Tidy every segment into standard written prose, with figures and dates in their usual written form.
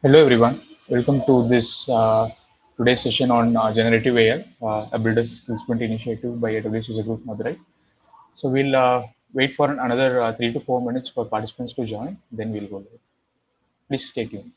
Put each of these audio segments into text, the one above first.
Hello everyone, welcome to this today's session on generative AI, a builder skills sprint initiative by AWS User Group Madurai. So we'll wait for another 3 to 4 minutes for participants to join, then we'll go live. Please stay tuned.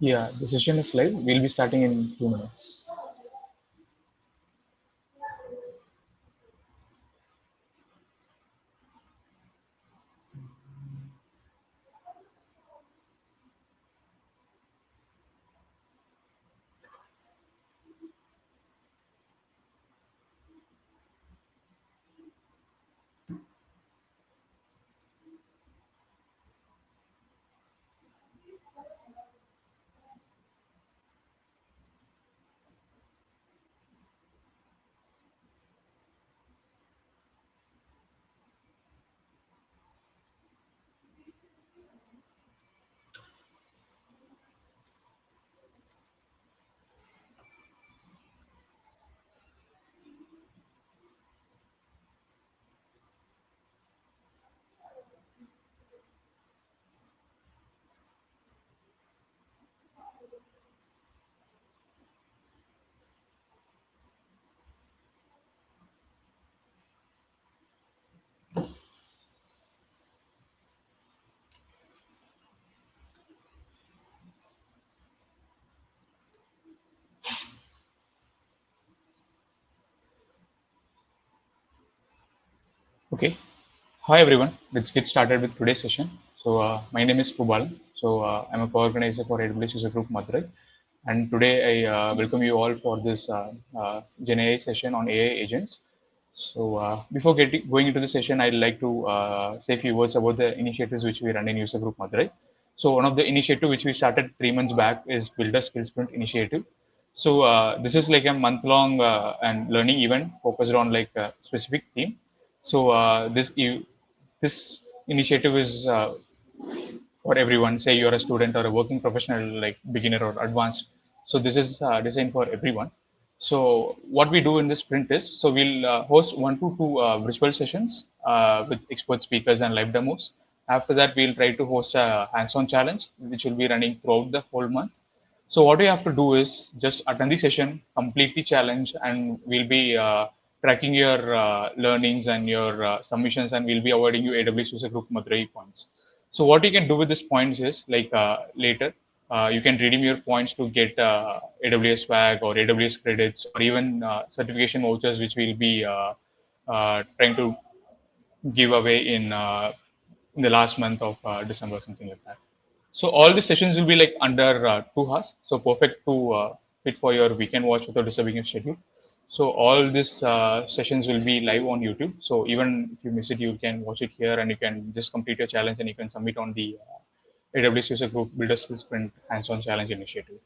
Yeah, the session is live. We'll be starting in 2 minutes. Okay. Hi everyone. Let's get started with today's session. So my name is Pubal. So I'm a co-organizer for AWS User Group Madurai. And today I welcome you all for this GenAI session on AI agents. So before going into the session, I'd like to say a few words about the initiatives which we run in User Group Madurai. So one of the initiative which we started 3 months back is Builder Skills Sprint initiative. So this is like a month-long and learning event focused on like a specific theme. So this initiative is for everyone. Say you're a student or a working professional, like beginner or advanced. So this is designed for everyone. So what we do in this sprint is, so we'll host 1 to 2 virtual sessions with expert speakers and live demos. After that, we'll try to host a hands-on challenge, which will be running throughout the whole month. So what you have to do is just attend the session, complete the challenge, and we'll be tracking your learnings and your submissions, and we'll be awarding you AWS User Group Madurai points. So what you can do with these points is like later you can redeem your points to get AWS swag or AWS credits or even certification vouchers, which we'll be trying to give away in the last month of December, something like that. So all the sessions will be like under 2 hours, so perfect to fit for your weekend watch without disturbing your schedule. So all these sessions will be live on YouTube. So even if you miss it, you can watch it here, and you can just complete your challenge, and you can submit on the AWS User Group Builder Skill Sprint Hands-on Challenge Initiative.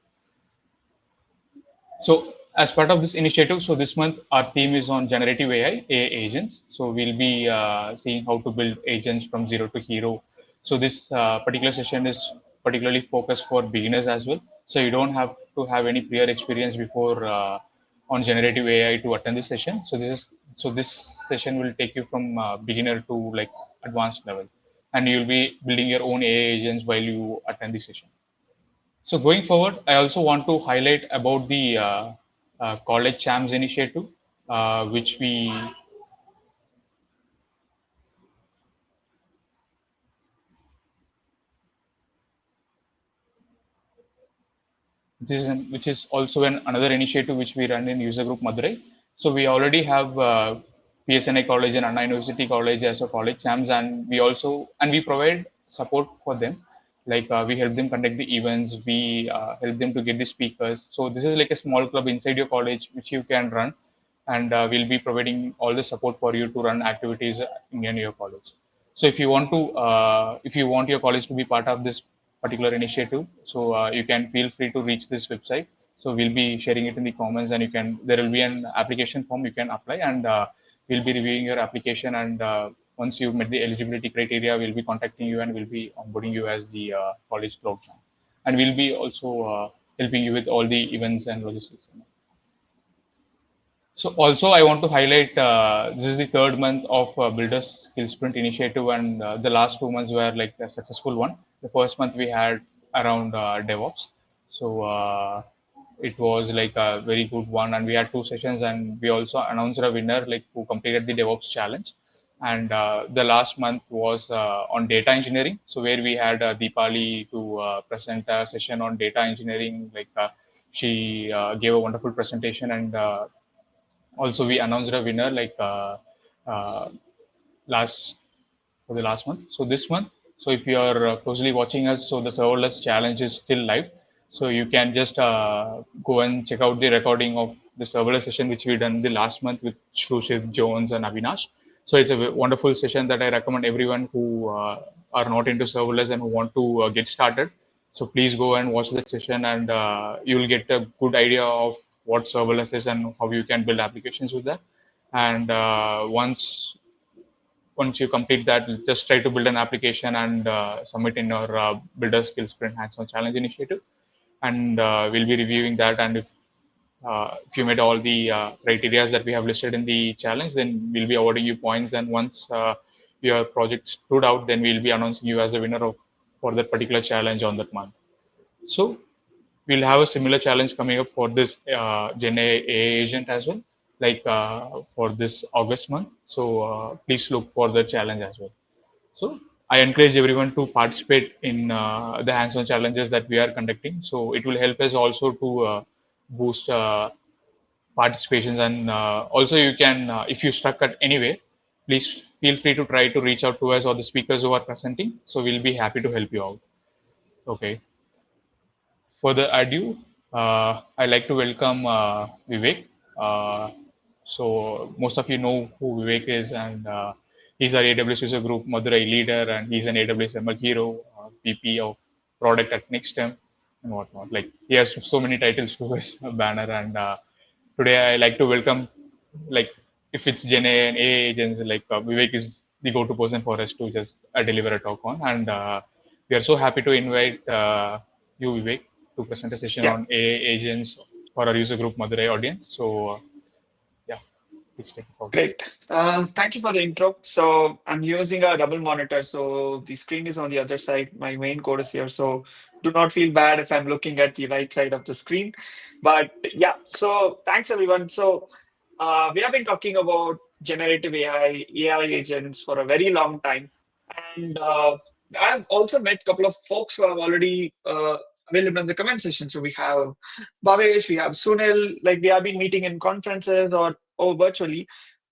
So as part of this initiative, so this month our theme is on generative AI agents. So we'll be seeing how to build agents from zero to hero. So this particular session is particularly focused for beginners as well. So you don't have to have any prior experience before on generative AI to attend this session. So this session will take you from beginner to like advanced level, and you'll be building your own AI agents while you attend the session. So going forward, I also want to highlight about the College Champs initiative, which we which is also another initiative which we run in user group Madurai. So we already have PSNI College and Anna University College as a college champs, and we provide support for them. Like we help them conduct the events, we help them to get the speakers. So this is like a small club inside your college which you can run, and we'll be providing all the support for you to run activities in your college. So if you want your college to be part of this particular initiative, so you can feel free to reach this website. So we'll be sharing it in the comments, and there will be an application form you can apply, and we'll be reviewing your application. And once you've met the eligibility criteria, we'll be contacting you, and we'll be onboarding you as the college cloud champ. And we'll be also helping you with all the events and logistics. So also I want to highlight this is the third month of Builders Skill Sprint initiative, and the last 2 months were like a successful one. The first month we had around DevOps, so it was like a very good one, and we had 2 sessions, and we also announced a winner like who completed the DevOps challenge. And the last month was on data engineering, so where we had Deepali to present a session on data engineering. Like she gave a wonderful presentation, and also we announced a winner like uh, last for the last month. So this month, so if you are closely watching us, so the serverless challenge is still live. So you can just go and check out the recording of the serverless session which we done the last month with Shrushit, Jones, and Avinash. So it's a wonderful session that I recommend everyone who are not into serverless and who want to get started. So please go and watch the session, and you will get a good idea of what serverless is and how you can build applications with that. And once you complete that, just try to build an application and submit in your builder skill sprint hands-on challenge initiative, and we'll be reviewing that. And if you met all the criteria that we have listed in the challenge, then we'll be awarding you points. And once your project stood out, then we'll be announcing you as the winner of for that particular challenge on that month. So we'll have a similar challenge coming up for this GenAI agent as well, like for this August month. So please look for the challenge as well. So I encourage everyone to participate in the hands-on challenges that we are conducting. So it will help us also to boost participations, and also you can, if you stuck at anywhere, please feel free to try to reach out to us or the speakers who are presenting. So we'll be happy to help you out. Okay. Further ado, I like to welcome Vivek. Uh, so most of you know who Vivek is, and he's our AWS user group Madurai leader, and he's an AWS ML hero, VP of product at Nextem, and whatnot. Like he has so many titles to his banner, and today I like to welcome, like if it's Gen A and AI agents, like Vivek is the go-to person for us to just deliver a talk on, and we are so happy to invite you, Vivek, to present a session Yeah, on AI agents for our user group Madurai audience. So, yeah. Please take it forward. Great. Thank you for the intro. So I'm using a double monitor, so the screen is on the other side. My main code is here, so do not feel bad if I'm looking at the right side of the screen. But yeah, so thanks everyone. So we have been talking about generative AI agents for a very long time, and I've also met a couple of folks who have already available in the comment section. So we have Bhavesh, we have Sunil, like we have been meeting in conferences or virtually.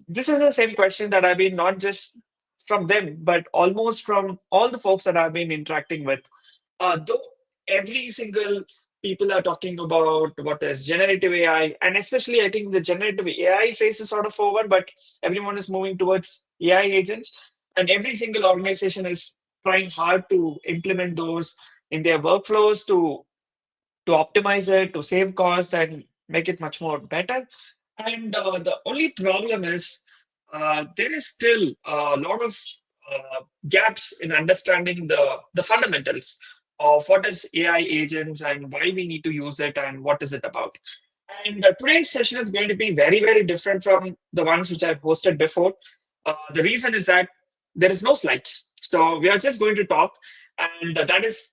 This is the same question that I've been not just from them, but almost from all the folks that I've been interacting with. Though every single people are talking about what is generative AI, and especially I think the generative AI phase is sort of over, but everyone is moving towards AI agents, and every single organization is trying hard to implement those in their workflows to optimize it, to save cost, and make it much more better. And the only problem is there is still a lot of gaps in understanding the fundamentals of what is AI agents and why we need to use it and what is it about. And today's session is going to be very, very different from the ones which I've hosted before. The reason is that there is no slides. So we are just going to talk, and that is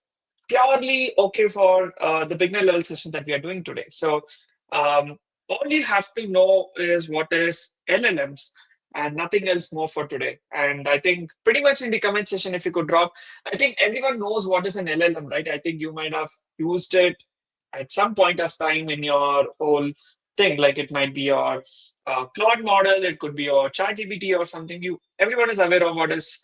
purely okay for the beginner level session that we are doing today. So all you have to know is what is LLMs and nothing else more for today. And I think pretty much in the comment section, if you could drop, I think everyone knows what is an LLM, right? I think you might have used it at some point of time in your whole thing. Like it might be your Claude model, it could be your ChatGPT or something. Everyone is aware of what is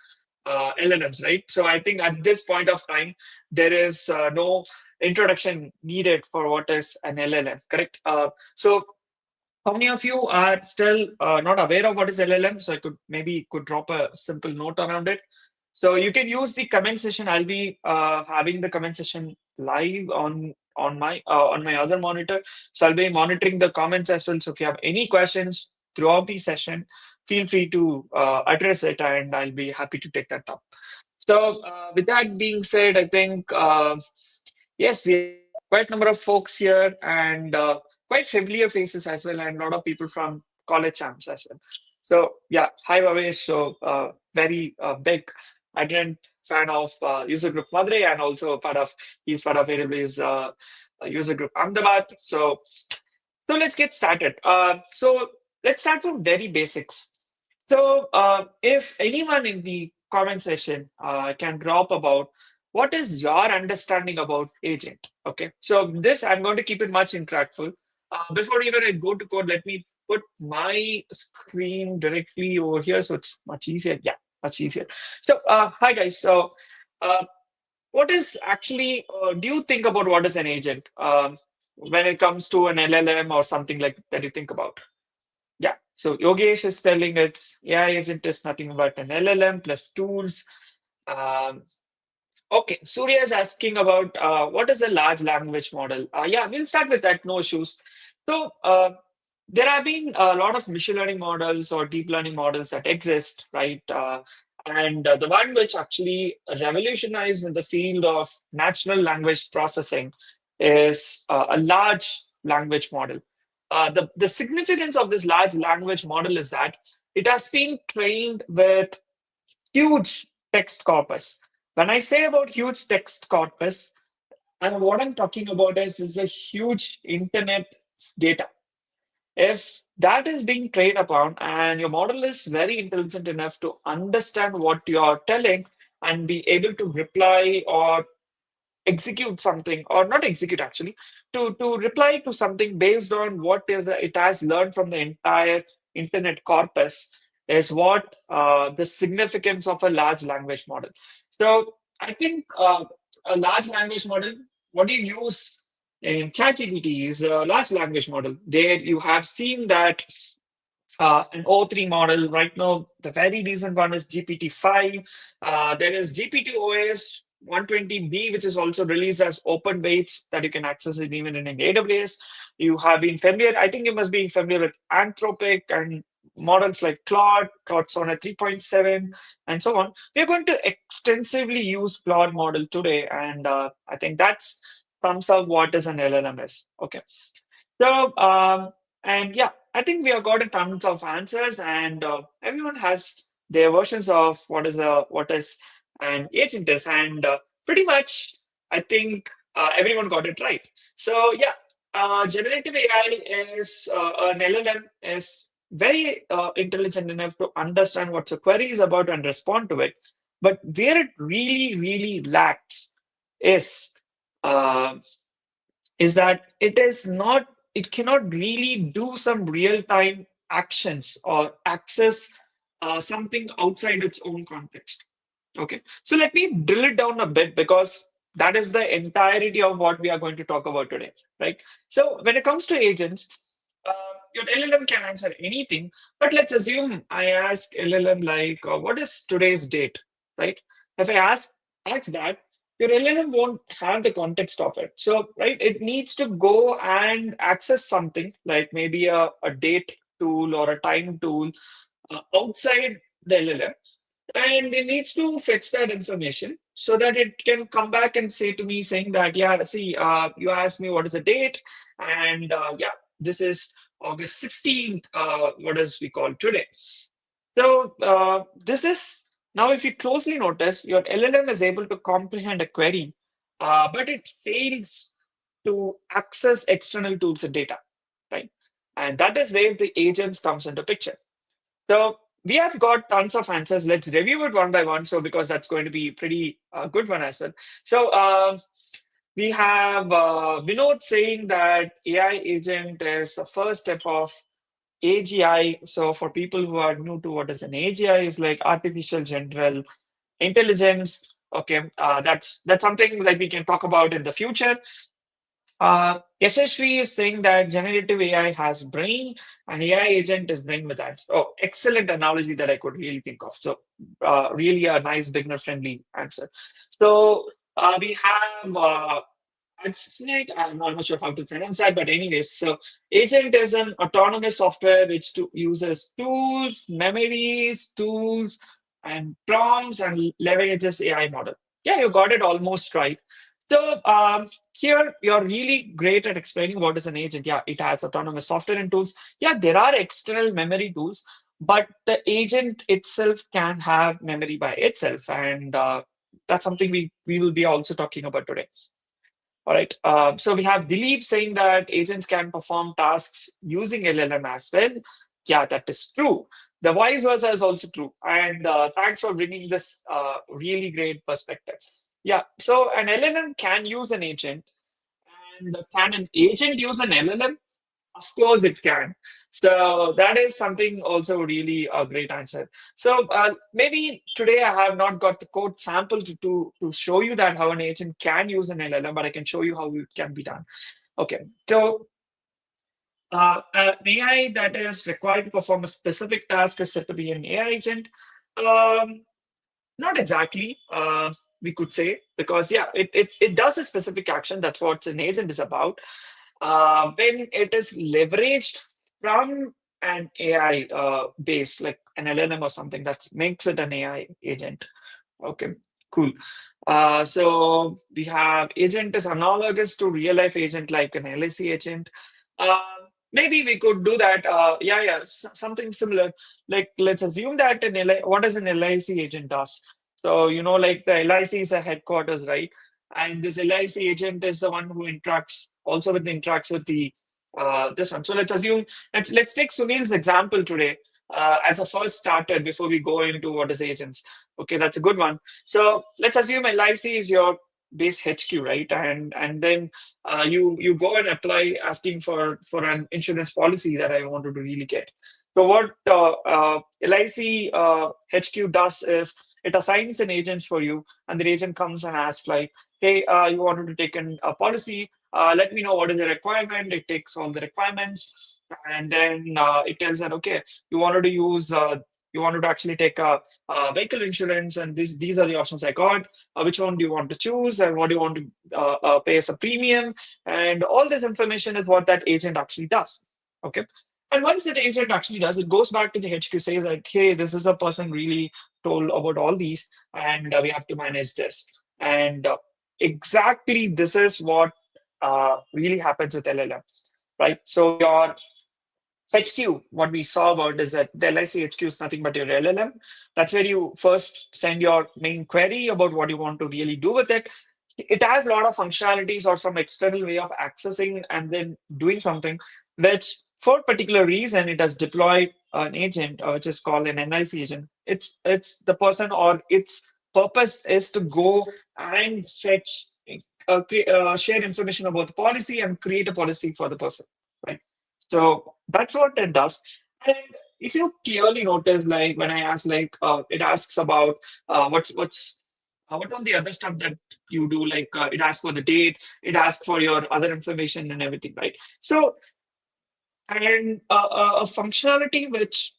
LLMs, right? So I think at this point of time, there is no introduction needed for what is an LLM, correct? So how many of you are still not aware of what is LLM? So I could drop a simple note around it. So you can use the comment session. I'll be having the comment session live on my other monitor. So I'll be monitoring the comments as well. So if you have any questions throughout the session, feel free to address it, and I'll be happy to take that up. So with that being said, I think yes, we have quite a number of folks here and quite familiar faces as well, and a lot of people from college champs as well. So yeah, hi Bhavesh. So very big ardent fan of user group Madurai, and also he's part of AWS user group Ahmedabad. So let's get started. So let's start from very basics. So, if anyone in the comment section can drop about what is your understanding about agent? Okay, so this I'm going to keep it much interactful. Before even I go to code, let me put my screen directly over here, so it's much easier. Yeah, much easier. So, hi guys. So, uh, what is actually? Do you think about what is an agent when it comes to an LLM or something like that? You think about? Yeah. So Yogesh is telling it's AI agent is nothing but an LLM plus tools. Um, okay. Surya is asking about what is a large language model. Yeah, we'll start with that. No issues. So there have been a lot of machine learning models or deep learning models that exist, right? And the one which actually revolutionized in the field of natural language processing is a large language model. The significance of this large language model is that it has been trained with huge text corpus. When I say about huge text corpus, and what I'm talking about is a huge internet data. If that is being trained upon and your model is very intelligent enough to understand what you're telling and be able to reply or execute something, or not execute actually, to reply to something based on what is it has learned from the entire internet corpus, is what the significance of a large language model. So I think a large language model, what do you use in ChatGPT is a large language model. There you have seen that an O3 model. Right now, the very recent one is GPT-5. There is GPT-OS 120B, which is also released as open weights that you can access it even in an AWS. You have been familiar, I think you must be familiar with Anthropic and models like Claude Sonnet 3.7, and so on. We're going to extensively use Claude model today, and I think that's sums up what is an LLM is. Okay. So, and yeah, I think we have got a tons of answers, and everyone has their versions of what is an agent is, and pretty much I think everyone got it right. So yeah, generative AI is an LLM is very intelligent enough to understand what the query is about and respond to it. But where it really, really lacks is uh, that it cannot really do some real time actions or access something outside its own context. Okay, so let me drill it down a bit because that is the entirety of what we are going to talk about today, right? So when it comes to agents, your LLM can answer anything, but let's assume I ask LLM like, what is today's date, right? If I ask that, your LLM won't have the context of it. So, right, it needs to go and access something like maybe a date tool or a time tool outside the LLM, and it needs to fetch that information so that it can come back and say to me saying that, yeah, see, you asked me what is the date, and yeah, this is August 16th, what is we call today. So this is now, if you closely notice, your LLM is able to comprehend a query, but it fails to access external tools and data, right? And that is where the agents comes into picture. So we have got tons of answers. Let's review it one by one. So because that's going to be pretty good one as well. So we have Vinod saying that AI agent is the first step of AGI. So for people who are new to what is an AGI, is like artificial general intelligence. Okay, that's something that we can talk about in the future. Yashashvi is saying that generative AI has brain and AI agent is brain with that. Oh, excellent analogy that I could really think of. So, really a nice beginner friendly answer. So, we have it's like, I'm not sure how to pronounce that, but anyways, so agent is an autonomous software which uses tools, memories, tools, and prompts and leverages AI model. Yeah, you got it almost right. So here you're really great at explaining what is an agent. Yeah, it has autonomous software and tools. Yeah, there are external memory tools, but the agent itself can have memory by itself, and that's something we will be also talking about today. All right. So we have Dilip saying that agents can perform tasks using LLM as well. Yeah, that is true. The vice versa is also true. And thanks for bringing this really great perspective. Yeah. So an LLM can use an agent, and can an agent use an LLM? Of course, it can. So that is something also really a great answer. So maybe today I have not got the code sample to show you that how an agent can use an LLM, but I can show you how it can be done. Okay, so an AI that is required to perform a specific task is said to be an AI agent. Um, Not exactly, we could say, because yeah, it does a specific action. That's what an agent is about. When it is leveraged from an AI base, like an LLM or something, that makes it an AI agent. Okay, cool. So we have agent is analogous to real life agent like an LIC agent. Uh, Maybe we could do that. Yeah, yeah, something similar. Like let's assume that what does an LIC agent does? So like the LIC is a headquarters, right? And this LIC agent is the one who interacts with the this one. So let's assume let's take Sunil's example today as a first starter before we go into what is agents. Okay, that's a good one. So let's assume LIC is your base HQ, right? And then you go and apply asking for an insurance policy that I wanted to really get. So what LIC HQ does is it assigns an agent for you, and the agent comes and asks like, "Hey, you wanted to take a policy? Let me know what is the requirement." It takes all the requirements, and then it tells that, okay, you wanted to use. You wanted to actually take a vehicle insurance, and these are the options I got. Which one do you want to choose, and what do you want to pay as a premium? And all this information is what that agent actually does. Okay. And once that agent actually does, it goes back to the HQ, says like, hey, this is a person really told about all these, and we have to manage this. And exactly this is what really happens with LLM, right? So HQ, what we saw about is that the LIC HQ is nothing but your LLM. That's where you first send your main query about what you want to really do with it. It has a lot of functionalities or some external way of accessing and then doing something, which for a particular reason it has deployed an agent, which is called an NIC agent. It's the person, or its purpose is to go and fetch, share information about the policy and create a policy for the person, right? So that's what it does. And if you clearly notice, like when I ask, like it asks about what on the other stuff that you do, like it asks for the date, it asks for your other information and everything, right? So, and a functionality which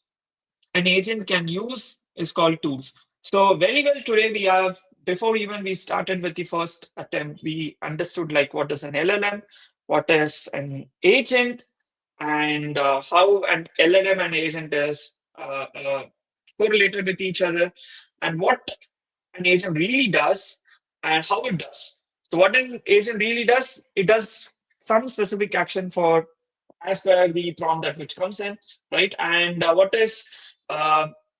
an agent can use is called tools. So very well today we have, before even we started with the first attempt, we understood like what is an LLM, what is an agent, and how an LLM and agent is correlated with each other, and what an agent really does and how it does. So what an agent really does, it does some specific action for as per the prompt that which comes in, right? And uh,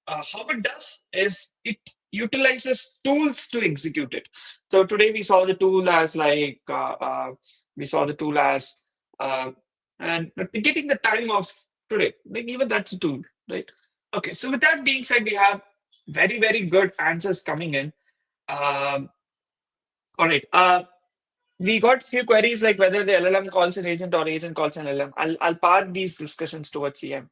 how it does is it utilizes tools to execute it. So today we saw the tool as we saw the tool as uh, and getting the time of today, like even that's a tool, right? Okay, so with that being said, we have very good answers coming in. Um, all right. We got few queries like whether the LLM calls an agent or agent calls an LLM. I'll park these discussions towards the end.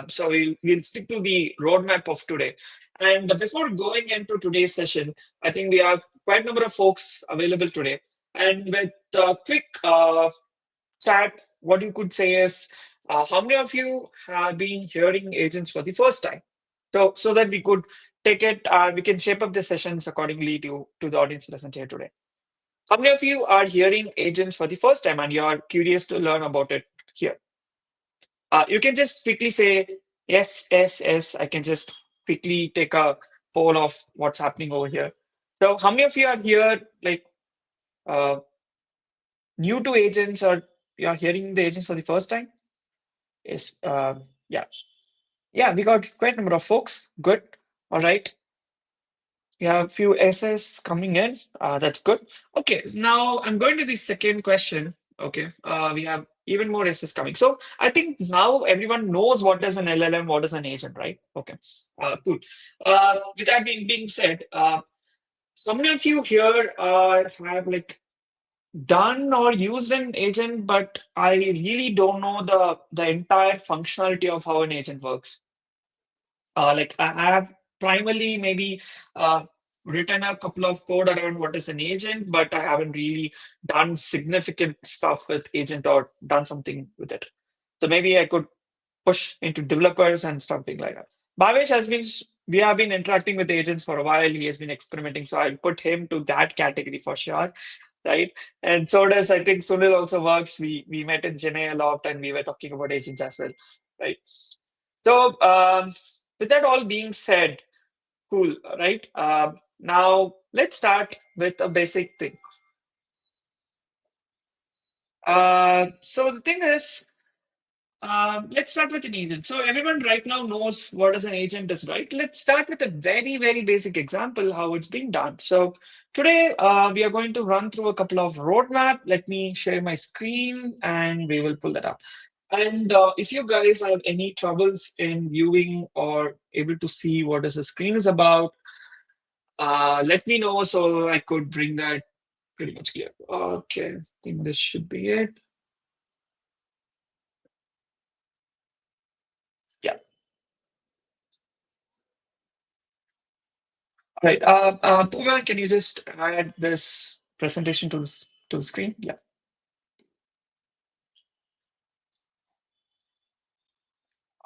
So we'll stick to the roadmap of today. And before going into today's session, I think we have quite a number of folks available today. And with quick chat, what you could say is, how many of you have been hearing agents for the first time? So that we could take it, we can shape up the sessions accordingly to the audience present here today. How many of you are hearing agents for the first time and you are curious to learn about it here? You can just quickly say yes, yes, yes. I can just quickly take a poll of what's happening over here. So, how many of you are here, like uh, new to agents, or you are hearing the agents for the first time? Yes, yeah, yeah. We got quite a number of folks. Good. All right. We have a few essays coming in. That's good. Okay, now I'm going to the second question. Okay, we have even more essays coming. So I think now everyone knows what is an LLM, what is an agent, right? Okay, cool. With that being said, so many of you here have like done or used an agent, but I really don't know the entire functionality of how an agent works. Like I have primarily maybe written a couple of code around what is an agent, but I haven't really done significant stuff with agent or done something with it. So maybe I could push into developers and something like that. Bhavesh has been, we have been interacting with agents for a while. He has been experimenting. So I'll put him to that category for sure. Right. And so does, I think Sunil also works. We met in GenAI a lot and we were talking about agents as well. Right. So with that all being said, cool, right? Now let's start with a basic thing. So the thing is, let's start with an agent. So everyone right now knows what is an agent is, right? Let's start with a very basic example how it's being done. So today we are going to run through a couple of roadmap. Let me share my screen and we will pull that up. And if you guys have any troubles in viewing or able to see what is the screen is about, let me know so I could bring that pretty much clear. Okay, I think this should be it. Yeah. All right. Pooja, can you just add this presentation to the screen? Yeah.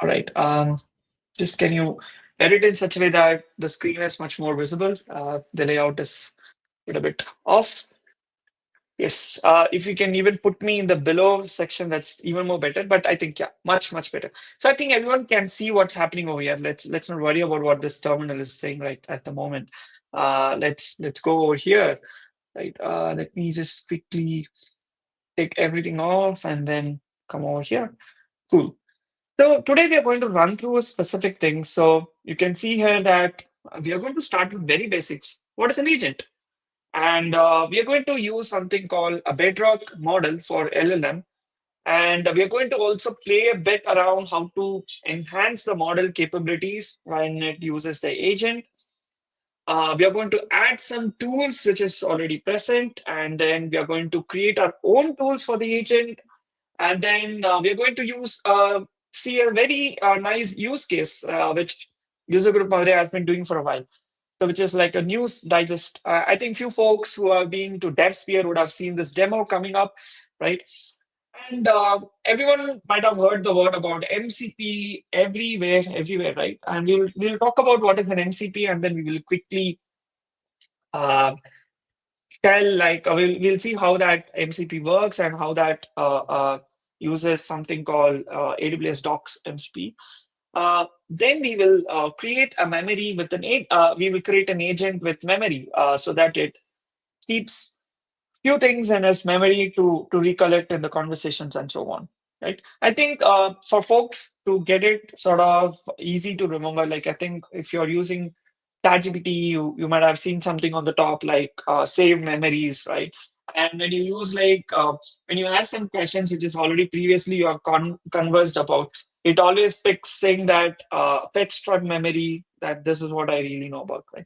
All right. Just can you edit in such a way that the screen is much more visible? The layout is a little bit off. Yes, if you can even put me in the below section, that's even more better. But I think, yeah, much better. So I think everyone can see what's happening over here. Let's not worry about what this terminal is saying right at the moment. Let's go over here. Right. Let me just quickly take everything off and then come over here. Cool. So today we are going to run through a specific thing. So you can see here that we are going to start with very basics. What is an agent? And we are going to use something called a bedrock model for LLM. And we are going to also play a bit around how to enhance the model capabilities when it uses the agent. We are going to add some tools which is already present, and then we are going to create our own tools for the agent. And then we are going to see a very nice use case, which user group Madurai has been doing for a while. So, which is like a news digest. I think few folks who have been to DevSphere would have seen this demo coming up, right? And everyone might have heard the word about MCP everywhere, right? And we'll talk about what is an MCP, and then we will quickly uh, tell like we'll see how that MCP works and how that uses something called AWS Docs MCP. Then we will create a memory with we will create an agent with memory so that it keeps few things in its memory to recollect in the conversations and so on. Right. I think for folks to get it sort of easy to remember, like I think if you're using ChatGPT, you might have seen something on the top like save memories, right? And when you use when you ask some questions which is already previously you have conversed about, it always picks saying that fetch from memory, that this is what I really know about, right?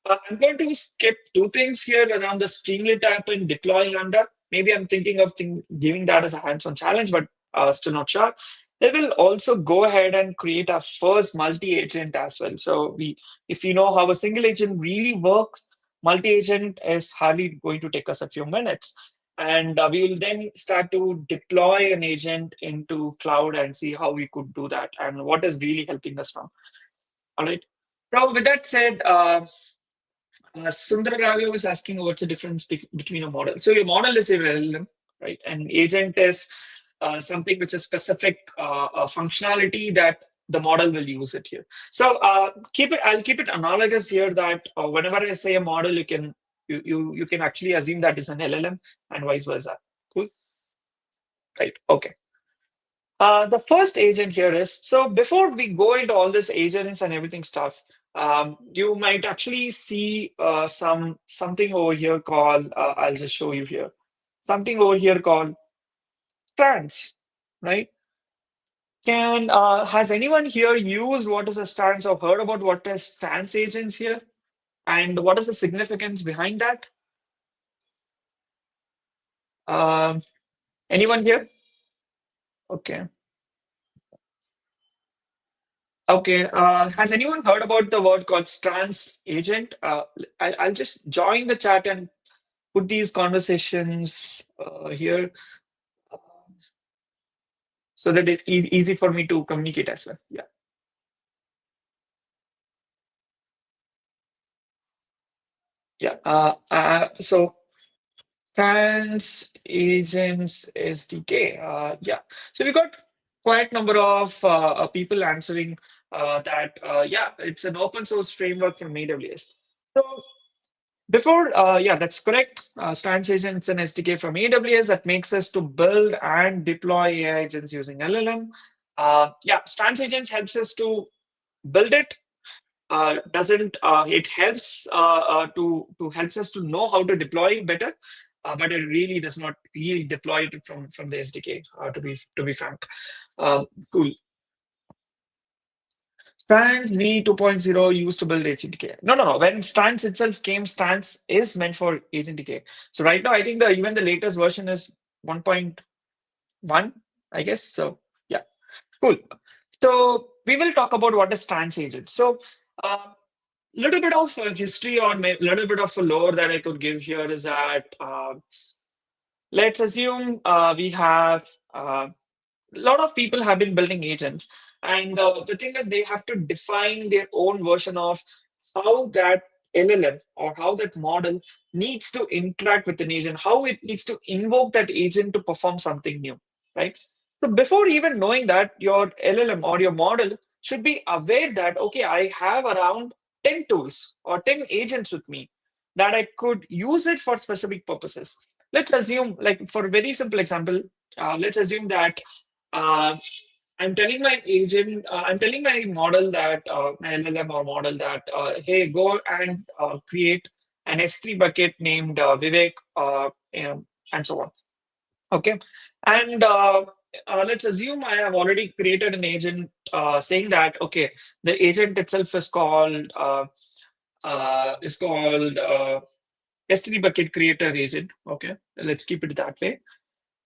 I'm going to skip two things here around the Streamlit app and deploy Lambda. Maybe I'm thinking of giving that as a hands-on challenge, but still not sure. They will also go ahead and create our first multi-agent as well. So if you know how a single agent really works, multi-agent is hardly going to take us a few minutes. And we will then start to deploy an agent into cloud and see how we could do that and what is really helping us from. All right. So with that said, Sundar Ravi was asking what's the difference between a model. So your model is irrelevant, right? And agent is something which is specific functionality that the model will use it here. So I'll keep it analogous here that whenever I say a model, you can actually assume that is an LLM and vice versa. Cool. Right. Okay. The first agent here is, so before we go into all this agents and everything stuff, you might actually see something over here called, I'll just show you here, something over here called strands, right? Has anyone here used what is a strands or heard about what is strands agents here? And what is the significance behind that? Um, Anyone here? Okay. Okay. Has anyone heard about the word called Strands Agent? I'll just join the chat and put these conversations here so that it's easy for me to communicate as well. Yeah. Yeah. So Strands Agents SDK. Yeah. So we got quite number of people answering that. Yeah, it's an open source framework from AWS. So yeah, that's correct. Strands Agent is an SDK from AWS that makes us to build and deploy AI agents using LLM. Yeah, Strands Agents helps us to build it. Doesn't It helps to helps us to know how to deploy better, but it really does not really deploy it from the SDK. To be frank, cool. Strands v 2.0 used to build AGTK. No. When Strands itself came, Strands is meant for AGTK. So right now, I think even the latest version is 1.1, I guess. So yeah, cool. So we will talk about what is Strands agent. So little bit of history or little bit of a lore that I could give here is that let's assume we have a lot of people have been building agents, and the thing is they have to define their own version of how that LLM or how that model needs to interact with an agent, how it needs to invoke that agent to perform something new, right? So before even knowing that, your LLM or your model should be aware that, okay, I have around 10 tools or 10 agents with me that I could use it for specific purposes. Let's assume, like for a very simple example, let's assume that uh, I'm telling my agent, I'm telling my model that, my LLM or model that, hey, go and create an S3 bucket named Vivek, and so on. Okay. And let's assume I have already created an agent saying that, okay, the agent itself is called S3 bucket creator agent. Okay. Let's keep it that way.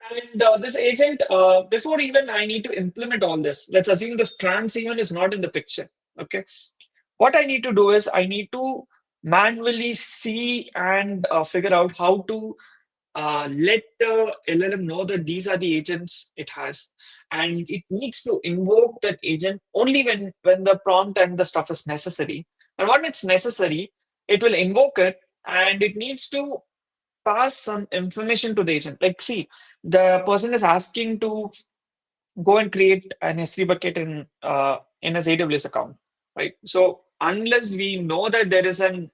And this agent, before even I need to implement all this, let's assume the strands even is not in the picture. Okay. What I need to do is I need to manually see and figure out how to let the LLM know that these are the agents it has. And it needs to invoke that agent only when the prompt and the stuff is necessary. And when it's necessary, it will invoke it and it needs to pass some information to the agent. Like, see, the person is asking to go and create an S3 bucket in his AWS account, right? So unless we know that there is an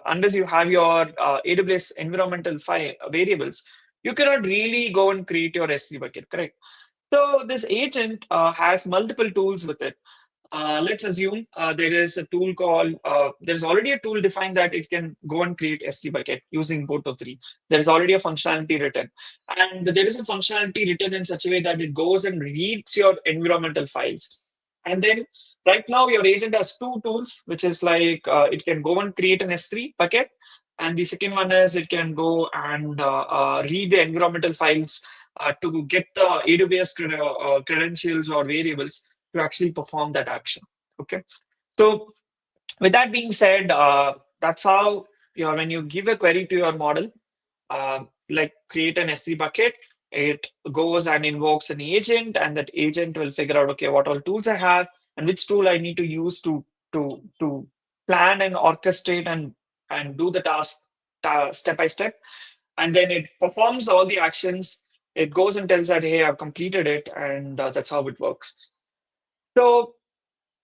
unless you have your AWS environmental file variables, you cannot really go and create your S3 bucket, correct? So this agent has multiple tools with it. Let's assume there is a tool called, there's already a tool defined that it can go and create S3 bucket using Boto 3. There is already a functionality written. And there is a functionality written in such a way that it goes and reads your environmental files. And then right now your agent has two tools, which is like it can go and create an S3 bucket. And the second one is it can go and read the environmental files to get the AWS credentials or variables to actually perform that action. Okay. So with that being said, that's how when you give a query to your model, like create an S3 bucket, it goes and invokes an agent, and that agent will figure out, okay, what all tools I have and which tool I need to use to plan and orchestrate and do the task step by step. And then it performs all the actions. It goes and tells that, hey, I've completed it, and that's how it works. So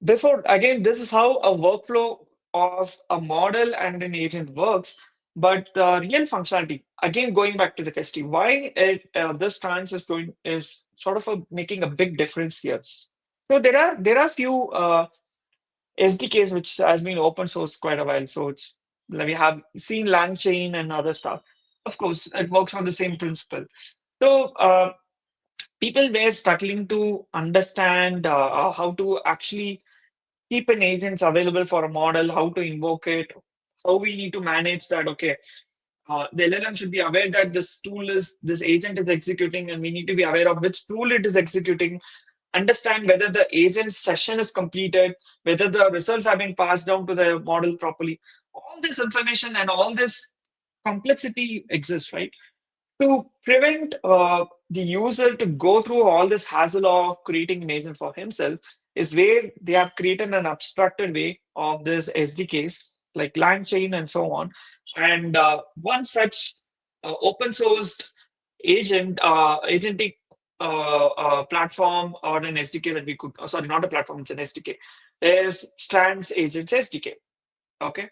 before, again, this is how a workflow of a model and an agent works. But real functionality, again, going back to the question, why this trans is sort of making a big difference here. So there are few SDKs which has been open source quite a while. So it's like we have seen LangChain and other stuff. Of course, it works on the same principle. So people were struggling to understand how to actually keep an agents available for a model, how to invoke it, how we need to manage that. Okay, the LLM should be aware that this agent is executing, and we need to be aware of which tool it is executing. Understand whether the agent session is completed, whether the results have been passed down to the model properly. All this information and all this complexity exists, right? To prevent the user to go through all this hassle of creating an agent for himself is where they have created an abstracted way of this SDKs like LangChain and so on. And one such open sourced agentic platform or an SDK that we could, sorry, not a platform, it's an SDK, is Strands Agents SDK. Okay.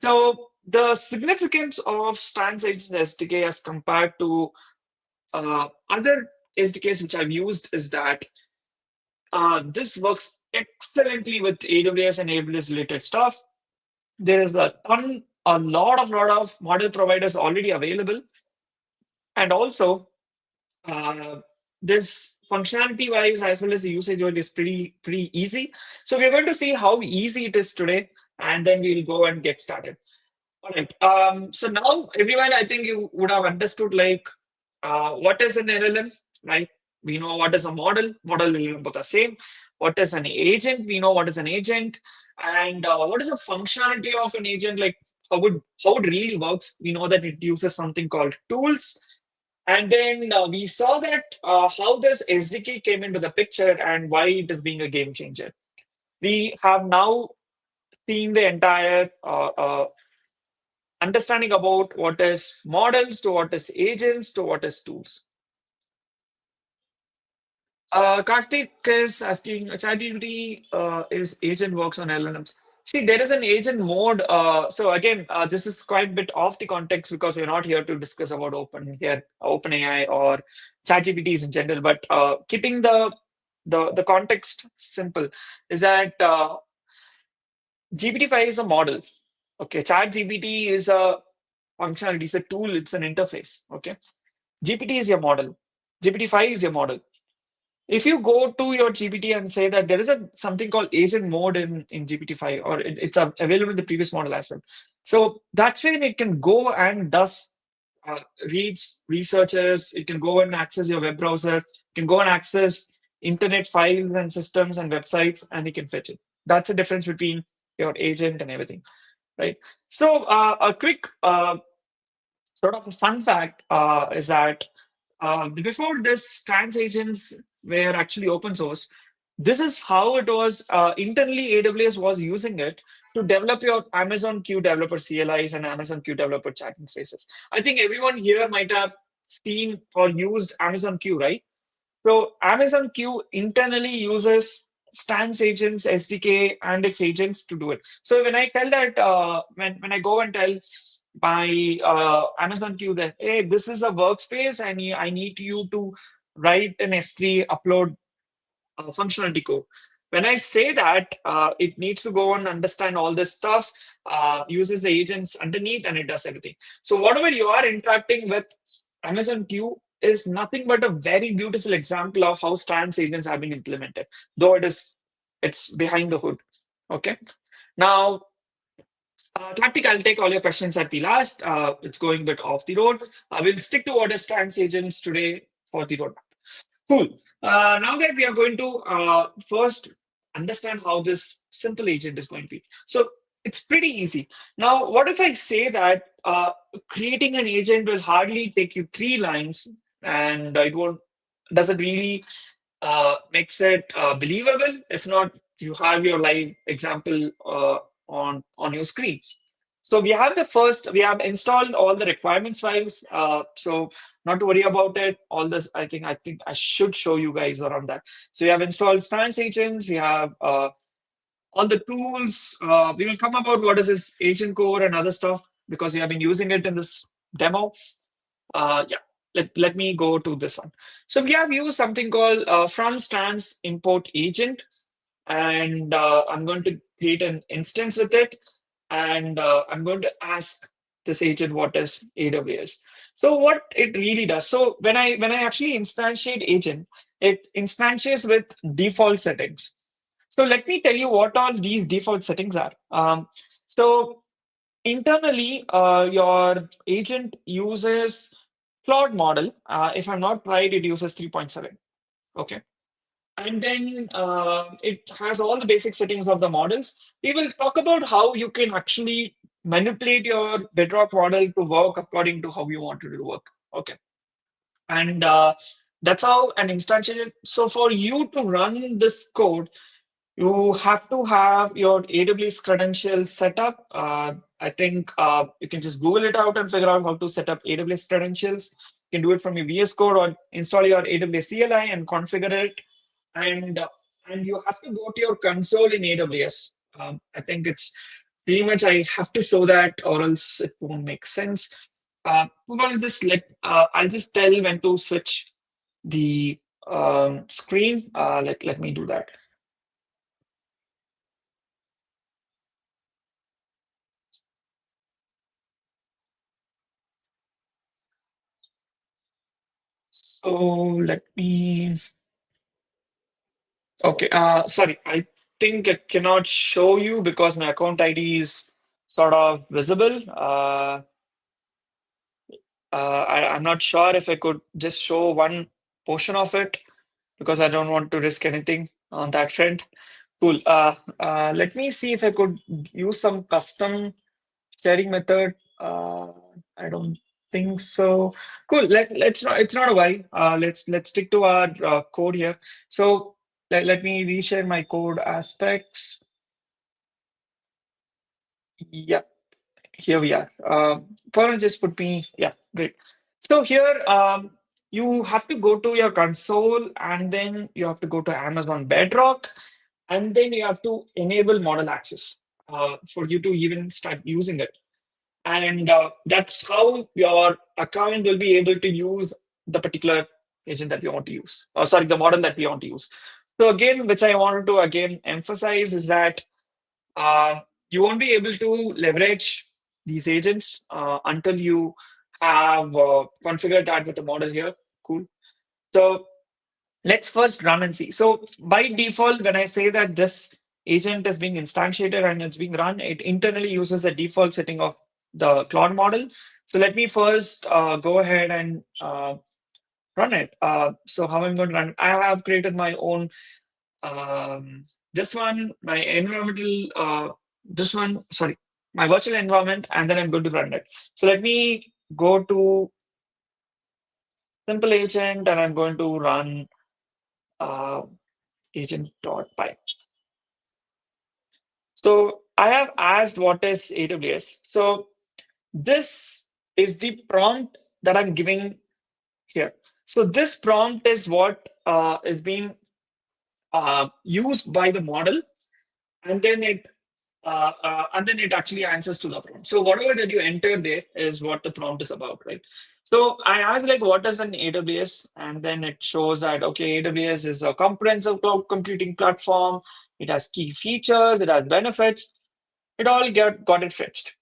So the significance of Strands Agent SDK as compared to other SDKs which I've used is that this works excellently with AWS and AWS related stuff. There is a lot of model providers already available, and also uh, this functionality wise as well as the usage wise is pretty easy. So we're going to see how easy it is today, and then we'll go and get started. All right. So now, everyone, I think you would have understood like what is an LLM, right? We know what is a model. Model and LLM both are same. What is an agent? We know what is an agent, and what is the functionality of an agent? Like how it really works. We know that it uses something called tools, and then we saw that how this SDK came into the picture and why it is being a game changer. We have now seen the entire understanding about what is models to what is agents to what is tools. Karthik is asking, ChatGPT is agent works on LLMs. See, there is an agent mode. So again, this is quite a bit off the context because we're not here to discuss about OpenAI or ChatGPTs in general. But keeping the the context simple is that GPT-5 is a model. Okay, Chat GPT is a functionality, it's a tool, it's an interface. Okay, GPT is your model. GPT-5 is your model. If you go to your GPT and say that there is a something called agent mode in GPT-5, or it's available in the previous model as well. So that's when it can go and does uh, reads, researches. It can go and access your web browser. It can go and access internet files and systems and websites, and it can fetch it. That's the difference between your agent and everything, right? So a quick sort of a fun fact is that before this, trans agents were actually open source. This is how it was internally. AWS was using it to develop your Amazon Q developer CLIs and Amazon Q developer chat interfaces. I think everyone here might have seen or used Amazon Q, right? So Amazon Q internally uses Strands Agents, SDK, and its agents to do it. So when I tell that, when I go and tell my Amazon Q that, hey, this is a workspace and I need you to write an S3 upload functionality code. When I say that, it needs to go and understand all this stuff, uses the agents underneath, and it does everything. So whatever you are interacting with Amazon Q is nothing but a very beautiful example of how Strands agents have been implemented, though it's behind the hood. Okay. Now, Kartik, I'll take all your questions at the last. It's going a bit off the road. We'll stick to what is Strands agents today for the road. Cool. Now that we are going to first understand how this simple agent is going to be. So it's pretty easy. Now, what if I say that creating an agent will hardly take you 3 lines, and it won't, does it really makes it believable? If not, you have your live example on your screen. So we have installed all the requirements files. So not to worry about it. All this, I think I should show you guys around that. So we have installed Strands agents. We have all the tools. We will come about what is this agent core and other stuff because we have been using it in this demo. Yeah, let me go to this one. So we have used something called from Strands import agent, and I'm going to create an instance with it, and I'm going to ask this agent what is AWS. So what it really does. So when I actually instantiate agent, it instantiates with default settings. So let me tell you what all these default settings are. So internally, your agent uses Claude model. If I'm not right, it uses 3.7. Okay. And then it has all the basic settings of the models. We will talk about how you can actually manipulate your Bedrock model to work according to how you want it to work. Okay. And that's how an instantiation. So for you to run this code, you have to have your AWS credentials set up. I think you can just Google it out and figure out how to set up AWS credentials. You can do it from your VS Code or install your AWS CLI and configure it. And and you have to go to your console in AWS. I think it's pretty much I have to show that, or else it won't make sense. I'll just tell when to switch the screen. Let me do that. So let me. Okay. Sorry. I think it cannot show you because my account ID is sort of visible. I'm not sure if I could just show one portion of it because I don't want to risk anything on that front. Cool. Let me see if I could use some custom sharing method. I don't think so. Cool. Let's not. It's not a worry. Let's stick to our code here. So let me reshare my code aspects. Yeah, here we are. Paul just put me. Yeah, great. So here, you have to go to your console, and then you have to go to Amazon Bedrock, and then you have to enable model access for you to even start using it. And that's how your account will be able to use the particular agent that we want to use. Or sorry, the model that we want to use. So again, which I wanted to again emphasize is that uh, you won't be able to leverage these agents until you have configured that with the model here. Cool. So let's first run and see. So by default, when I say that this agent is being instantiated and it's being run, it internally uses the default setting of the Claude model. So let me first go ahead and run it. So how I'm going to run it? I have created my own this one, my environmental, this one, sorry, my virtual environment, and then I'm going to run it. So let me go to simple agent and I'm going to run uh, agent.py. So I have asked what is AWS. So this is the prompt that I'm giving here. So this prompt is what is being used by the model, and then it actually answers to the prompt. So whatever that you enter there is what the prompt is about, right? So I asked like, what is an AWS? And then it shows that, okay, AWS is a comprehensive cloud computing platform. It has key features, it has benefits. It all got it fetched.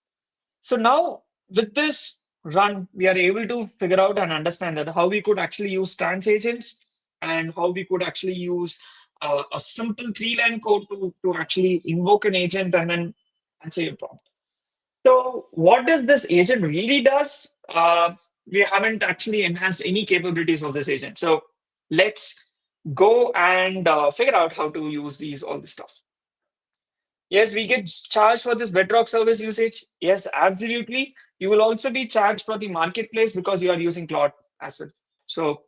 So now with this run, we are able to figure out and understand that how we could actually use Strands agents and how we could actually use a simple three-line code to actually invoke an agent and then answer your prompt. So what does this agent really does? We haven't actually enhanced any capabilities of this agent. So let's go and figure out how to use all this stuff. Yes, we get charged for this Bedrock service usage. Yes, absolutely. You will also be charged for the marketplace because you are using Claude as well. So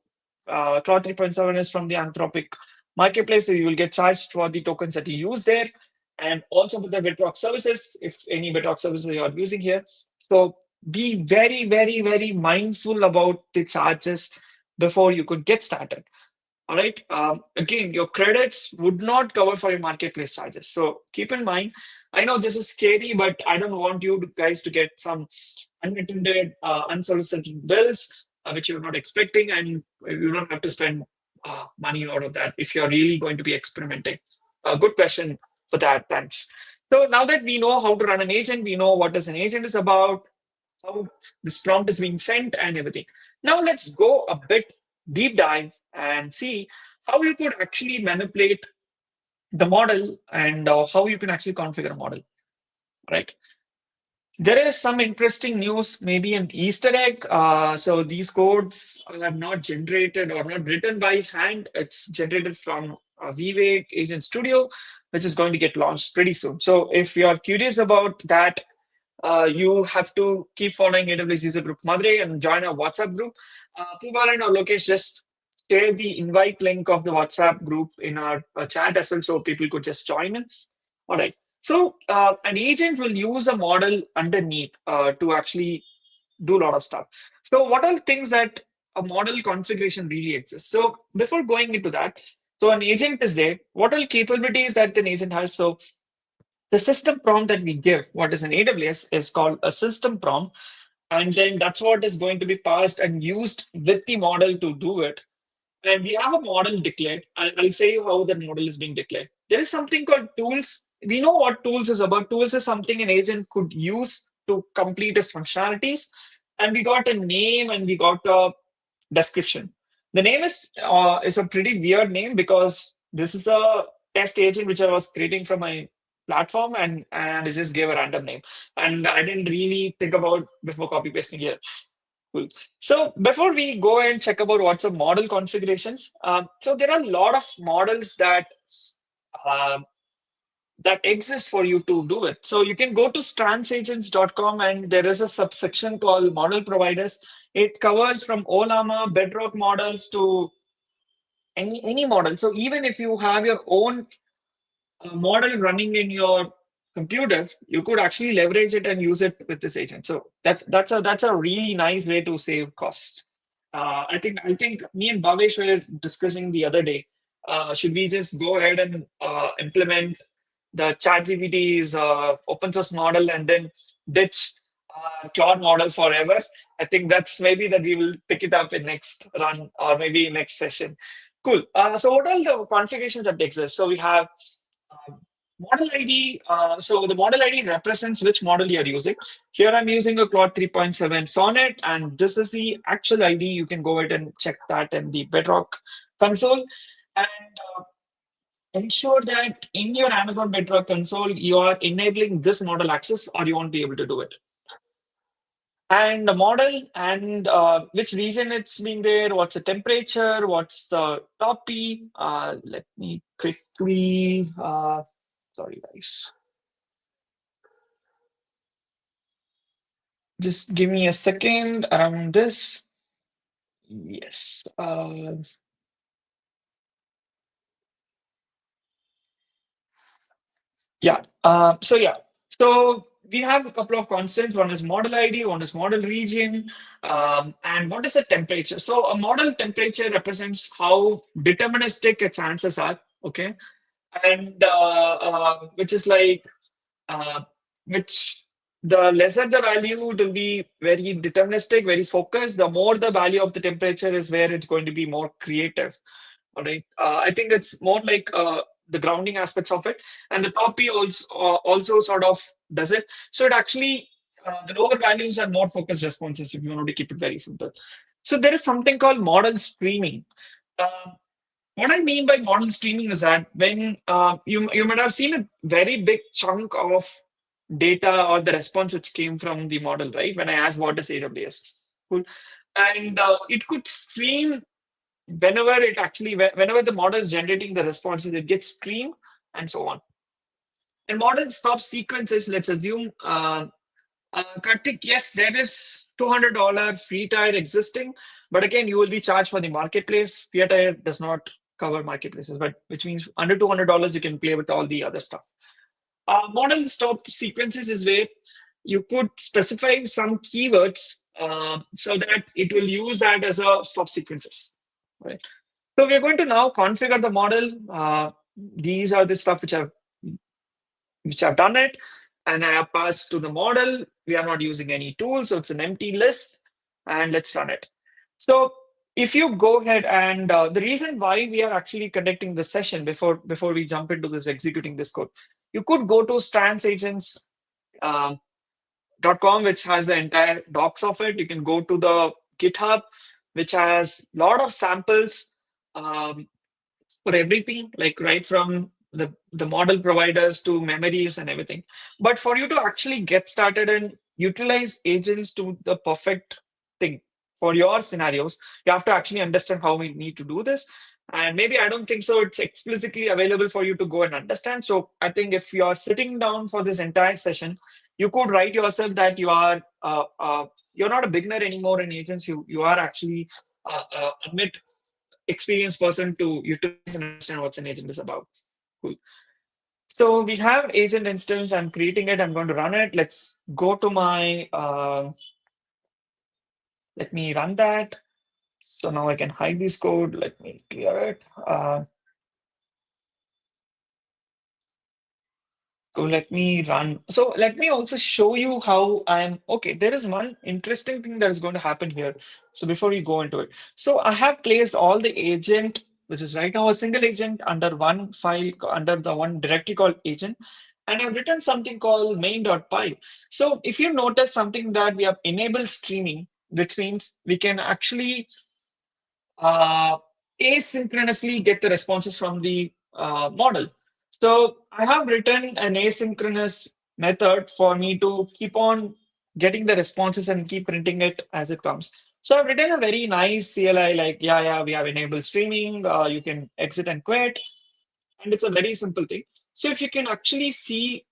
Claude 3.7 is from the Anthropic marketplace. So you will get charged for the tokens that you use there and also with the Bedrock services, if any Bedrock services you are using here. So be very, very, very mindful about the charges before you could get started. All right. Again, your credits would not cover for your marketplace charges. So keep in mind, I know this is scary, but I don't want you guys to get some unattended, unsolicited bills, which you're not expecting, and you don't have to spend money out of that if you're really going to be experimenting. Good question for that. Thanks. So now that we know how to run an agent, we know what is an agent is about, how this prompt is being sent and everything. Now let's go a bit deep dive and see how you could actually manipulate the model and how you can actually configure a model, right? There is some interesting news, maybe an Easter egg. So these codes are not generated or not written by hand. It's generated from Vivek Agent Studio, which is going to get launched pretty soon. So if you are curious about that, you have to keep following AWS User Group Madurai and join our WhatsApp group. Pooval and Lokesh just share the invite link of the WhatsApp group in our chat as well, so people could just join in. All right. So an agent will use a model underneath to actually do a lot of stuff. So what are things that a model configuration really exists? So before going into that, so an agent is there. What are capabilities that an agent has? So the system prompt that we give, what is an AWS, is called a system prompt. And then that's what is going to be passed and used with the model to do it. And we have a model declared. I'll say you how the model is being declared. There is something called tools. We know what tools is about. Tools is something an agent could use to complete its functionalities. And we got a name and we got a description. The name is a pretty weird name because this is a test agent which I was creating from my platform and it just gave a random name. And I didn't really think about before copy pasting here. Cool. So before we go and check about what's a model configurations, so there are a lot of models uh, that exist for you to do it. So you can go to strandsagents.com and there is a subsection called model providers. It covers from Olama, Bedrock models to any model. So even if you have your own model running in your computer, you could actually leverage it and use it with this agent. So that's a really nice way to save costs. I think me and Bhavesh were discussing the other day. Should we just go ahead and implement the ChatGPT's open source model and then ditch Claude model forever? I think that's maybe that we will pick it up in next run or maybe next session. Cool. So what are the configurations that exist? So we have uh, model ID. So the model ID represents which model you're using. Here I'm using a Claude 3.7 Sonnet, and this is the actual ID. You can go ahead and check that in the Bedrock console. And ensure that in your Amazon Bedrock console, you are enabling this model access or you won't be able to do it. And the model and which region it's being there, what's the temperature, what's the top P. Let me quickly, sorry guys, just give me a second around this. Yes. Yeah. So we have a couple of constants. One is model ID, one is model region, and what is the temperature? So a model temperature represents how deterministic its answers are. Okay, and which is like uh, which the lesser the value, it will be very deterministic, very focused. The more the value of the temperature is where it's going to be more creative. All right. I think it's more like the grounding aspects of it, and the top P also sort of does it. So it actually the lower values are more focused responses if you want to keep it very simple. So there is something called model streaming. Uh, what I mean by model streaming is that when you might have seen a very big chunk of data or the response which came from the model, right? When I asked what is AWS, cool, and it could stream whenever whenever the model is generating the responses, it gets streamed and so on. And model stop sequences. Let's assume, Karthik, yes, there is $200 free tire existing, but again, you will be charged for the marketplace. Free tire does not cover marketplaces, but which means under $200 you can play with all the other stuff. Model stop sequences is where you could specify some keywords so that it will use that as a stop sequences. Right. So we're going to now configure the model. These are the stuff which I've done it, and I have passed to the model. We are not using any tool, so it's an empty list, and let's run it. So if you go ahead and the reason why we are actually conducting this session before we jump into this executing this code, you could go to Strands Agents. .com, which has the entire docs of it. You can go to the GitHub, which has a lot of samples um, for everything, like right from the model providers to memories and everything. But for you to actually get started and utilize agents to the perfect thing for your scenarios, you have to actually understand how we need to do this. And maybe I don't think so it's explicitly available for you to go and understand. So I think if you are sitting down for this entire session, you could write yourself that you're not a beginner anymore in agents. You are actually a mid experienced person to utilize and understand what's an agent is about. Cool. So we have agent instance. I'm creating it. I'm going to run it. Let's go to my. Let me run that. So now I can hide this code. Let me clear it. So let me run. So let me also show you how I'm okay. There is one interesting thing that is going to happen here. So before we go into it, so I have placed all the agent, which is right now a single agent under one file, under the one directory called agent. And I've written something called main.py. So if you notice something that we have enabled streaming, which means we can actually uh, asynchronously get the responses from the model. So I have written an asynchronous method for me to keep on getting the responses and keep printing it as it comes. So I've written a very nice CLI like, yeah, we have enabled streaming. You can exit and quit. And it's a very simple thing. So if you can actually see,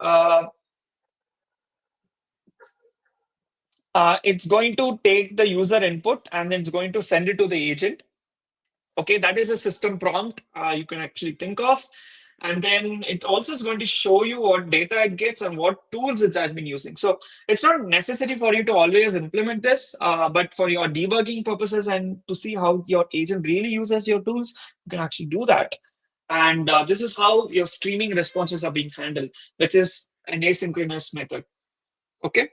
it's going to take the user input and then it's going to send it to the agent. Okay, that is a system prompt you can actually think of. And then it also is going to show you what data it gets and what tools it has been using. So it's not necessary for you to always implement this, but for your debugging purposes and to see how your agent really uses your tools, you can actually do that. And this is how your streaming responses are being handled, which is an asynchronous method. Okay.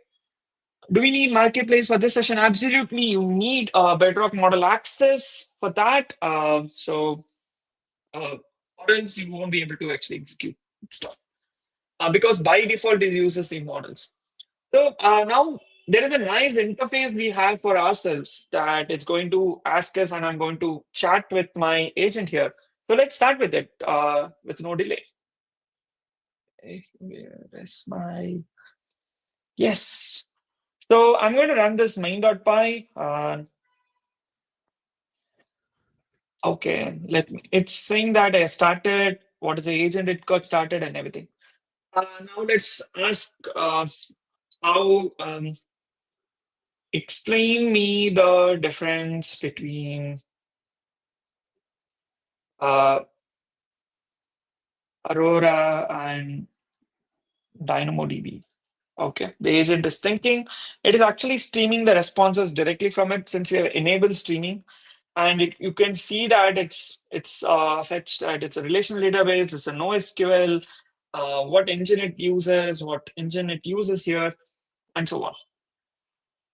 Do we need marketplace for this session? Absolutely. You need Bedrock model access for that. So or else you won't be able to actually execute stuff. Because by default it uses the models. So now there is a nice interface we have for ourselves that it's going to ask us, and I'm going to chat with my agent here. So let's start with it with no delay. Where is my yes? So I'm going to run this main.py. Okay, let me. It's saying that I started. What is the agent? It got started and everything. Now let's ask how explain me the difference between uh, Aurora and DynamoDB. Okay, the agent is thinking. It is actually streaming the responses directly from it since we have enabled streaming, and you can see that it's fetched that it's a relational database. It's a NoSQL. What engine it uses, what engine it uses here, and so on.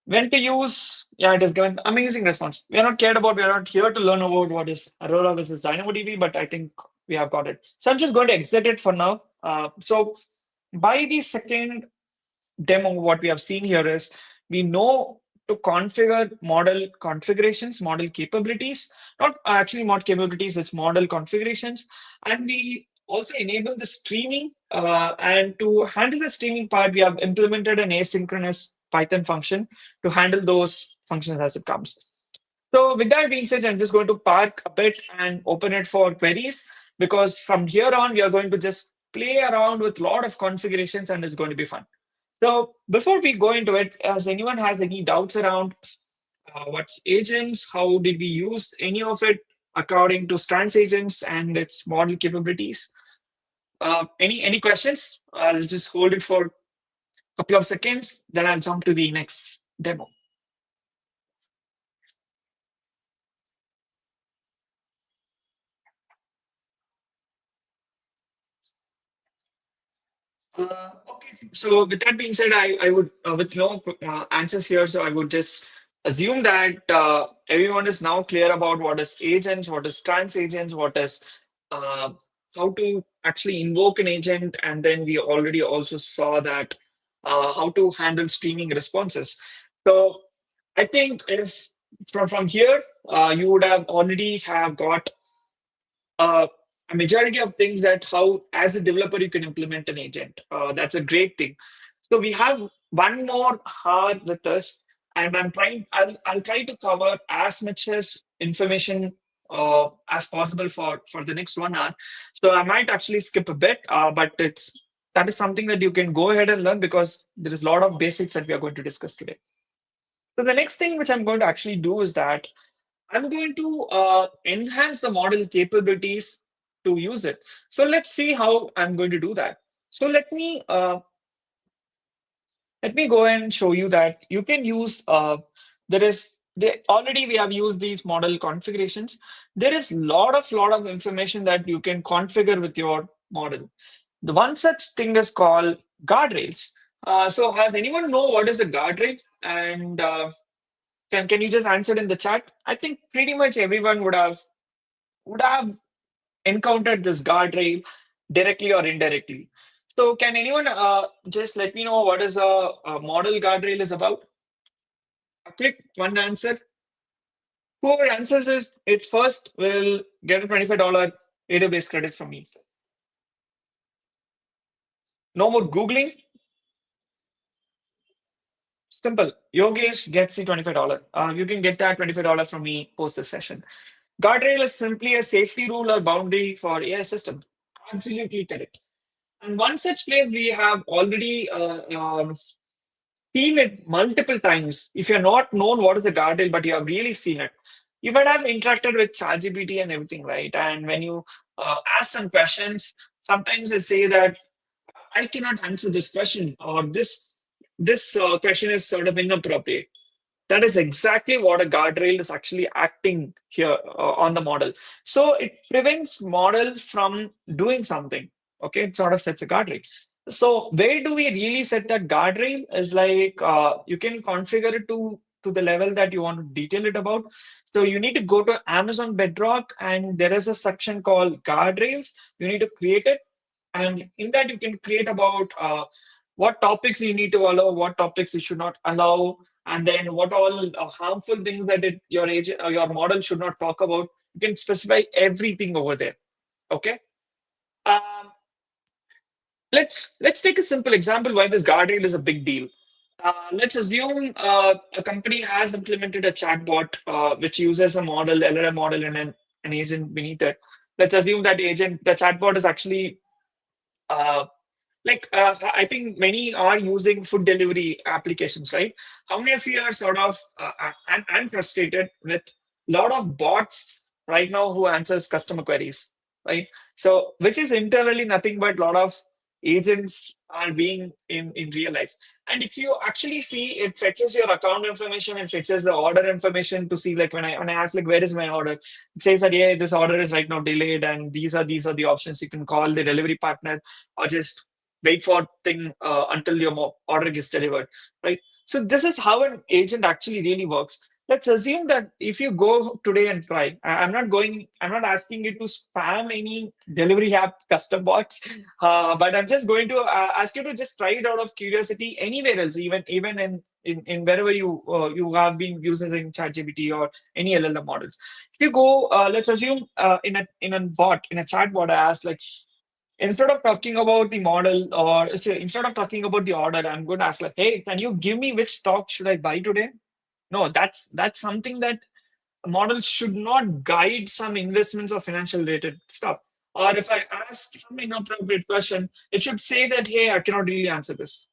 When to use? Yeah, it is given amazing response. We are not cared about. We are not here to learn about what is Aurora versus DynamoDB, but I think we have got it. So I'm just going to exit it for now. So by the second demo, what we have seen here is we know to configure model configurations, model capabilities, not actually mod capabilities, it's model configurations. And we also enable the streaming. And to handle the streaming part, we have implemented an asynchronous Python function to handle those functions as it comes. So with that being said, I'm just going to park a bit and open it for queries, because from here on, we are going to just play around with a lot of configurations and it's going to be fun. So before we go into it, as anyone has any doubts around what's agents, how did we use any of it according to Strands Agents and its model capabilities? Any questions? I'll just hold it for a couple of seconds, then I'll jump to the next demo. Okay. So with that being said, I would, with no answers here, so I would just assume that everyone is now clear about what is agents, what is trans agents, what is uh, how to actually invoke an agent, and then we already also saw that how to handle streaming responses. So I think if from here you would have already have got uh, a majority of things that how, as a developer, you can implement an agent. That's a great thing. So we have one more hour with us, and I'll try to cover as much as information as possible for the next 1 hour. So I might actually skip a bit, but that is something that you can go ahead and learn because there is a lot of basics that we are going to discuss today. So the next thing which I'm going to actually do is that I'm going to enhance the model capabilities to use it. So let's see how I'm going to do that. So let me go and show you that you can use. Already we have used these model configurations. There is lot of information that you can configure with your model. The one such thing is called guardrails. So has anyone know what is a guardrail? And can you just answer it in the chat? I think pretty much everyone would have encountered this guardrail directly or indirectly. So can anyone just let me know what is a model guardrail is about? A quick one answer. Whoever answers it first will get a $25 database credit from me. No more Googling. Simple. Yogesh gets the $25. You can get that $25 from me post this session. Guardrail is simply a safety rule or boundary for AI system. Absolutely correct. And one such place we have already seen it multiple times. If you're not known what is the guardrail, but you have really seen it, you might have interacted with ChatGPT and everything, right? And when you ask some questions, sometimes they say that I cannot answer this question, or this question is sort of inappropriate. That is exactly what a guardrail is actually acting here on the model. So it prevents model from doing something. Okay, it sort of sets a guardrail. So where do we really set that guardrail? Is like you can configure it to to the level that you want to detail it about. So you need to go to Amazon Bedrock, and there is a section called guardrails. You need to create it, and in that you can create about what topics you need to allow, what topics you should not allow, and then what all harmful things that your agent or your model should not talk about. You can specify everything over there. Okay. Um, let's take a simple example why this guardrail is a big deal. Let's assume a company has implemented a chatbot which uses a model, LLM model, and an agent beneath it. Let's assume that agent, the chatbot is actually uh, I think many are using food delivery applications, right? How many of you are sort of and frustrated with a lot of bots right now who answers customer queries, right? So which is internally nothing but a lot of agents are being in real life. And if you actually see, it fetches your account information and fetches the order information to see, like when I ask like where is my order, it says that yeah, this order is right now delayed, and these are the options. You can call the delivery partner or just wait for thing until your order gets delivered, right? So this is how an agent actually really works. Let's assume that if you go today and try, I'm not asking you to spam any delivery app custom bots, but I'm just going to ask you to just try it out of curiosity anywhere else, even in wherever you have been using ChatGPT or any LLM models. If you go, let's assume in a bot, in a chat bot, I asked like, instead of talking about the model or instead of talking about the order, I'm going to ask like, hey, can you give me which stock should I buy today? No, that's something that a model should not guide some investments or financial related stuff. Or if I ask some inappropriate question, it should say that, hey, I cannot really answer this.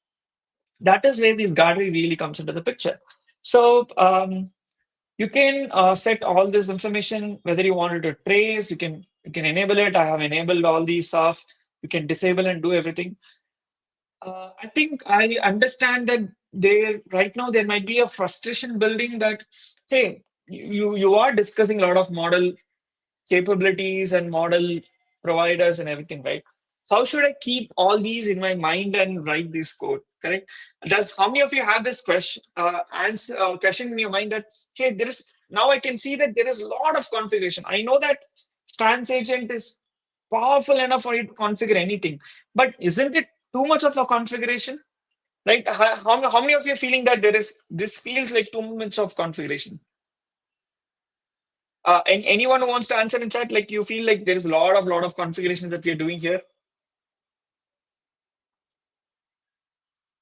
That is where this guardrail really comes into the picture. So you can set all this information, whether you wanted to trace, you can enable it. I have enabled all these stuff. You can disable and do everything. I think I understand that there right now there might be a frustration building that, hey, you are discussing a lot of model capabilities and model providers and everything, right? So how should I keep all these in my mind and write this code? Correct? Does how many of you have this question in your mind that, hey, there is now I can see that there is a lot of configuration. I know that Strands Agent is powerful enough for you to configure anything, but isn't it too much of a configuration? Right? How many of you are feeling that this feels like too much of configuration? And anyone who wants to answer in chat, like you feel like there is a lot of configurations that we are doing here.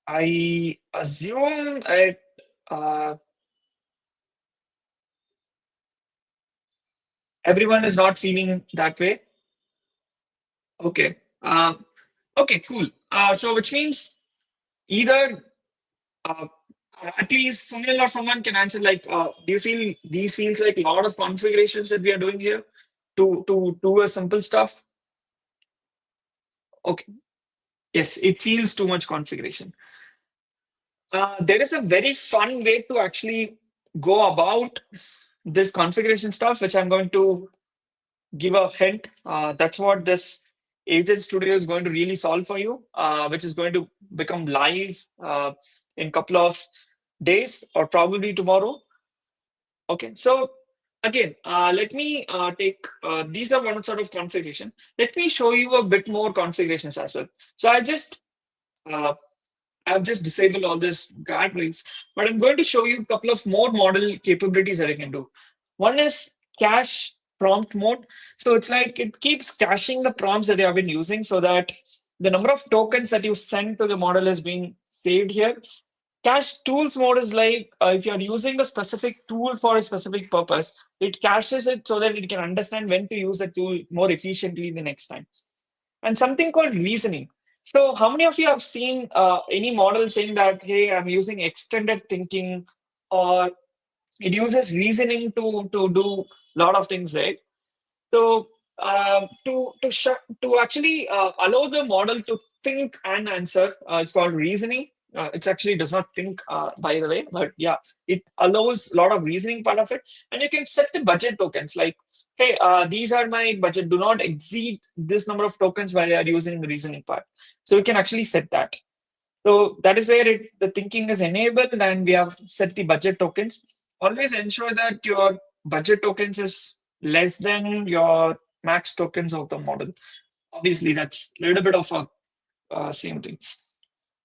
I assume uh, everyone is not feeling that way. Okay. Okay, cool. So which means either uh, at least Sunil or someone can answer like, do you feel these feels like a lot of configurations that we are doing here to do a simple stuff? Okay. Yes, it feels too much configuration. There is a very fun way to actually go about this configuration stuff, which I'm going to give a hint. That's what this Agent Studio is going to really solve for you, which is going to become live in a couple of days or probably tomorrow. Okay, so again, let me take these are one sort of configuration. Let me show you a bit more configurations as well. So uh, I've just disabled all this guardrails, but I'm going to show you a couple of more model capabilities that I can do. One is cache prompt mode. So it's like it keeps caching the prompts that you have been using so that the number of tokens that you send to the model is being saved here. Cache tools mode is like if you're using a specific tool for a specific purpose, it caches it so that it can understand when to use the tool more efficiently the next time. And something called reasoning. So, how many of you have seen any model saying that, hey, I'm using extended thinking, or it uses reasoning to do a lot of things, right? So, to actually allow the model to think and answer, it's called reasoning. It actually does not think, by the way, but yeah, it allows a lot of reasoning part of it. And you can set the budget tokens like, hey, these are my budget. Do not exceed this number of tokens while you are using the reasoning part. So you can actually set that. So that is where the thinking is enabled, and we have set the budget tokens. Always ensure that your budget tokens is less than your max tokens of the model. Obviously, that's a little bit of a same thing,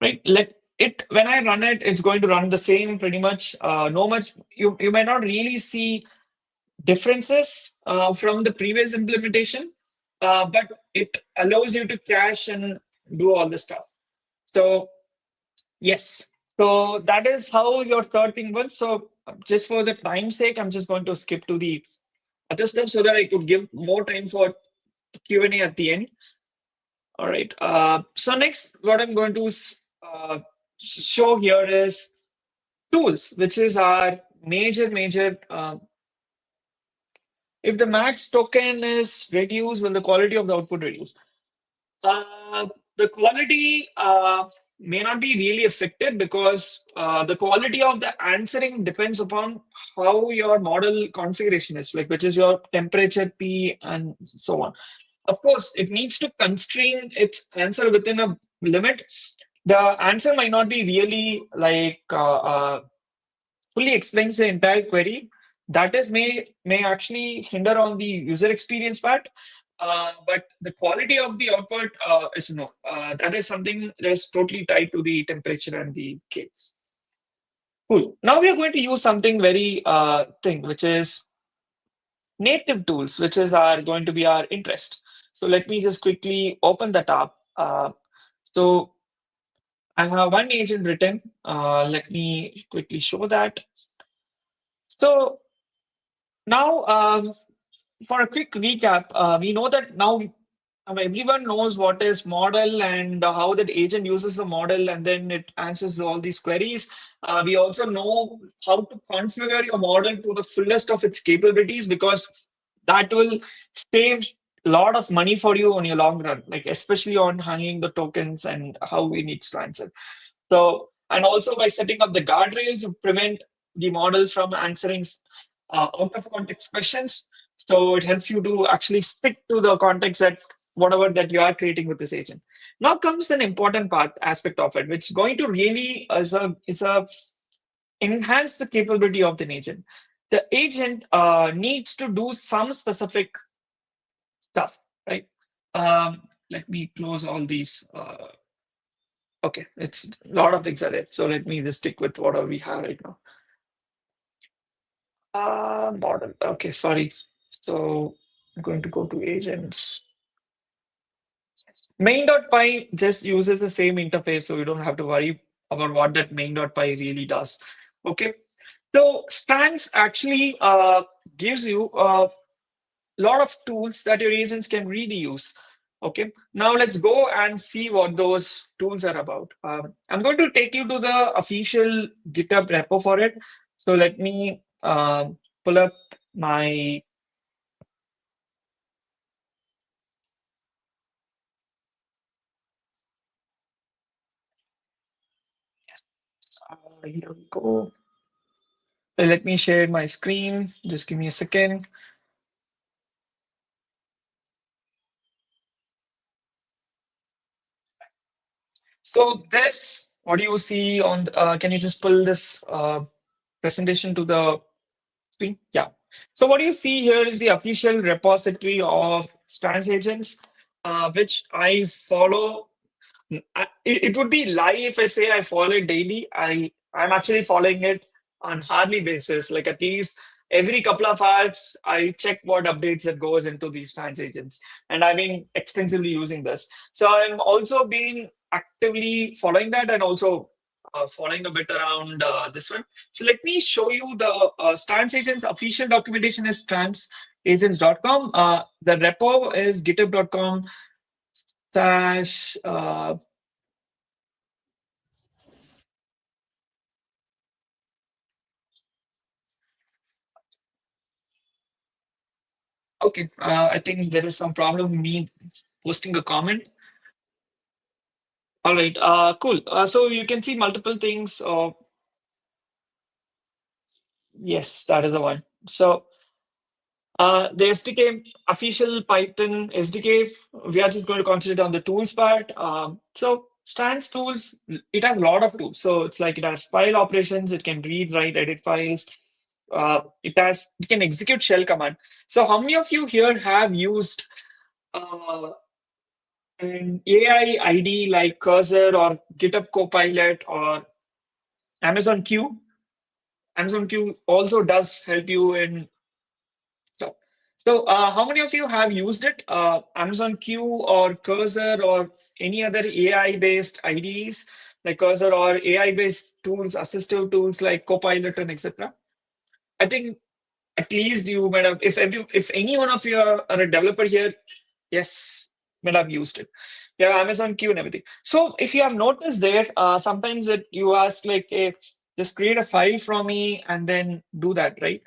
right? Let it when I run it, it's going to run the same pretty much. No much. You may not really see differences from the previous implementation, but it allows you to cache and do all this stuff. So yes, so that is how your third thing works. So just for the time's sake, I'm just going to skip to the other stuff so that I could give more time for Q&A at the end. All right. So next, what I'm going to show here is tools, which is our major. If the max token is reduced, will the quality of the output reduce? Uh, the quality may not be really affected because the quality of the answering depends upon how your model configuration is, like which is your temperature, P, and so on. Of course, it needs to constrain its answer within a limit. The answer might not be really like fully explains the entire query. That is may actually hinder on the user experience part. But the quality of the output is no. That is something that is totally tied to the temperature and the case. Cool. Now we are going to use something very thing, which is native tools, which is going to be our interest. So let me just quickly open that up. So I have one agent written. Let me quickly show that. So now, for a quick recap, we know that now everyone knows what is model and how that agent uses the model, and then it answers all these queries. We also know how to configure your model to the fullest of its capabilities, because that will save a lot of money for you on your long run, like especially on hanging the tokens and how we need to answer. So, and also by setting up the guardrails to prevent the model from answering out of context questions. So it helps you to actually stick to the context that whatever that you are creating with this agent. Now comes an important part aspect of it, which is going to really is a enhance the capability of the agent. The agent needs to do some specific stuff, right? Let me close all these. Okay, it's a lot of things are there. So let me just stick with whatever we have right now. Model. Okay, sorry. So I'm going to go to agents. Main.py just uses the same interface, so you don't have to worry about what that main.py really does. Okay. So Strands actually gives you a lot of tools that your agents can really use. Okay. Now let's go and see what those tools are about. I'm going to take you to the official GitHub repo for it. So let me pull up my. Here we go. So let me share my screen. Just give me a second. So this, what do you see on? Can you just pull this presentation to the screen? Yeah. So what you see here is the official repository of Strands agents, which I follow. It would be lie if I say I follow it daily. I'm actually following it on hourly basis. Like at least every couple of hours, I check what updates that goes into these trans agents, and I've been extensively using this. So I'm also been actively following that, and also following a bit around this one. So let me show you the Strands agents official documentation is transagents.com. The repo is github.com slash okay, I think there is some problem with me posting a comment. All right, cool. So you can see multiple things. Yes, that is the one. So the SDK, official Python SDK, we are just going to concentrate on the tools part. So Strands tools, it has a lot of tools. So it's like it has file operations, it can read, write, edit files. It can execute shell command. So how many of you here have used uh, an AI ID like Cursor or GitHub Copilot or Amazon Q? Amazon Q also does help you in stuff. So, how many of you have used it? Amazon Q or Cursor or any other AI-based IDEs like Cursor or AI-based tools, assistive tools like Copilot and etc. I think at least you might have, if any one of you are a developer here, yes, might have used it. Yeah, Amazon Q and everything. So if you have noticed there, sometimes it you ask like, hey, just create a file from me and then do that, right?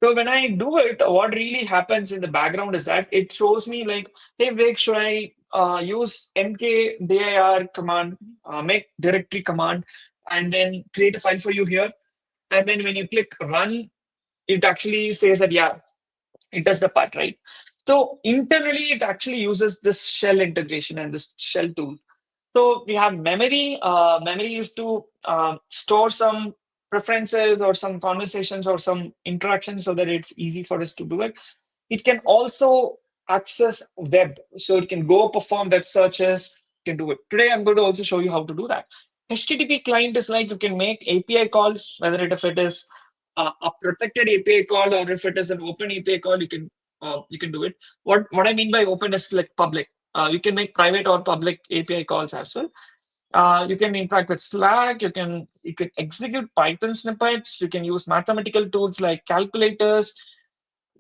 So when I do it, what really happens in the background is that it shows me like, hey, Vic, should I use mkdir command, make directory command, and then create a file for you here? And then when you click run, it actually says that, yeah, it does the part, right? So internally, it actually uses this shell integration and this shell tool. So we have memory. Memory is to store some preferences or some conversations or some interactions so that it's easy for us to do it. It can also access web. So it can go perform web searches, can do it. Today, I'm going to also show you how to do that. HTTP client is like you can make API calls, whether if it is a protected API call or if it is an open API call, you can do it. What I mean by open is like public. You can make private or public API calls as well. You can interact with Slack. You can execute Python snippets. You can use mathematical tools like calculators.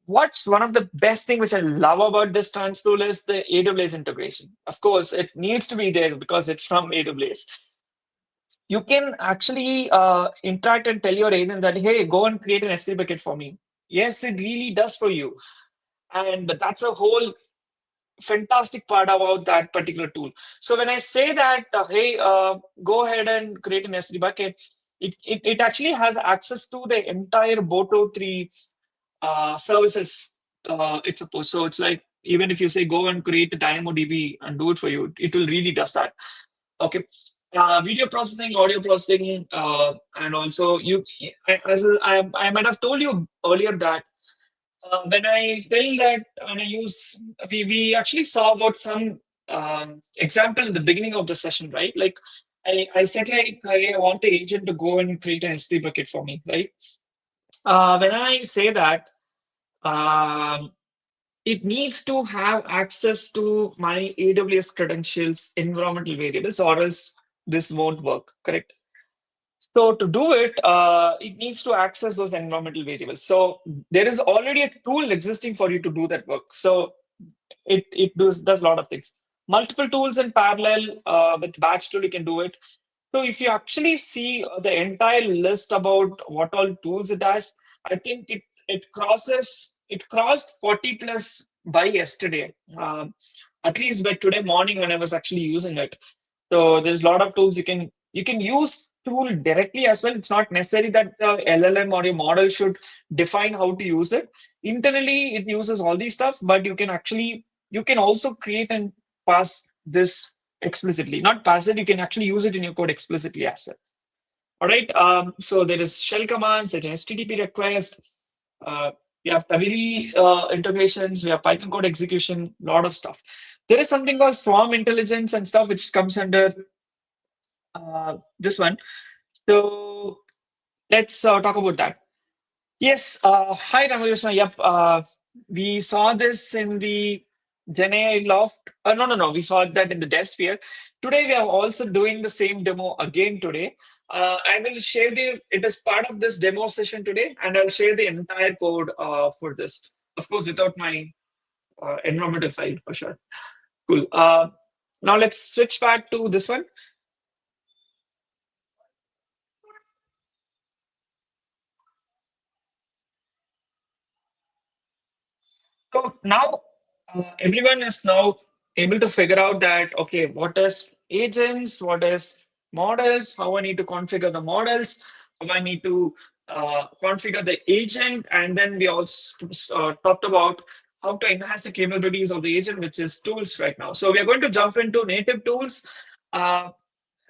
What's one of the best thing which I love about this trans tool is the AWS integration. Of course, it needs to be there because it's from AWS. You can actually interact and tell your agent that, hey, go and create an S3 bucket for me. Yes, it really does for you. And that's a whole fantastic part about that particular tool. So when I say that, hey, go ahead and create an S3 bucket, it actually has access to the entire Boto 3 services, it's supposed. So it's like, even if you say go and create a DynamoDB and do it for you, it will really does that. Okay. Video processing, audio processing, and also I might have told you earlier that when I tell that when I use, we actually saw about some example in the beginning of the session, right? Like I said, like I want the agent to go and create an S3 bucket for me, right? When I say that, um, it needs to have access to my AWS credentials, environmental variables, or else this won't work, correct? So to do it, it needs to access those environmental variables. So there is already a tool existing for you to do that work. So it does a lot of things. Multiple tools in parallel with batch tool, you can do it. So if you actually see the entire list about what all tools it has, I think it crossed 40 plus by yesterday. At least by today morning when I was actually using it. So there's a lot of tools you can use tool directly as well. It's not necessary that the LLM or your model should define how to use it. Internally, it uses all these stuff, but you can also create and pass this explicitly. Not pass it, you can actually use it in your code explicitly as well. All right. So there is shell commands, there is HTTP request. Uh, we have Tavili integrations, we have Python code execution, a lot of stuff. There is something called swarm intelligence and stuff, which comes under this one. So let's talk about that. Yes. Hi, Ramakrishna. Yep. We saw this in the GenAI Loft. No, no, no. We saw that in the DevSphere. Today, we are also doing the same demo again today. I will share it is part of this demo session today, and I'll share the entire code for this. Of course, without my environmental file for sure. Cool. Now let's switch back to this one. So now everyone is now able to figure out that, okay, what is agents, what is models, how I need to configure the models, how I need to configure the agent, and then we also talked about how to enhance the capabilities of the agent, which is tools right now. So we are going to jump into native tools.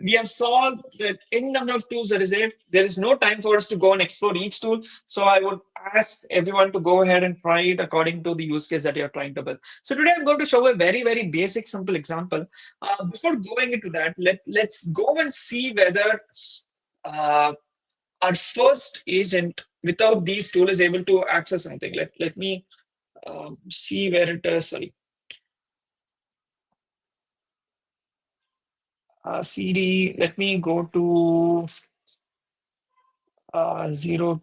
we have solved the n number of tools that is there. There is no time for us to go and explore each tool. So I would ask everyone to go ahead and try it according to the use case that you're trying to build. So today I'm going to show a very, very basic, simple example. Before going into that, let's go and see whether uh, our first agent without these tool is able to access something. Let me see where it is. Sorry. CD, let me go to 0.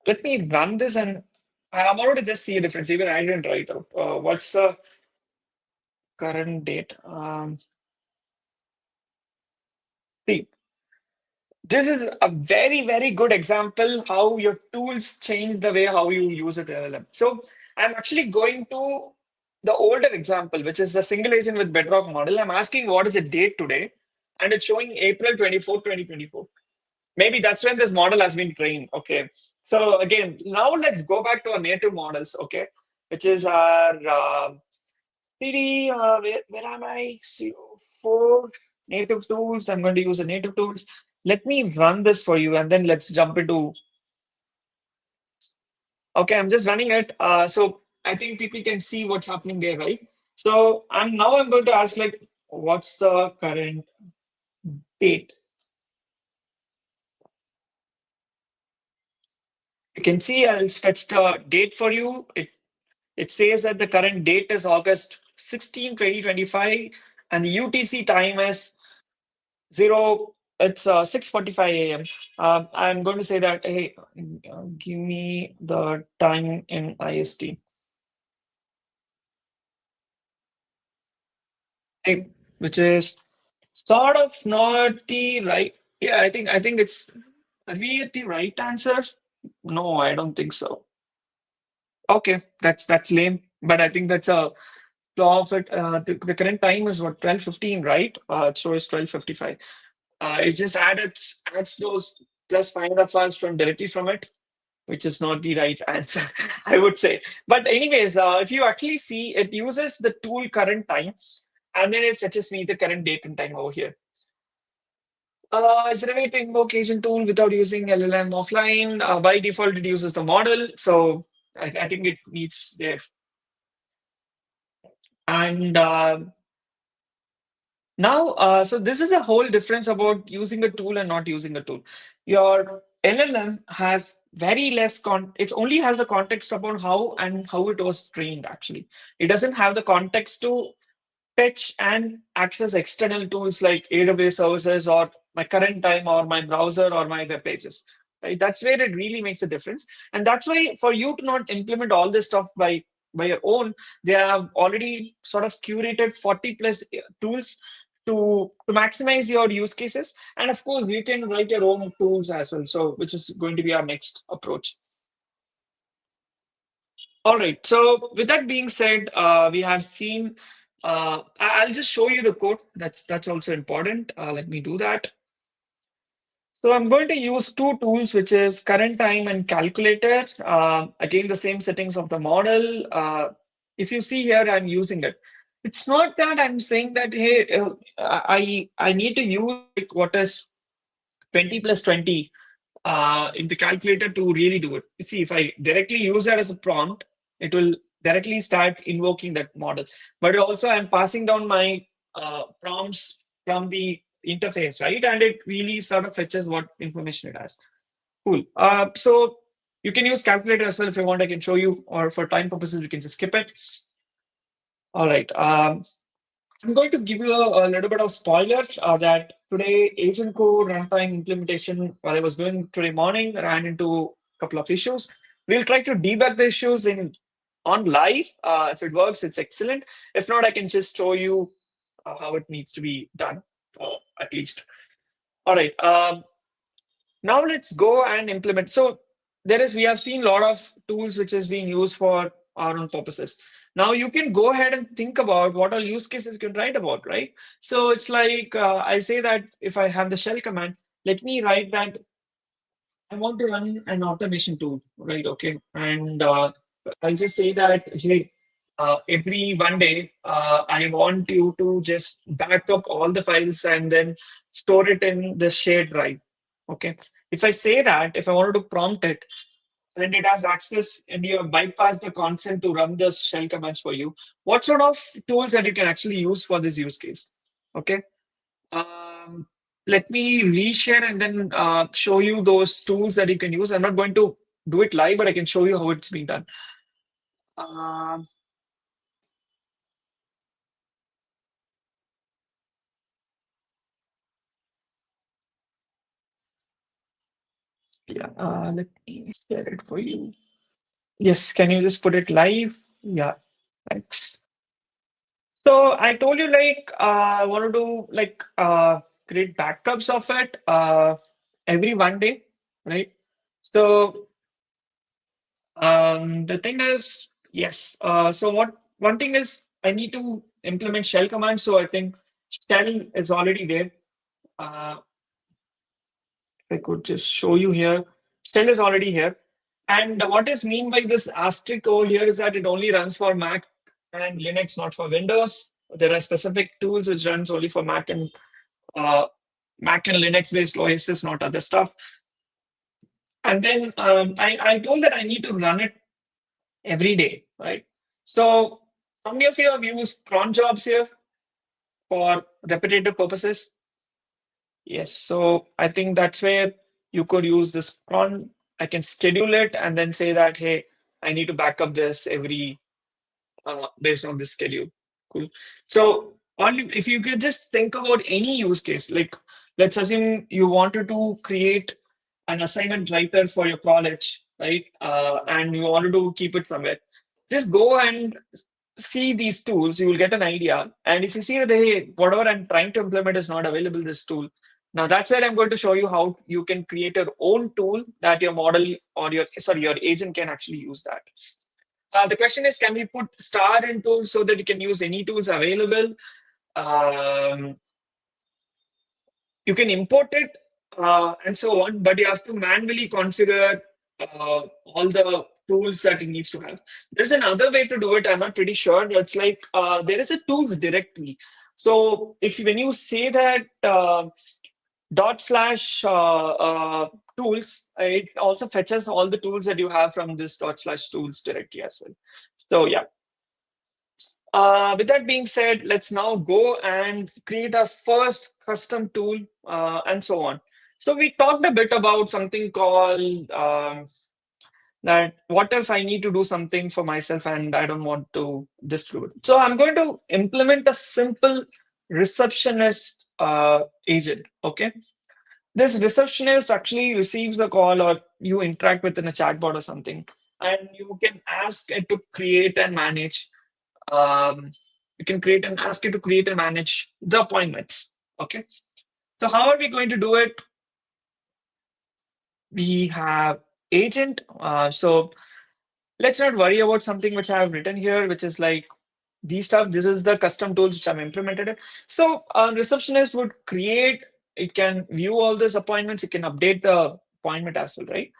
Let me run this and I'm already just see a difference. Even I didn't write out. What's the current date? See, this is a very, very good example how your tools change the way how you use it in LLM. So I'm actually going to the older example, which is the single agent with Bedrock model. I'm asking what is the date today, and it's showing April 24, 2024. Maybe that's when this model has been trained. Okay. So again, now let's go back to our native models. Okay, which is our CD. Where am I? CO4 native tools. I'm going to use the native tools. Let me run this for you, and then let's jump into. Okay, I'm just running it. So I think people can see what's happening there, right? So I'm going to ask like, what's the current date? You can see I'll fetch the date for you. It says that the current date is August 16, 2025, and the UTC time is 6:45 a.m. I'm going to say that, hey, give me the time in IST. Hey, which is sort of not the right. Yeah, I think it's. Are we at the right answer? No, I don't think so. Okay, that's lame. But I think that's a flaw of it. The current time is what, 12:15, right? So it's 12:55. It just adds those plus 500 files from directly from it, which is not the right answer, I would say. But anyways, if you actually see, it uses the tool current time, and then it fetches me the current date and time over here. Is there a way to invoke agent tool without using LLM offline? By default, it uses the model, so I think it needs there. And now, so this is a whole difference about using a tool and not using a tool. Your LLM has very less it only has the context about how it was trained actually. It doesn't have the context to fetch and access external tools like AWS services or my current time or my browser or my web pages. Right? That's where it really makes a difference. And that's why for you to not implement all this stuff by your own, they have already sort of curated 40 plus tools to maximize your use cases. And of course, you can write your own tools as well. So which is going to be our next approach. All right. So with that being said, we have seen. I'll just show you the code. That's also important. Let me do that. So I'm going to use two tools, which is current time and calculator. Again, the same settings of the model. If you see here, I'm using it. It's not that I'm saying that, hey, I need to use like what is 20 plus 20 in the calculator to really do it. You see, if I directly use that as a prompt, it will directly start invoking that model. But also, I'm passing down my prompts from the interface, right? And it really sort of fetches what information it has. Cool. So you can use calculator as well if you want. I can show you, or for time purposes, we can just skip it. All right. I'm going to give you a little bit of spoiler that today agent code runtime implementation, what I was doing today morning, ran into a couple of issues. We'll try to debug the issues on live. If it works, it's excellent. If not, I can just show you how it needs to be done, at least. All right. Now let's go and implement. So we have seen a lot of tools which is being used for our own purposes. Now you can go ahead and think about what all use cases you can write about, right? So it's like I say that if I have the shell command, let me write that I want to run an automation tool, right? Okay, and I'll just say that hey, every 1 day, I want you to just back up all the files and then store it in the shared drive. Okay. If I say that, if I wanted to prompt it, then it has access and you have bypassed the consent to run the shell commands for you. What sort of tools that you can actually use for this use case? Okay. Um, Let me reshare and then show you those tools that you can use. I'm not going to do it live, but I can show you how it's being done. Um, yeah, let me share it for you. Yes, can you just put it live? Yeah, thanks. So I told you like I want to do like create backups of it every 1 day, right? So the thing is, yes. So what one thing is I need to implement shell commands. So I think shell is already there. Uh, I could just show you here. Shell is already here. And what is mean by this asterisk over here is that it only runs for Mac and Linux, not for Windows. There are specific tools which runs only for uh, Mac and Linux based OSs, not other stuff. And then I told that I need to run it every day, right? So how many of you have used cron jobs here for repetitive purposes? Yes. So I think that's where you could use this cron. I can schedule it and then say that, hey, I need to back up this every based on this schedule. Cool. So only if you could just think about any use case, like let's assume you wanted to create an assignment writer for your college, right? And you wanted to keep it somewhere. Just go and see these tools, you will get an idea. And if you see that, hey, whatever I'm trying to implement is not available, this tool. Now that's where I'm going to show you how you can create your own tool that your model or your agent can actually use that. The question is, can we put star in tools so that you can use any tools available? Um, you can import it and so on, but you have to manually configure all the tools that it needs to have. There's another way to do it. I'm not pretty sure. It's like there is a tools directory. So if when you say that dot slash tools, it also fetches all the tools that you have from this dot slash tools directory as well. So yeah. With that being said, let's now go and create our first custom tool and so on. So we talked a bit about something called that what if I need to do something for myself and I don't want to distribute. So I'm going to implement a simple receptionist agent. Okay. This receptionist actually receives the call or you interact with in a chatbot or something, and you can ask it to create and manage um, you can create and ask it to create and manage the appointments. Okay. So how are we going to do it? We have agent. So let's not worry about something which I have written here, which is like these stuff. This is the custom tools which I've implemented it. So receptionist would create, it can view all these appointments, it can update the appointment as well, right?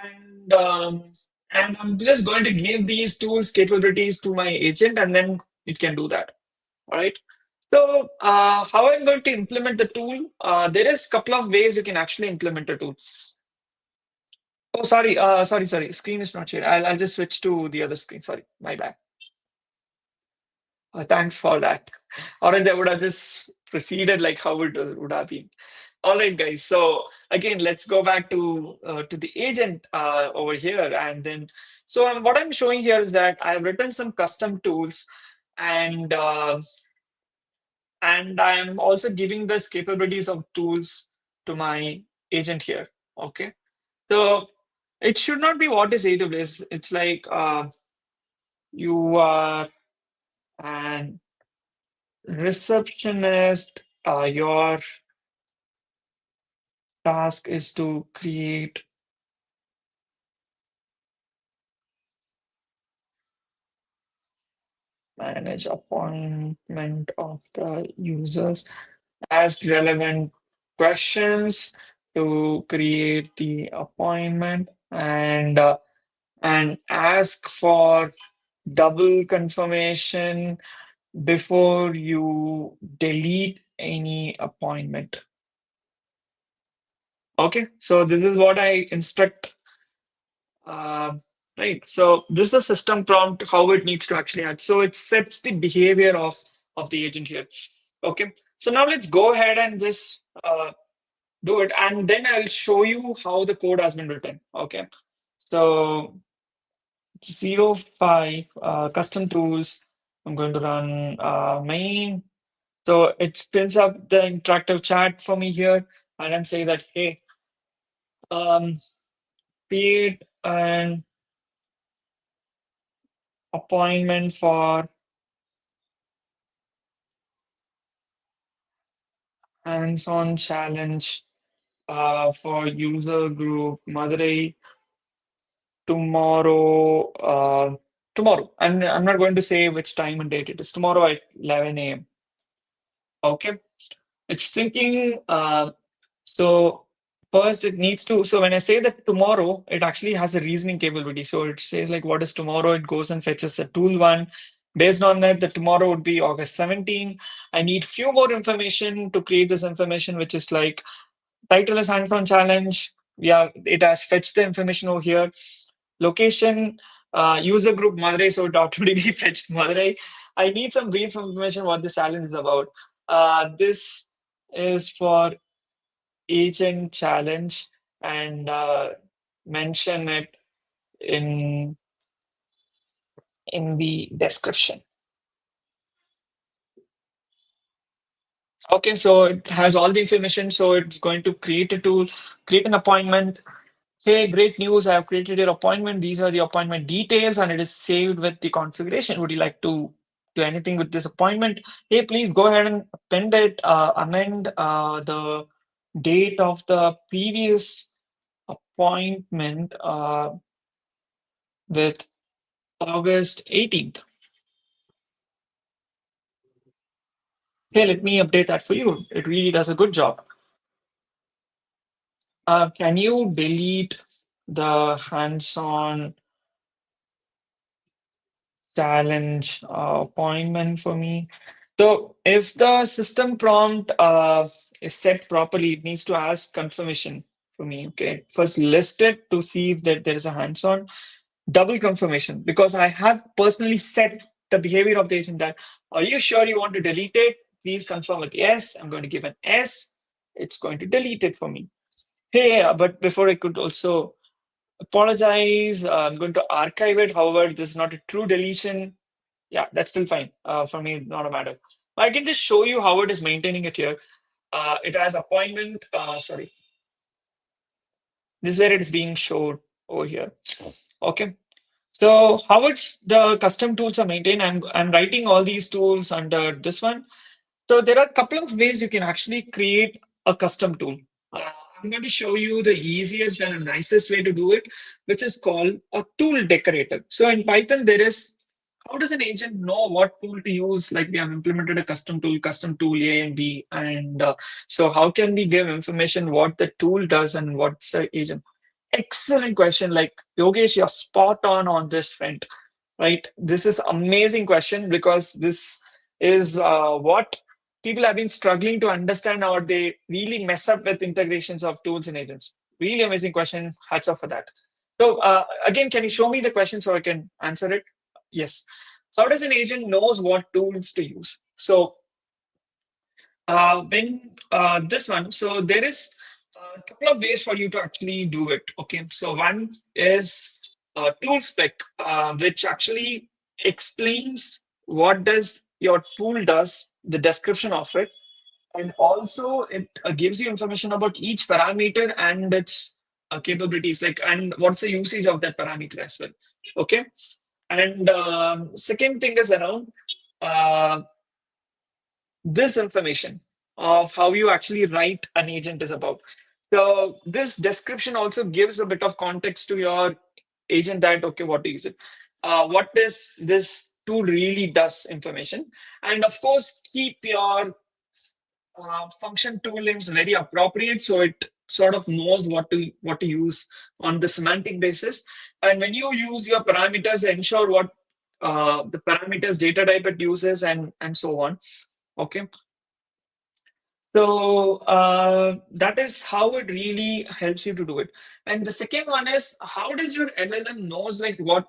And and I'm just going to give these tools capabilities to my agent, and then it can do that. All right. So how I'm going to implement the tool? There is a couple of ways you can actually implement a tool. Oh, sorry. Sorry. Screen is not shared. I'll just switch to the other screen. Sorry, my bad. Thanks for that. Or else I would have just proceeded like how it would have been. All right, guys. So again, let's go back to the agent over here, and then so what I'm showing here is that I've written some custom tools, and I'm also giving this capabilities of tools to my agent here. Okay, so it should not be what is AWS. It's like you are an receptionist. Your task is to create manage appointment of the users, ask relevant questions to create the appointment, and ask for double confirmation before you delete any appointment. Okay, so this is what I instruct. Uh, right. So this is a system prompt, how it needs to actually act. So it sets the behavior of the agent here. Okay. So now let's go ahead and just do it, and then I'll show you how the code has been written. Okay. So 05 custom tools. I'm going to run main. So it spins up the interactive chat for me here, and then say that, hey, um, create an appointment for hands-on challenge for user group Madurai tomorrow. Tomorrow. And I'm not going to say which time and date it is. Tomorrow at 11 a.m. Okay. It's thinking. So first it needs to. So when I say that tomorrow, it actually has a reasoning capability. So it says like, what is tomorrow? It goes and fetches the tool one. Based on that, the tomorrow would be August 17. I need few more information to create this information, which is like title is hands-on challenge. Yeah, it has fetched the information over here. Location, user group Madurai, so it automatically fetched Madurai. I need some brief information what this challenge is about. This is for agent challenge, and mention it in the description. Okay, so it has all the information. So it's going to create a tool, create an appointment. Hey, great news. I have created your appointment. These are the appointment details, and it is saved with the configuration. Would you like to do anything with this appointment? Hey, please go ahead and append it, amend the date of the previous appointment with August 18th. Hey, let me update that for you. It really does a good job. Can you delete the hands-on challenge appointment for me? So if the system prompt is set properly, it needs to ask confirmation for me. Okay, first list it to see if that there is a hands-on. Double confirmation, because I have personally set the behavior of the agent that, are you sure you want to delete it? Please confirm with yes. I'm going to give an S. It's going to delete it for me. Hey, but before I could also apologize, I'm going to archive it. However, this is not a true deletion. Yeah, that's still fine. For me, not a matter. I can just show you how it is maintaining it here. It has appointment. Sorry, this is where it is being showed over here. Okay. So how it's the custom tools are maintained. I'm writing all these tools under this one. So there are a couple of ways you can actually create a custom tool. Uh, I'm going to show you the easiest and nicest way to do it, which is called a tool decorator. So in Python, there is, how does an agent know what tool to use? Like we have implemented a custom tool A and B. And so how can we give information what the tool does and what's the agent? Excellent question. Like Yogesh, you're spot on this front, right? This is amazing question because this is what people have been struggling to understand, or they really mess up with integrations of tools and agents. Really amazing question. Hats off for that. So again, can you show me the question so I can answer it? Yes. How does an agent knows what tools to use? So when this one, so there is a couple of ways for you to actually do it. Okay, so one is tool spec, which actually explains what does your tool does, the description of it, and also it gives you information about each parameter and its capabilities, like and what's the usage of that parameter as well. Okay, and second thing is around. Uh, this information of how you actually write an agent is about. So this description also gives a bit of context to your agent that, okay, what to use it. What does this tool really does information. And of course, keep your function toolings very appropriate so it sort of knows what to use on the semantic basis. And when you use your parameters, ensure what the parameters, data type it uses, and so on. Okay. So that is how it really helps you to do it. And the second one is, how does your LLM knows like what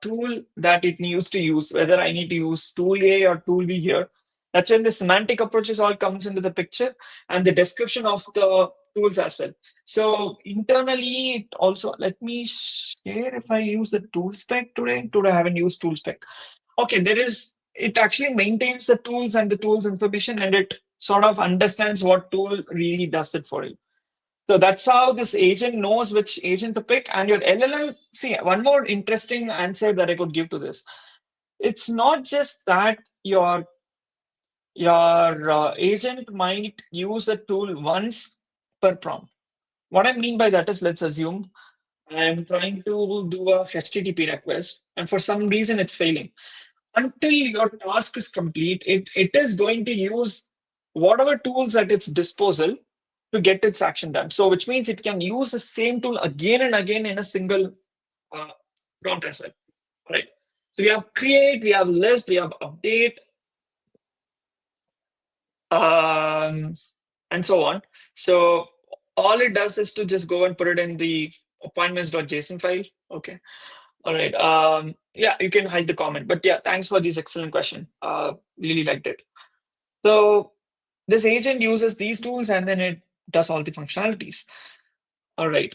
tool that it needs to use, whether I need to use tool A or tool B here. That's when the semantic approaches all comes into the picture, and the description of the tools as well. So internally, it also, let me share if I use the tool spec today. Today I haven't used tool spec. Okay, it actually maintains the tools and the tools information, and it sort of understands what tool really does it for you. So that's how this agent knows which agent to pick. And your LLM, see, one more interesting answer that I could give to this. It's not just that your agent might use a tool once per prompt. What I mean by that is, let's assume I'm trying to do a HTTP request, and for some reason it's failing. Until your task is complete, it is going to use whatever tools at its disposal to get its action done. So, which means it can use the same tool again and again in a single uh, prompt as well, right? So we have create, we have list, we have update, um, and so on. So all it does is to just go and put it in the appointments.json file. Okay. All right. Yeah, you can hide the comment. But yeah, thanks for this excellent question. Really liked it. So this agent uses these tools and then it does all the functionalities. All right.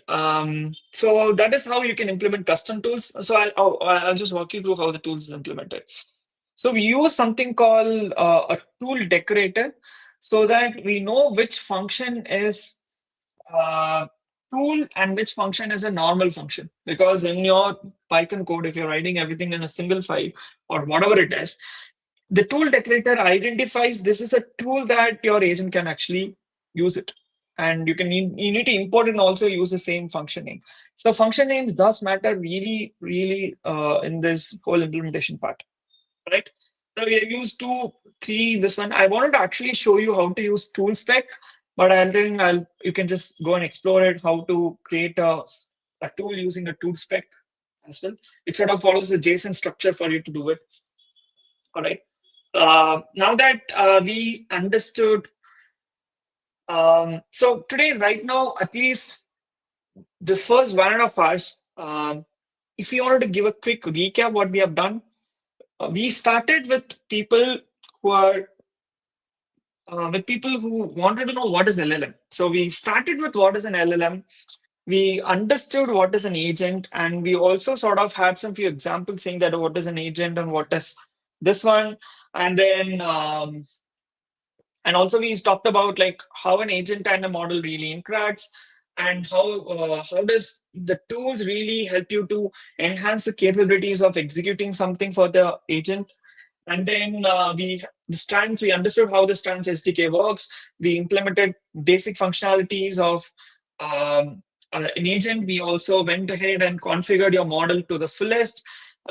So that is how you can implement custom tools. So I'll just walk you through how the tools is implemented. So we use something called a tool decorator so that we know which function is uh, tool and which function is a normal function. Because in your Python code, if you're writing everything in a single file or whatever it is, the tool decorator identifies this is a tool that your agent can actually use it. And you need to import and also use the same function name. So function names does matter really, really in this whole implementation part, right? So we have used two, three, this one. I wanted to actually show you how to use tool spec, but I think you can just go and explore it, how to create a tool using a tool spec as well. It sort of follows the JSON structure for you to do it. All right. Now that we understood, so today, right now, at least the first 1.5 hours, if you wanted to give a quick recap what we have done, we started who are with people who wanted to know what is LLM. So we started with what is an LLM. We understood what is an agent, and we also sort of had some few examples saying that what is an agent and what is this one, and then and also we talked about like how an agent and a model really interacts, and how does the tools really help you to enhance the capabilities of executing something for the agent. And then we understood how the Strands SDK works. We implemented basic functionalities of an agent. We also went ahead and configured your model to the fullest.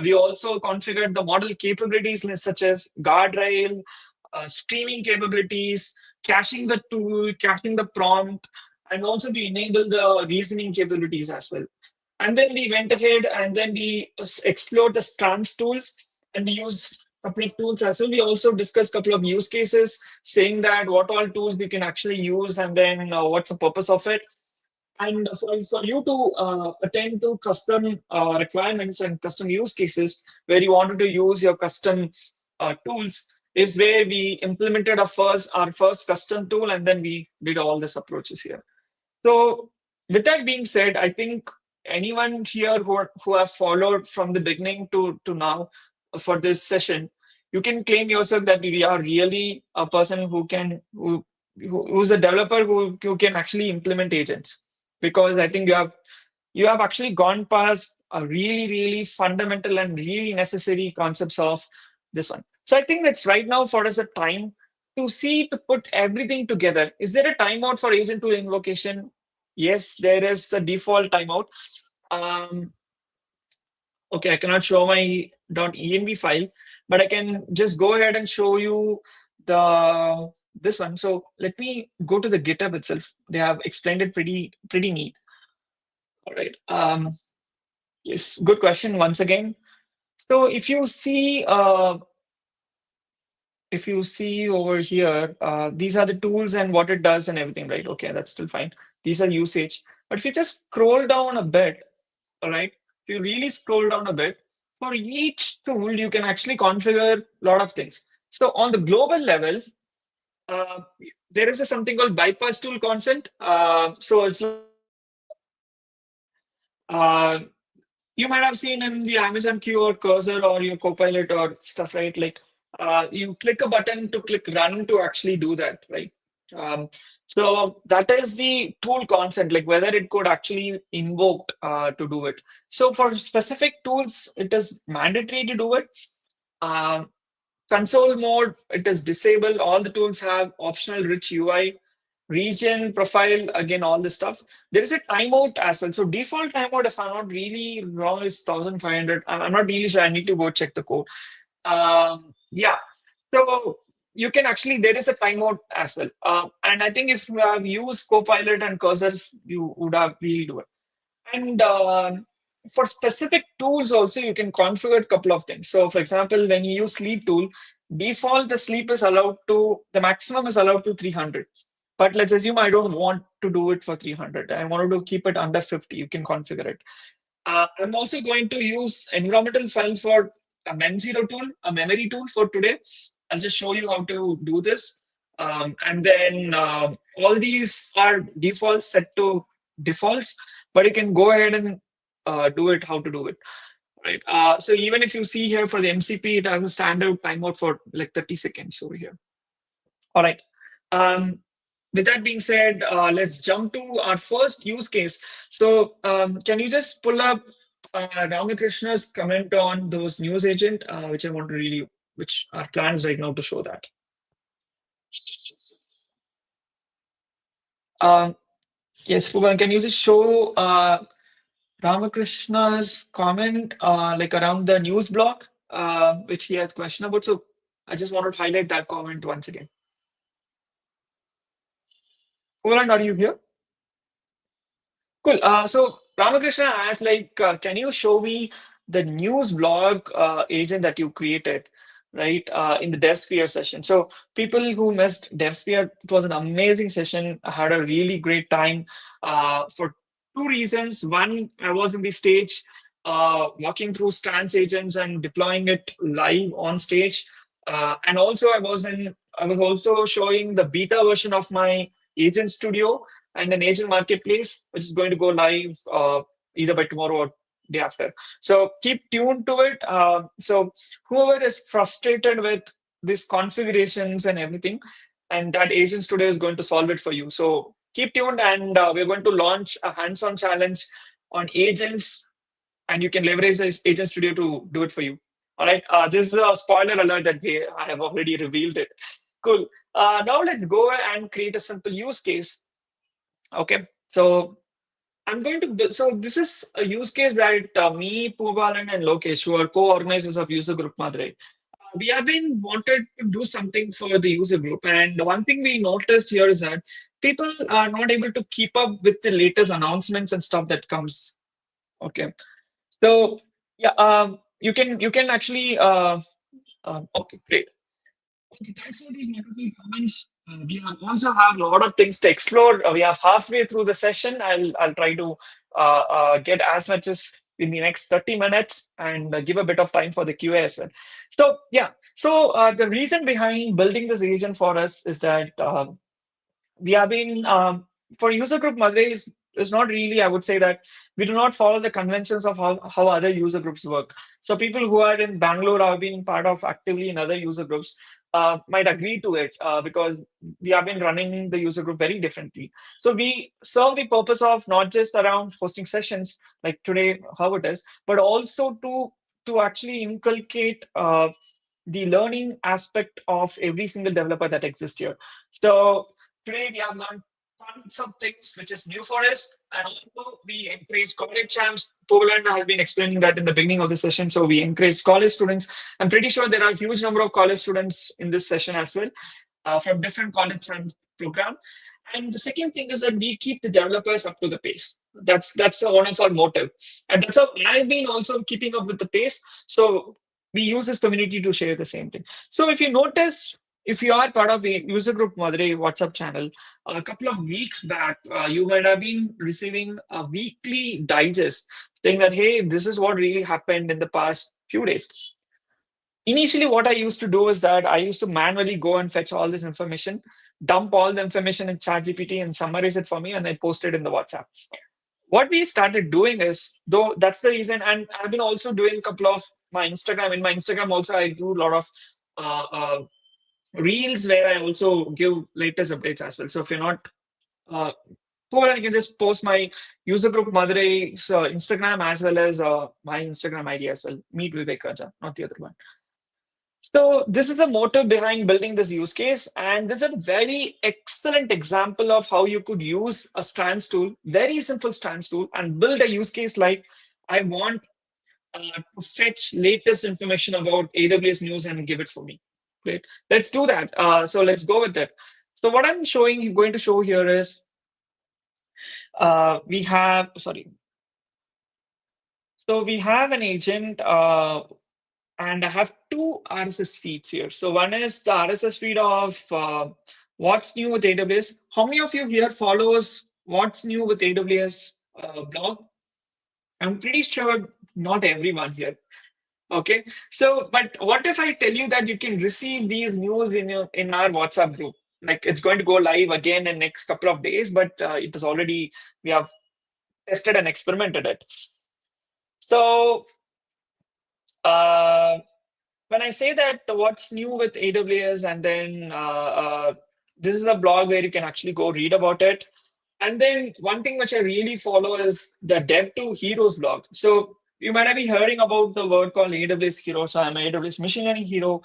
We also configured the model capabilities such as guardrail, streaming capabilities, caching the tool, caching the prompt, and also we enabled the reasoning capabilities as well. And then we went ahead and then we explored the Strands tools, and we used a couple of tools as well. We also discussed a couple of use cases, saying that what all tools we can actually use, and then what's the purpose of it. And for you to attend to custom requirements and custom use cases where you wanted to use your custom tools is where we implemented our first custom tool, and then we did all these approaches here. So with that being said, I think anyone here who have followed from the beginning to now for this session, you can claim yourself that we are really a person who's a developer who can actually implement agents, because I think you have actually gone past a really, really fundamental and really necessary concepts of this one. So I think that's right now for us a time to put everything together. Is there a timeout for agent tool invocation? Yes, there is a default timeout. Um, okay, I cannot show my .env file, but I can just go ahead and show you this one. So let me go to the GitHub itself. They have explained it pretty neat. All right. Yes, good question once again. So if you see over here, these are the tools and what it does and everything, right? Okay, that's still fine. These are usage. But if you just scroll down a bit, all right, if you really scroll down a bit, for each tool, you can actually configure a lot of things. So on the global level, uh, there is a something called bypass tool consent. So it's like uh, you might have seen in the Amazon Q or cursor or your Copilot or stuff, right? Like you click a button to click run to actually do that, right? Um, so that is the tool consent, like whether it could actually invoke to do it. So for specific tools, it is mandatory to do it. Um, Console mode, it is disabled. All the tools have optional rich UI, region, profile, again, all this stuff. There is a timeout as well. So default timeout, if I'm not really wrong, is 1500. I'm not really sure. I need to go check the code. Yeah. So you can actually, there is a timeout as well. And I think if you have used Copilot and cursors, you would have really do it. And for specific tools also, you can configure a couple of things. So for example, when you use sleep tool, default the sleep is allowed to, the maximum is allowed to 300. But let's assume I don't want to do it for 300. I wanted to keep it under 50. You can configure it. I'm also going to use environmental file for a mem0 tool, a memory tool for today. I'll just show you how to do this. And then all these are defaults set to defaults, but you can go ahead and do it how to do it. Right. So even if you see here for the MCP, it has a standard timeout for like 30 seconds over here. All right. Um, with that being said, let's jump to our first use case. So can you just pull up Ramakrishna's comment on those news agent, which I want to really, which our plan is right now to show that. Um, yes, Fuban, can you just show Ramakrishna's comment like around the news block, which he had question about? So I just want to highlight that comment once again. Fuban, are you here? Cool. So Ramakrishna asked, like, can you show me the news blog agent that you created, right, in the DevSphere session? So people who missed DevSphere, it was an amazing session. I had a really great time for two reasons. One, I was in the stage walking through Strands agents and deploying it live on stage. And also I was also showing the beta version of my agent studio and an agent marketplace, which is going to go live either by tomorrow or day after. So keep tuned to it. So whoever is frustrated with these configurations and everything, and that agent studio is going to solve it for you. So keep tuned, and we're going to launch a hands-on challenge on agents, and you can leverage this agent studio to do it for you. All right. This is a spoiler alert that I have already revealed it. Cool. Now let's go and create a simple use case. Okay, so I'm going to so this is a use case that me, Poobalan, and Lokesh, who are co-organizers of user group Madurai, we have been wanted to do something for the user group. And one thing we noticed here is that people are not able to keep up with the latest announcements and stuff that comes. Okay, so yeah, you can actually okay, great. Okay, thanks for these wonderful comments. We also have a lot of things to explore. We are halfway through the session. I'll try to get as much as in the next 30 minutes and give a bit of time for the QA as well. So yeah, so the reason behind building this agent for us is that we have been for user group Madurai is not really, I would say that we do not follow the conventions of how other user groups work. So people who are in Bangalore are being part of actively in other user groups might agree to it because we have been running the user group very differently. So we serve the purpose of not just around hosting sessions like today, how it is, but also to actually inculcate the learning aspect of every single developer that exists here. So today we have learned tons of things which is new for us. And also we encourage college champs. Poland has been explaining that in the beginning of the session. So we encourage college students. I'm pretty sure there are a huge number of college students in this session as well from different college champs program. And the second thing is that we keep the developers up to the pace. That's one of our motive, and that's how I've been also keeping up with the pace. So we use this community to share the same thing. So if you notice, if you are part of a user group Madurai WhatsApp channel, a couple of weeks back, you might have been receiving a weekly digest saying that, hey, this is what really happened in the past few days. Initially, what I used to do is that I used to manually go and fetch all this information, dump all the information in ChatGPT and summarize it for me, and then post it in the WhatsApp. What we started doing is, though that's the reason, and I've been also doing a couple of my Instagram. In my Instagram, also, I do a lot of uh, uh, reels where I also give latest updates as well. So if you're not uh, poor, I can just post my user group Madurai's Instagram as well as my Instagram ID as well. Meet Vivek Raja, not the other one. So this is a motive behind building this use case, and this is a very excellent example of how you could use a Strands tool, very simple Strands tool, and build a use case like I want to fetch latest information about AWS news and give it for me. Great, let's do that. So let's go with that. So what I'm going to show here is we have, sorry. So we have an agent. And I have two RSS feeds here. So one is the RSS feed of what's new with AWS. How many of you here follows what's new with AWS blog? I'm pretty sure not everyone here. Okay. So, but what if I tell you that you can receive these news in our WhatsApp group? Like it's going to go live again in next couple of days, but it is already we have tested and experimented it. So uh, when I say that what's new with AWS, and then this is a blog where you can actually go read about it. And then one thing which I really follow is the Dev to Heroes blog. So you might have been hearing about the word called AWS Hero. So I'm an AWS Machine Learning Hero.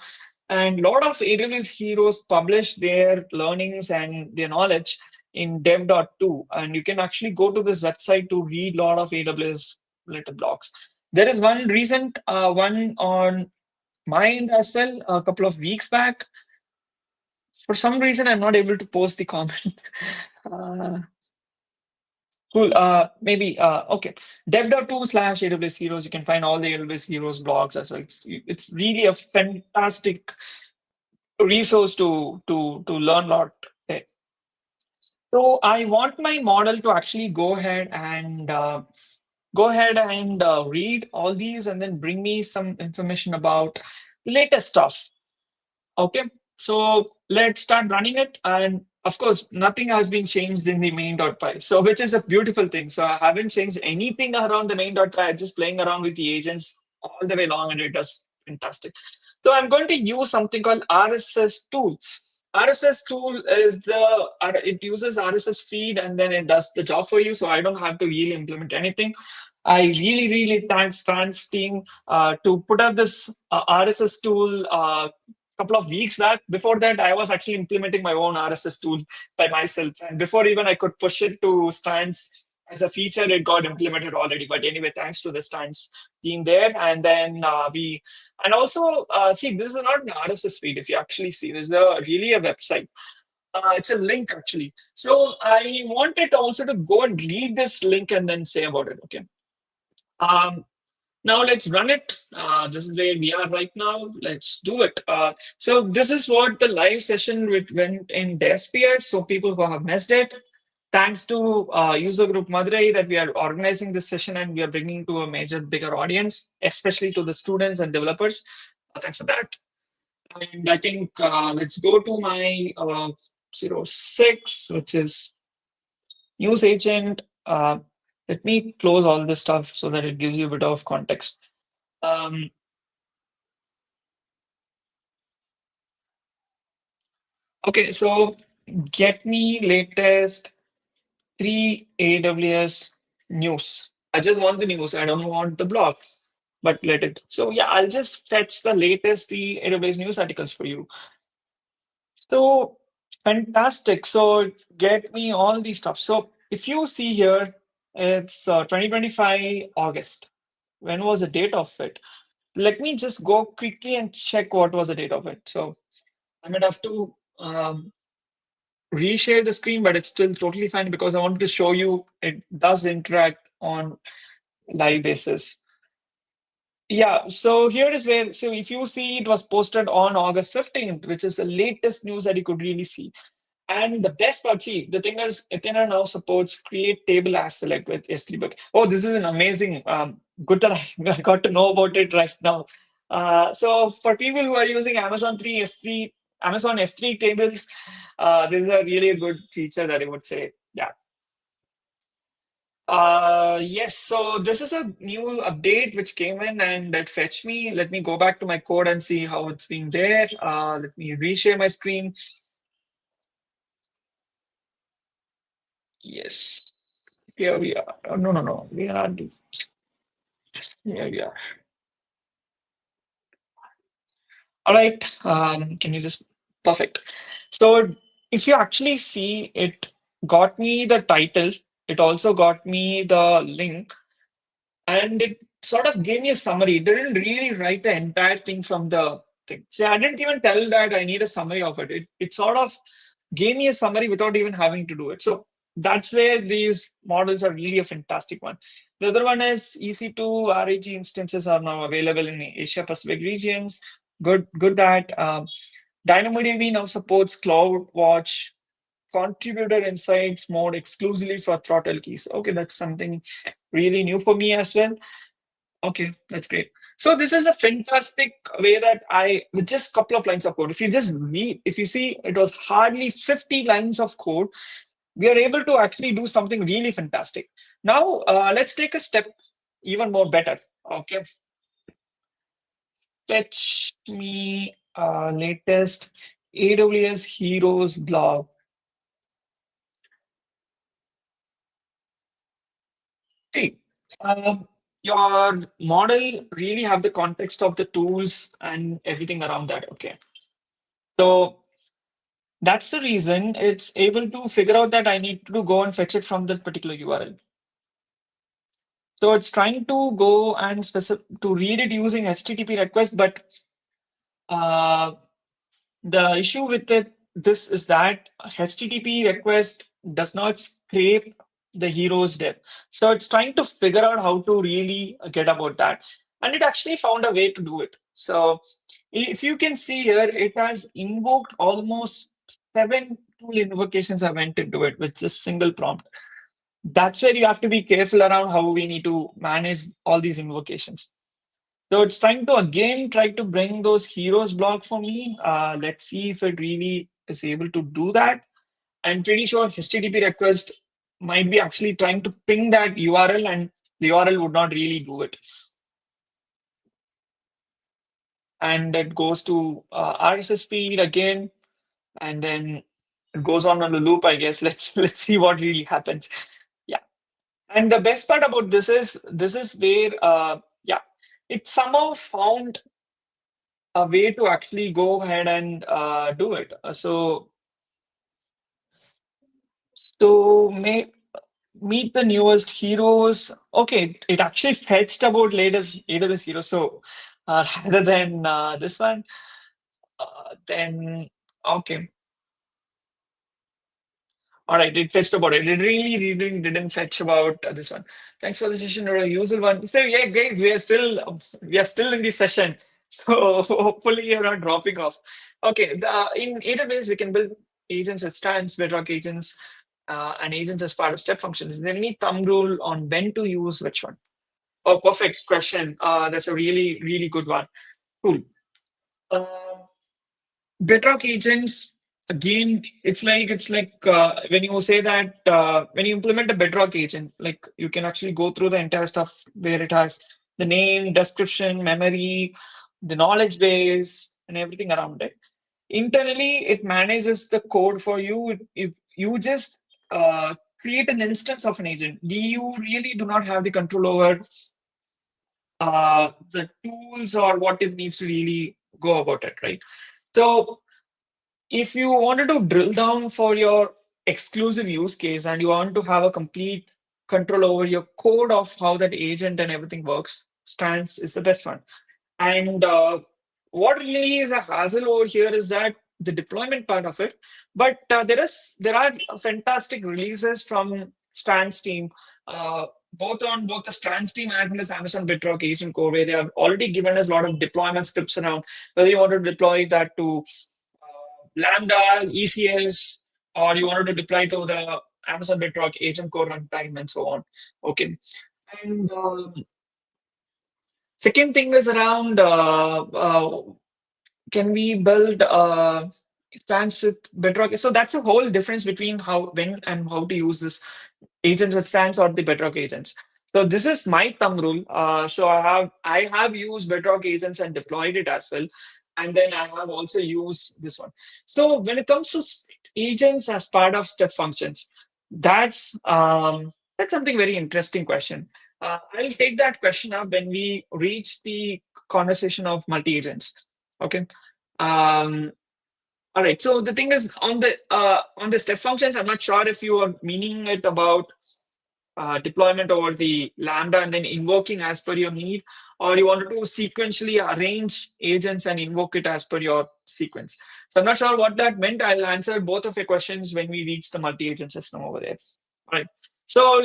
And a lot of AWS heroes publish their learnings and their knowledge in dev.to. And you can actually go to this website to read a lot of AWS related blogs. There is one recent one on mine as well a couple of weeks back. For some reason, I'm not able to post the comment. uh, cool. Maybe, okay. Dev.to/AWS Heroes. You can find all the AWS Heroes blogs as well. It's really a fantastic resource to learn a lot. Okay. So I want my model to actually go ahead and read all these and then bring me some information about the latest stuff. Okay, so let's start running it. And of course, nothing has been changed in the main.py. So which is a beautiful thing. So I haven't changed anything around the main.py. I'm just playing around with the agents all the way along and it does fantastic. So I'm going to use something called RSS tool. RSS tool is it uses RSS feed and then it does the job for you. So I don't have to really implement anything. I really thank Strands team to put up this RSS tool couple of weeks back. Before that, I was actually implementing my own RSS tool by myself. And before even I could push it to Strands as a feature, it got implemented already. But anyway, thanks to the Strands team there. And then and also, see, this is not an RSS feed. If you actually see, this is really a website. It's a link actually. So I wanted also to go and read this link and then say about it. Okay. Um, now let's run it. This is where we are right now. Let's do it. So this is what the live session went in DevSphere. So people who have missed it, thanks to user group Madurai that we are organizing this session and we are bringing to a bigger audience, especially to the students and developers. Thanks for that. And I think let's go to my 06, which is news agent. Let me close all this stuff so that it gives you a bit of context. Um, okay, so get me latest 3 AWS news. I just want the news. I don't want the blog, but let it. So yeah, I'll just fetch the latest 3 AWS news articles for you. So fantastic. So get me all these stuff. So if you see here, it's 2025 August. When was the date of it? Let me just go quickly and check what was the date of it. So I might have to reshare the screen, but it's still totally fine because I wanted to show you it does interact on live basis. Yeah, so here is where, so if you see it was posted on August 15th, which is the latest news that you could really see. And the best part, see, the thing is, Athena now supports create table as select with S3 bucket. Oh, this is an amazing, good that I got to know about it right now. So for people who are using Amazon 3 S3, Amazon S3 tables, this is a really good feature that I would say. Yeah. Yes, so this is a new update which came in and it fetched me. Let me go back to my code and see how it's been there. Let me reshare my screen. Yes, here we are. Oh, no, no, no. We are here we are. All right. Can you just perfect? So if you actually see, it got me the title. It also got me the link, and it sort of gave me a summary. It didn't really write the entire thing from the thing. So I didn't even tell that I need a summary of it. It sort of gave me a summary without even having to do it. So that's where these models are really a fantastic one. The other one is EC2 RAG instances are now available in the Asia Pacific regions. Good that DynamoDB now supports CloudWatch contributor insights mode exclusively for throttle keys. Okay, that's something really new for me as well. Okay, that's great. So this is a fantastic way that with just a couple of lines of code, if you just read, if you see, it was hardly 50 lines of code, we are able to actually do something really fantastic. Now, let's take a step even more better. Okay, fetch me latest AWS Heroes blog. See, your model really have the context of the tools and everything around that. Okay. So that's the reason it's able to figure out that I need to go and fetch it from this particular URL. So it's trying to go and to read it using HTTP request, but uh, the issue with this is that HTTP request does not scrape the hero's depth. So it's trying to figure out how to really get about that. And it actually found a way to do it. So if you can see here, it has invoked almost 7 tool invocations I went into it with just single prompt. That's where you have to be careful around how we need to manage all these invocations. So it's trying to again try to bring those heroes block for me. Let's see if it really is able to do that. I'm pretty sure HTTP request might be actually trying to ping that URL and the URL would not really do it. And it goes to RSS feed again, and then it goes on a loop, I guess. Let's see what really happens. Yeah. And the best part about this is where yeah, it somehow found a way to actually go ahead and do it. So meet the newest heroes. Okay, it actually fetched about latest AWS heroes. So rather than this one, then okay. All right, it fetched about it. It really didn't fetch about this one. Thanks for the session or a usual one. So yeah, great. We are still in the session. So hopefully you're not dropping off. Okay, in AWS we can build agents with Strands, Bedrock agents, and agents as part of step functions. Is there any thumb rule on when to use which one? Oh, perfect question. That's a really good one. Cool. Um, Bedrock agents, again, it's like when you say that when you implement a Bedrock agent, like you can actually go through the entire stuff where it has the name, description, memory, the knowledge base, and everything around it. Internally, it manages the code for you. If you just create an instance of an agent, you really do not have the control over the tools or what it needs to really go about it, right? So if you wanted to drill down for your exclusive use case and you want to have a complete control over your code of how that agent and everything works, Strands is the best one. And what really is a hassle over here is that the deployment part of it. But there are fantastic releases from Strands team, both on both the Strands team as well as Amazon Bedrock Agent Core, where they have already given us a lot of deployment scripts around whether you want to deploy that to Lambda, ECS, or you wanted to deploy to the Amazon Bedrock Agent Core runtime and so on. Okay. And second thing is around can we build stands with Bedrock? So that's a whole difference between how, when, and how to use this agents with stands or the Bedrock agents. So this is my thumb rule. So I have used Bedrock agents and deployed it as well, and then I have also used this one. So when it comes to agents as part of step functions, that's something very interesting question. I'll take that question up when we reach the conversation of multi agents. Okay. Um, all right. So the thing is on the step functions, I'm not sure if you are meaning it about deployment over the Lambda and then invoking as per your need, or you wanted to sequentially arrange agents and invoke it as per your sequence. So I'm not sure what that meant. I'll answer both of your questions when we reach the multi-agent system over there. All right. So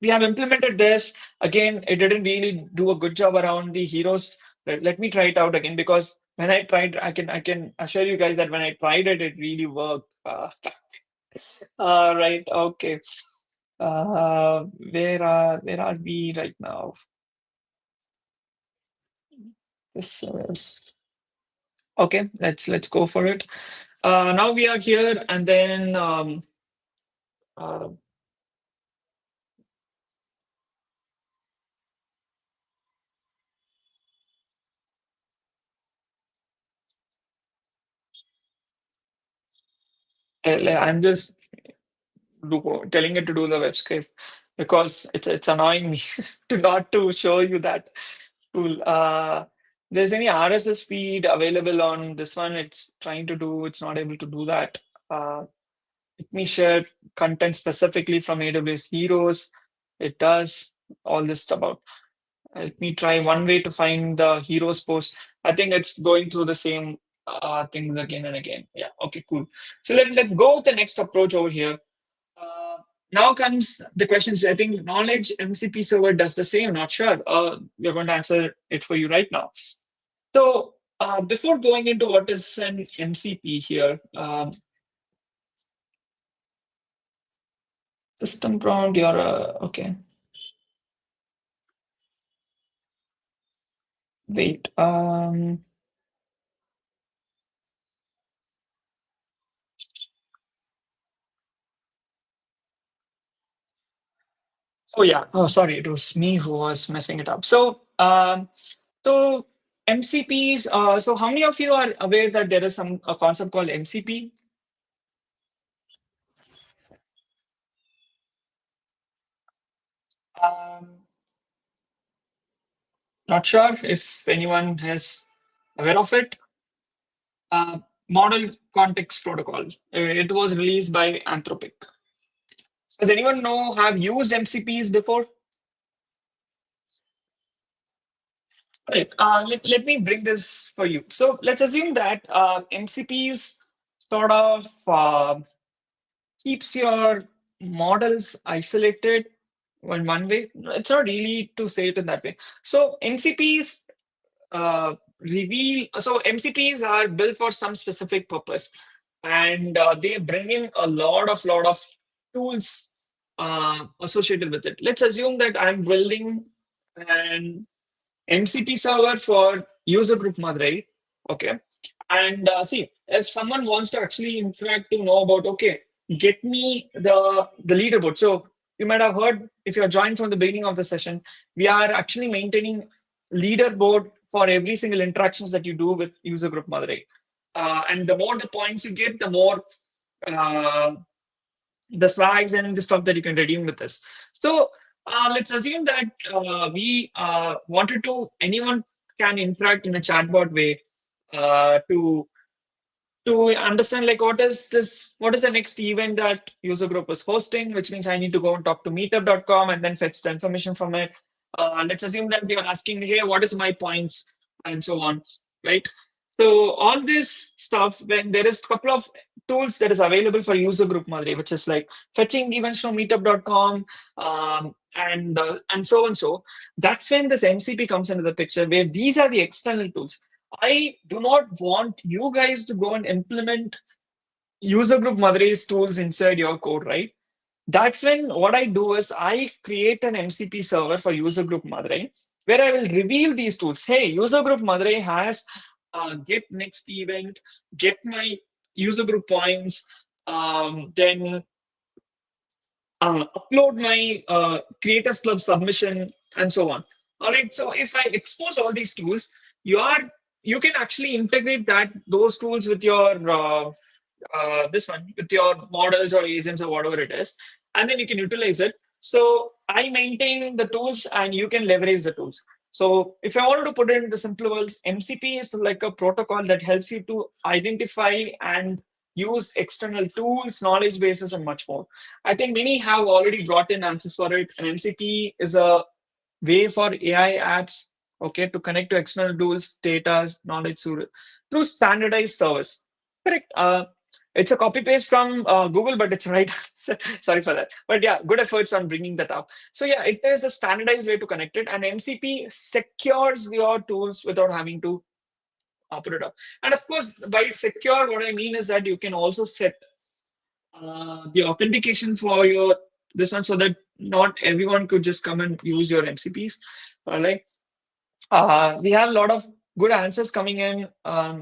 we have implemented this. Again, it didn't really do a good job around the heroes. Let me try it out again, because when I tried, I can assure you guys that when I tried it, it really worked. Right. Okay. Where are we right now? This is okay. Let's go for it. Now we are here, and then uh, I'm just telling it to do the web scrape because it's annoying me to not to show you that tool. There's any RSS feed available on this one? It's trying to do. It's not able to do that. Let me share content specifically from AWS Heroes. It does all this about. Let me try one way to find the heroes post. I think it's going through the same things again and again. Yeah, okay, cool. So let's go with the next approach over here. Now comes the questions. I think knowledge MCP server does the same. Not sure. We're going to answer it for you right now. So before going into what is an MCP here, system prompt, you're okay. Wait. Oh yeah. Oh, sorry. It was me who was messing it up. So MCPs. So how many of you are aware that there is a concept called MCP? Um, Not sure if anyone is aware of it. Model Context Protocol. It was released by Anthropic. Does anyone know have used MCPs before? Right. Let me bring this for you. So let's assume that MCPs sort of keeps your models isolated in one way. It's not really to say it in that way. So MCPs MCPs are built for some specific purpose, and they bring in a lot of tools associated with it. Let's assume that I'm building an MCP server for user group Madurai. Okay. And see, if someone wants to actually interact to know about, okay, get me the leaderboard. So you might have heard, if you're joined from the beginning of the session, we are actually maintaining leaderboard for every single interactions that you do with user group Madurai. And the more the points you get, the more uh, the swags and the stuff that you can redeem with this. So let's assume that we wanted to, anyone can interact in a chatbot way to understand like what is the next event that user group is hosting, which means I need to go and talk to meetup.com and then fetch the information from it. Let's assume that you're asking, hey, what is my points and so on, right? So all this stuff, when there is a couple of tools that is available for user group Madurai, which is like fetching events from meetup.com, and so and so. That's when this MCP comes into the picture, where these are the external tools. I do not want you guys to go and implement user group Madurai's tools inside your code, right? That's when what I do is I create an MCP server for user group Madurai, where I will reveal these tools. Hey, user group Madurai has get next event, get my user group points, then upload my creators club submission, and so on. All right. So if I expose all these tools, you can actually integrate those tools with your this one with your models or agents or whatever it is, and then you can utilize it. So I maintain the tools and you can leverage the tools. So if I wanted to put it into simple words, MCP is like a protocol that helps you to identify and use external tools, knowledge bases, and much more. I think many have already brought in answers for it. And MCP is a way for AI apps, okay, to connect to external tools, data, knowledge through standardized service. Correct. It's a copy paste from Google, but it's right. Sorry for that. But yeah, good efforts on bringing that up. So yeah, it is a standardized way to connect it, and MCP secures your tools without having to put it up. And of course, by secure, what I mean is that you can also set the authentication for your this one so that not everyone could just come and use your MCPs. All right. We have a lot of good answers coming in.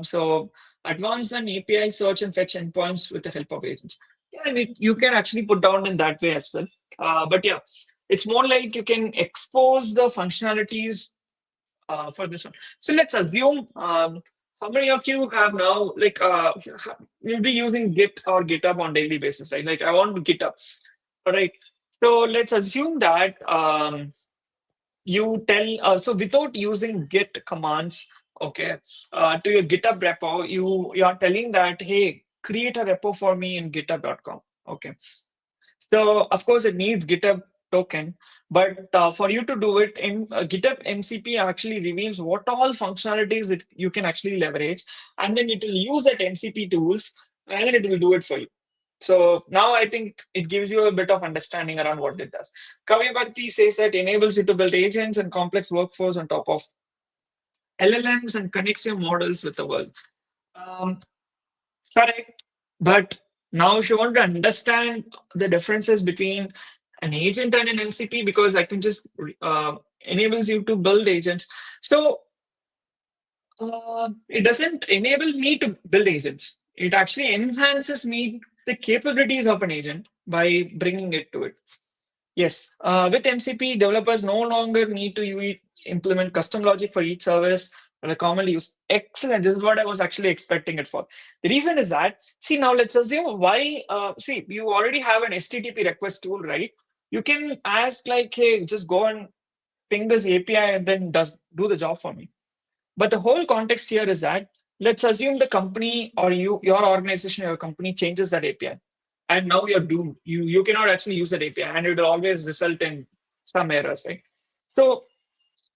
So advanced and API search and fetch endpoints with the help of agents. Yeah, I mean, you can actually put down in that way as well. But yeah, it's more like you can expose the functionalities for this one. So let's assume how many of you have now like you'll be using Git or GitHub on daily basis, right? Like I want GitHub. All right. So let's assume that you tell so without using git commands, okay, to your GitHub repo, you are telling that, hey, create a repo for me in github.com. Okay. So of course it needs GitHub token, but for you to do it in GitHub MCP actually reveals what all functionalities that you can actually leverage, and then it will use that MCP tools, and then it will do it for you. So now I think it gives you a bit of understanding around what it does. Kavyabharti says that enables you to build agents and complex workflows on top of LLMs and connects your models with the world. Um, Correct. But now if you want to understand the differences between an agent and an MCP, because I can just enables you to build agents. So it doesn't enable me to build agents. It actually enhances me the capabilities of an agent by bringing it to it. Yes, with MCP, developers no longer need to implement custom logic for each service or a commonly used. Excellent. This is what I was actually expecting it for. The reason is that, see, now let's assume why, see, you already have an HTTP request tool, right? You can ask like, hey, just go and ping this API and then do the job for me. But the whole context here is that let's assume the company or your organization, your company changes that API, and now you're doomed. You cannot actually use that API, and it will always result in some errors, right? So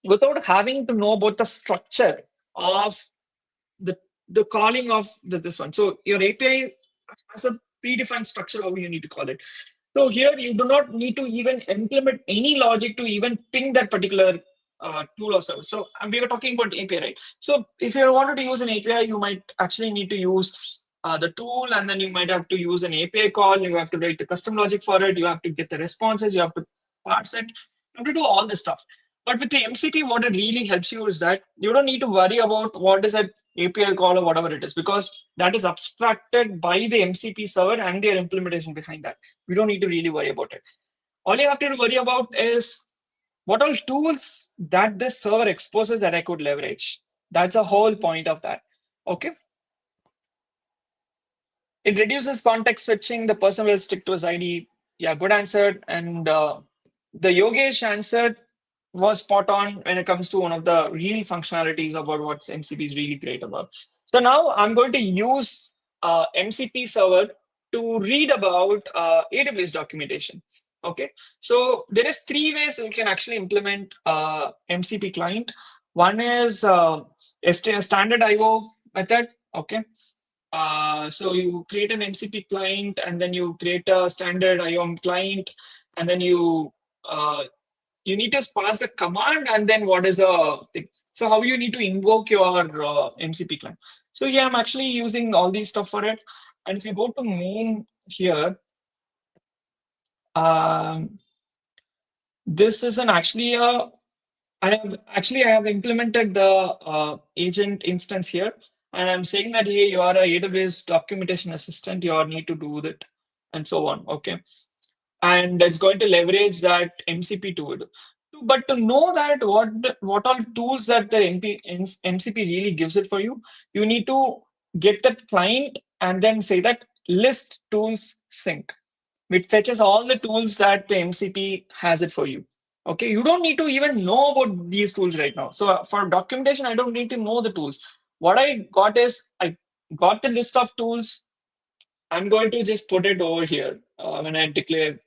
without having to know about the structure of the the calling of this one, so your API has a predefined structure how you need to call it. So here you do not need to even implement any logic to even ping that particular tool or service. So we were talking about API, right? So if you wanted to use an API, you might actually need to use the tool, and then you might have to use an API call. You have to write the custom logic for it. You have to get the responses. You have to parse it. You have to do all this stuff. But with the MCP, what it really helps you is that you don't need to worry about what is that API call or whatever it is, because that is abstracted by the MCP server and their implementation behind that. We don't need to really worry about it. All you have to worry about is what all tools that this server exposes that I could leverage. That's the whole point of that. Okay. It reduces context switching. The person will stick to his ID. Yeah, good answer. And the Yogesh answer was spot on when it comes to one of the real functionalities about what MCP is really great about. So now I'm going to use MCP server to read about AWS documentation. Okay, so there is three ways you can actually implement MCP client. One is standard IO. method. Okay. So you create an MCP client, and then you create a standard IOM client, and then you need to pass the command, and then what is the thing. So how you need to invoke your MCP client. So yeah, I'm actually using all these stuff for it. And if you go to main here, um, this is an actually a I have implemented the agent instance here, and I'm saying that hey, you are a AWS documentation assistant. You are need to do that, and so on. Okay, and it's going to leverage that MCP tool. But to know that what all tools that the MCP really gives it for you, you need to get that client and then say that list tools sync, which fetches all the tools that the MCP has it for you. Okay, you don't need to even know about these tools right now. So for documentation, I don't need to know the tools. What I got is I got the list of tools. I'm going to just put it over here when I declare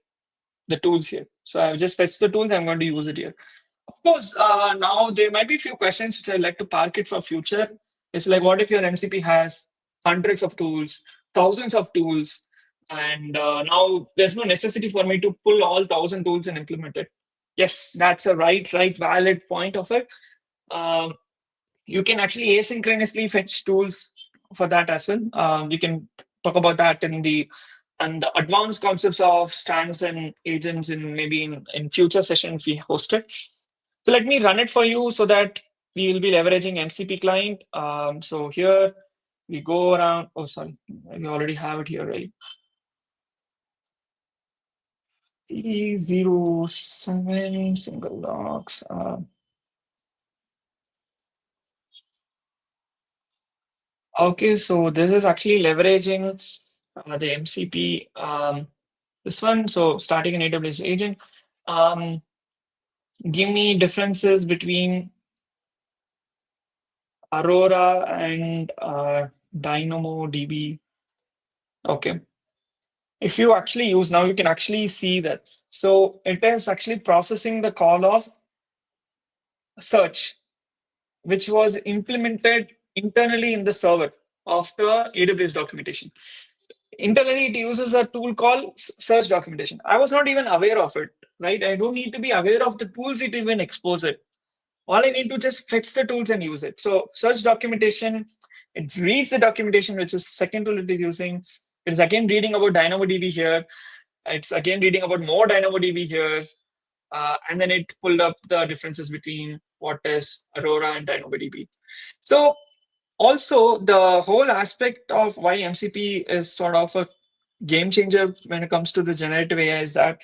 the tools here. So I've just fetched the tools. I'm going to use it here. Of course, now there might be a few questions which I'd like to park it for future. It's like, what if your MCP has hundreds of tools, thousands of tools, and now there's no necessity for me to pull all 1,000 tools and implement it. Yes, that's a right, valid point of it. Um, you can actually asynchronously fetch tools for that as well. We can talk about that in the advanced concepts of strands and agents in maybe in future sessions we host it. So let me run it for you so that we will be leveraging MCP client. So here we go around. Oh, sorry, we already have it here, right? T07 single logs. Okay, so this is actually leveraging the MCP. This one, so starting an AWS agent. Um, give me differences between Aurora and DynamoDB. Okay. If you actually use now, you can actually see that. So it is actually processing the call of search, which was implemented internally in the server of the AWS documentation. Internally, it uses a tool called search documentation. I was not even aware of it, right? I don't need to be aware of the tools it even expose it. All I need to just fetch the tools and use it. So search documentation, it reads the documentation, which is the second tool it is using. It's again reading about DynamoDB here. It's again reading about more DynamoDB here. And then it pulled up the differences between what is Aurora and DynamoDB. So also the whole aspect of why MCP is sort of a game changer when it comes to the generative AI is that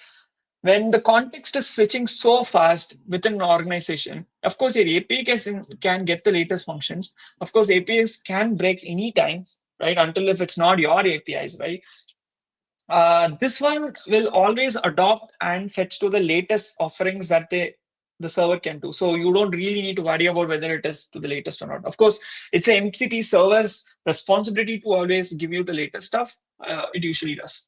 when the context is switching so fast within an organization, of course, your API can get the latest functions. Of course, APIs can break anytime, right? Until if it's not your APIs, right? This one will always adopt and fetch to the latest offerings that the server can do. So you don't really need to worry about whether it is to the latest or not. Of course, it's a MCP server's responsibility to always give you the latest stuff. It usually does.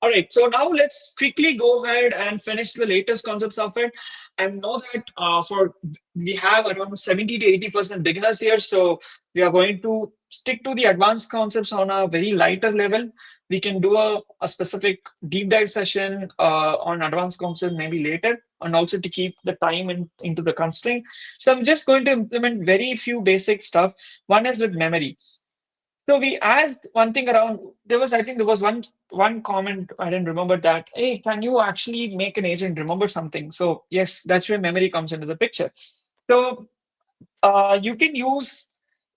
All right, so now let's quickly go ahead and finish the latest concepts of it. And know that for we have around 70 to 80% beginners here, so we are going to stick to the advanced concepts on a very lighter level. We can do a specific deep dive session on advanced concepts maybe later, and also to keep the time into the constraint. So I'm just going to implement very few basic stuff. One is with memory. So we asked one thing around. I think there was one comment I didn't remember that. Hey, can you actually make an agent remember something? So yes, that's where memory comes into the picture. So you can use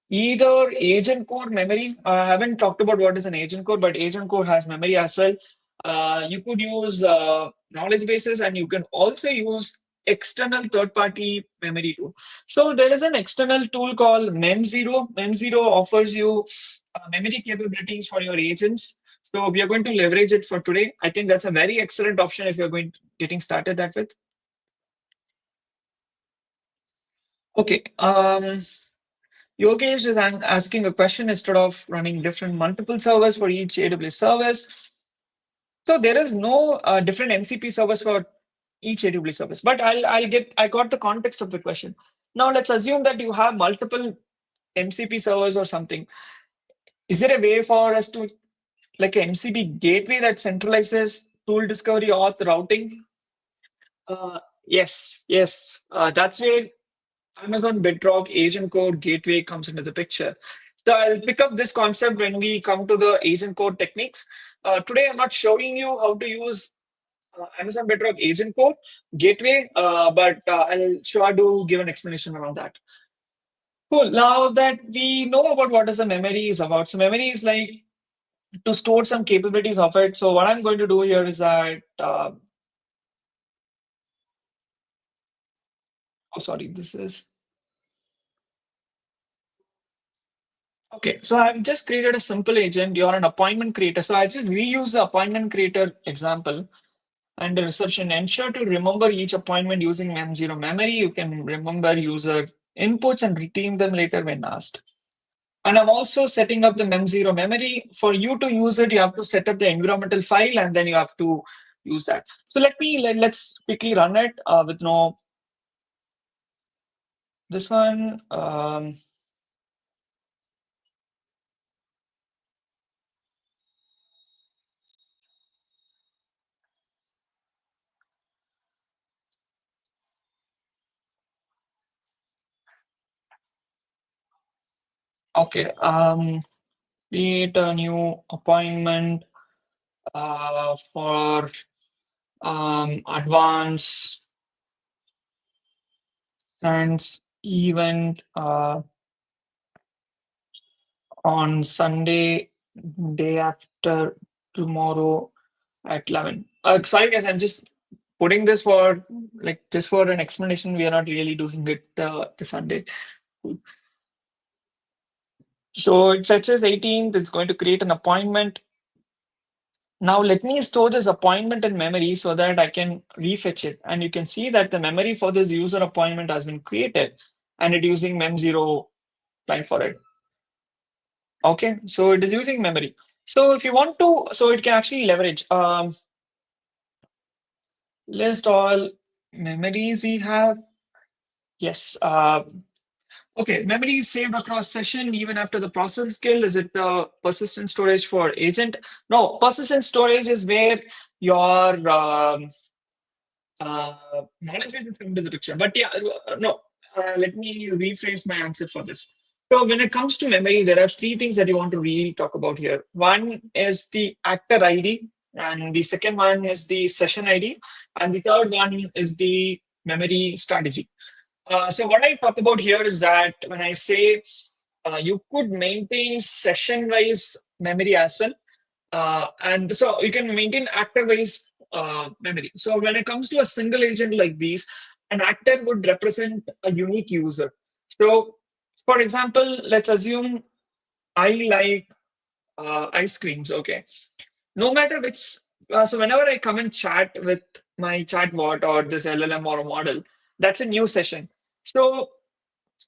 either agent core memory. I haven't talked about what is an agent core, but agent core has memory as well. You could use knowledge bases, and you can also use external third-party memory too. So there is an external tool called MemZero. MemZero offers you memory capabilities for your agents. So we are going to leverage it for today. I think that's a very excellent option if you're getting started that with. Okay. Yogesh is asking a question instead of running different multiple servers for each AWS service. So there is no different MCP servers for each AWS service, but I got the context of the question. Now let's assume that you have multiple MCP servers or something. Is there a way for us to like an MCP gateway that centralizes tool discovery, auth, routing? Yes. That's where Amazon Bedrock Agent Code Gateway comes into the picture. So I'll pick up this concept when we come to the agent code techniques. Today, I'm not showing you how to use Amazon Bedrock Agent Code Gateway, but I'll sure do give an explanation around that. Cool. Now that we know about what is the memory is about, so memory is like to store some capabilities of it. So what I'm going to do here is that, oh, sorry, this is, okay. So I've just created a simple agent. You're an appointment creator. So I just reuse the appointment creator example and the reception. Ensure to remember each appointment using mem0 memory. You can remember user inputs and retrieve them later when asked. And I'm also setting up the mem0 memory. For you to use it, you have to set up the environmental file and then you have to use that. So let's quickly run it with no this one. Okay. Create a new appointment for advance Strands event on Sunday, day after tomorrow at 11. Sorry, guys, I'm just putting this for like just for an explanation. We are not really doing it the Sunday. So it fetches 18th. It's going to create an appointment. Now let me store this appointment in memory so that I can refetch it. And you can see that the memory for this user appointment has been created and it using mem0 line for it. Okay, so it is using memory. So if you want to, so it can actually leverage list all memories we have. Yes. Okay, memory is saved across session even after the process skill. Is it persistent storage for agent? No, persistent storage is where your management will come to the picture. But yeah, no, let me rephrase my answer for this. So when it comes to memory, there are three things that you want to really talk about here. One is the actor ID, and the second one is the session ID, and the third one is the memory strategy. So what I talk about here is that when I say you could maintain session-wise memory as well, and so you can maintain actor-wise memory. So when it comes to a single agent like these, an actor would represent a unique user. So, for example, let's assume I like ice creams. Okay, no matter which. So whenever I come and chat with my chatbot or this LLM or a model, that's a new session. So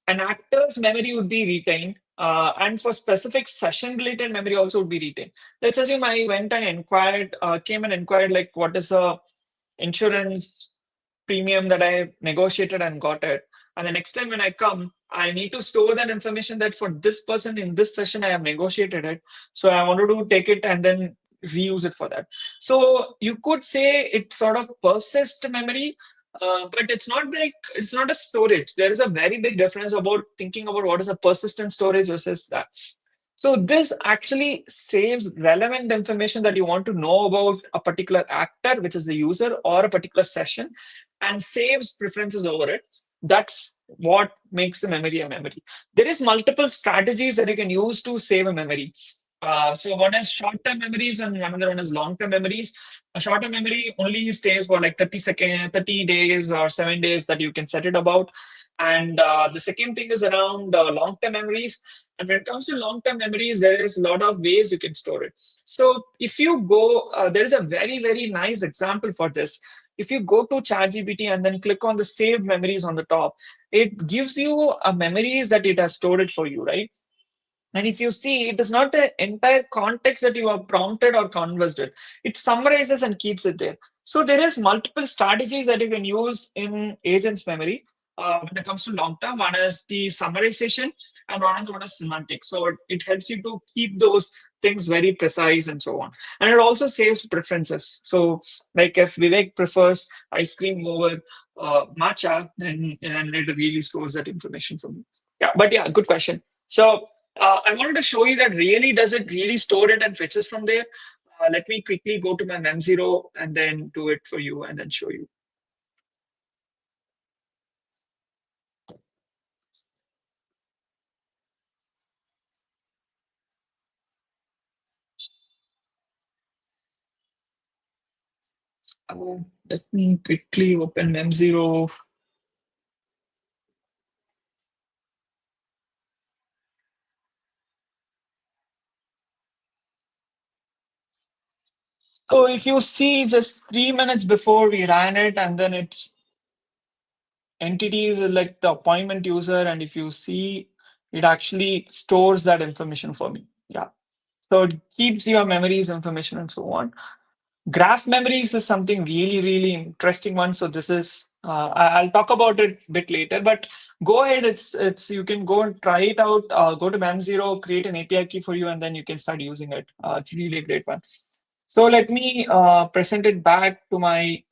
an actor's memory would be retained, and for specific session-related memory also would be retained. Let's assume I went and inquired, came and inquired like what is the insurance premium that I negotiated and got it. And the next time when I come, I need to store that information that for this person in this session I have negotiated it. So I wanted to take it and then reuse it for that. So you could say it sort of persists memory, but it's not a storage. There is a very big difference about thinking about what is a persistent storage versus that. So this actually saves relevant information that you want to know about a particular actor, which is the user, or a particular session, and saves preferences over it. That's what makes the memory a memory. There is multiple strategies that you can use to save a memory. So one is short-term memories and another one is long-term memories. A short-term memory only stays for like 30 days or 7 days that you can set it about. And the second thing is around long-term memories. And when it comes to long-term memories, there is a lot of ways you can store it. So if you go, there is a very, very nice example for this. If you go to ChatGPT and then click on the saved memories on the top, it gives you a memories that it has stored it for you, right? And if you see, it is not the entire context that you have prompted or conversed with. It summarizes and keeps it there. So there is multiple strategies that you can use in agent's memory. when it comes to long term. One is the summarization, and one is semantics. So it helps you to keep those things very precise and so on. And it also saves preferences. So, like if Vivek prefers ice cream over matcha, then it really stores that information for me. Yeah, but yeah, good question. So I wanted to show you that really does it really store it and fetches from there. Let me quickly go to my mem0 and then do it for you and then show you. Let me quickly open mem0. So if you see just 3 minutes before we ran it, and then it entities like the appointment user, and if you see, it actually stores that information for me. Yeah. So it keeps your memories information and so on. Graph memories is something really, really interesting one. So this is I'll talk about it a bit later, but go ahead. It's you can go and try it out. Go to mem0, create an API key for you, and then you can start using it. It's really a great one. So let me present it back to my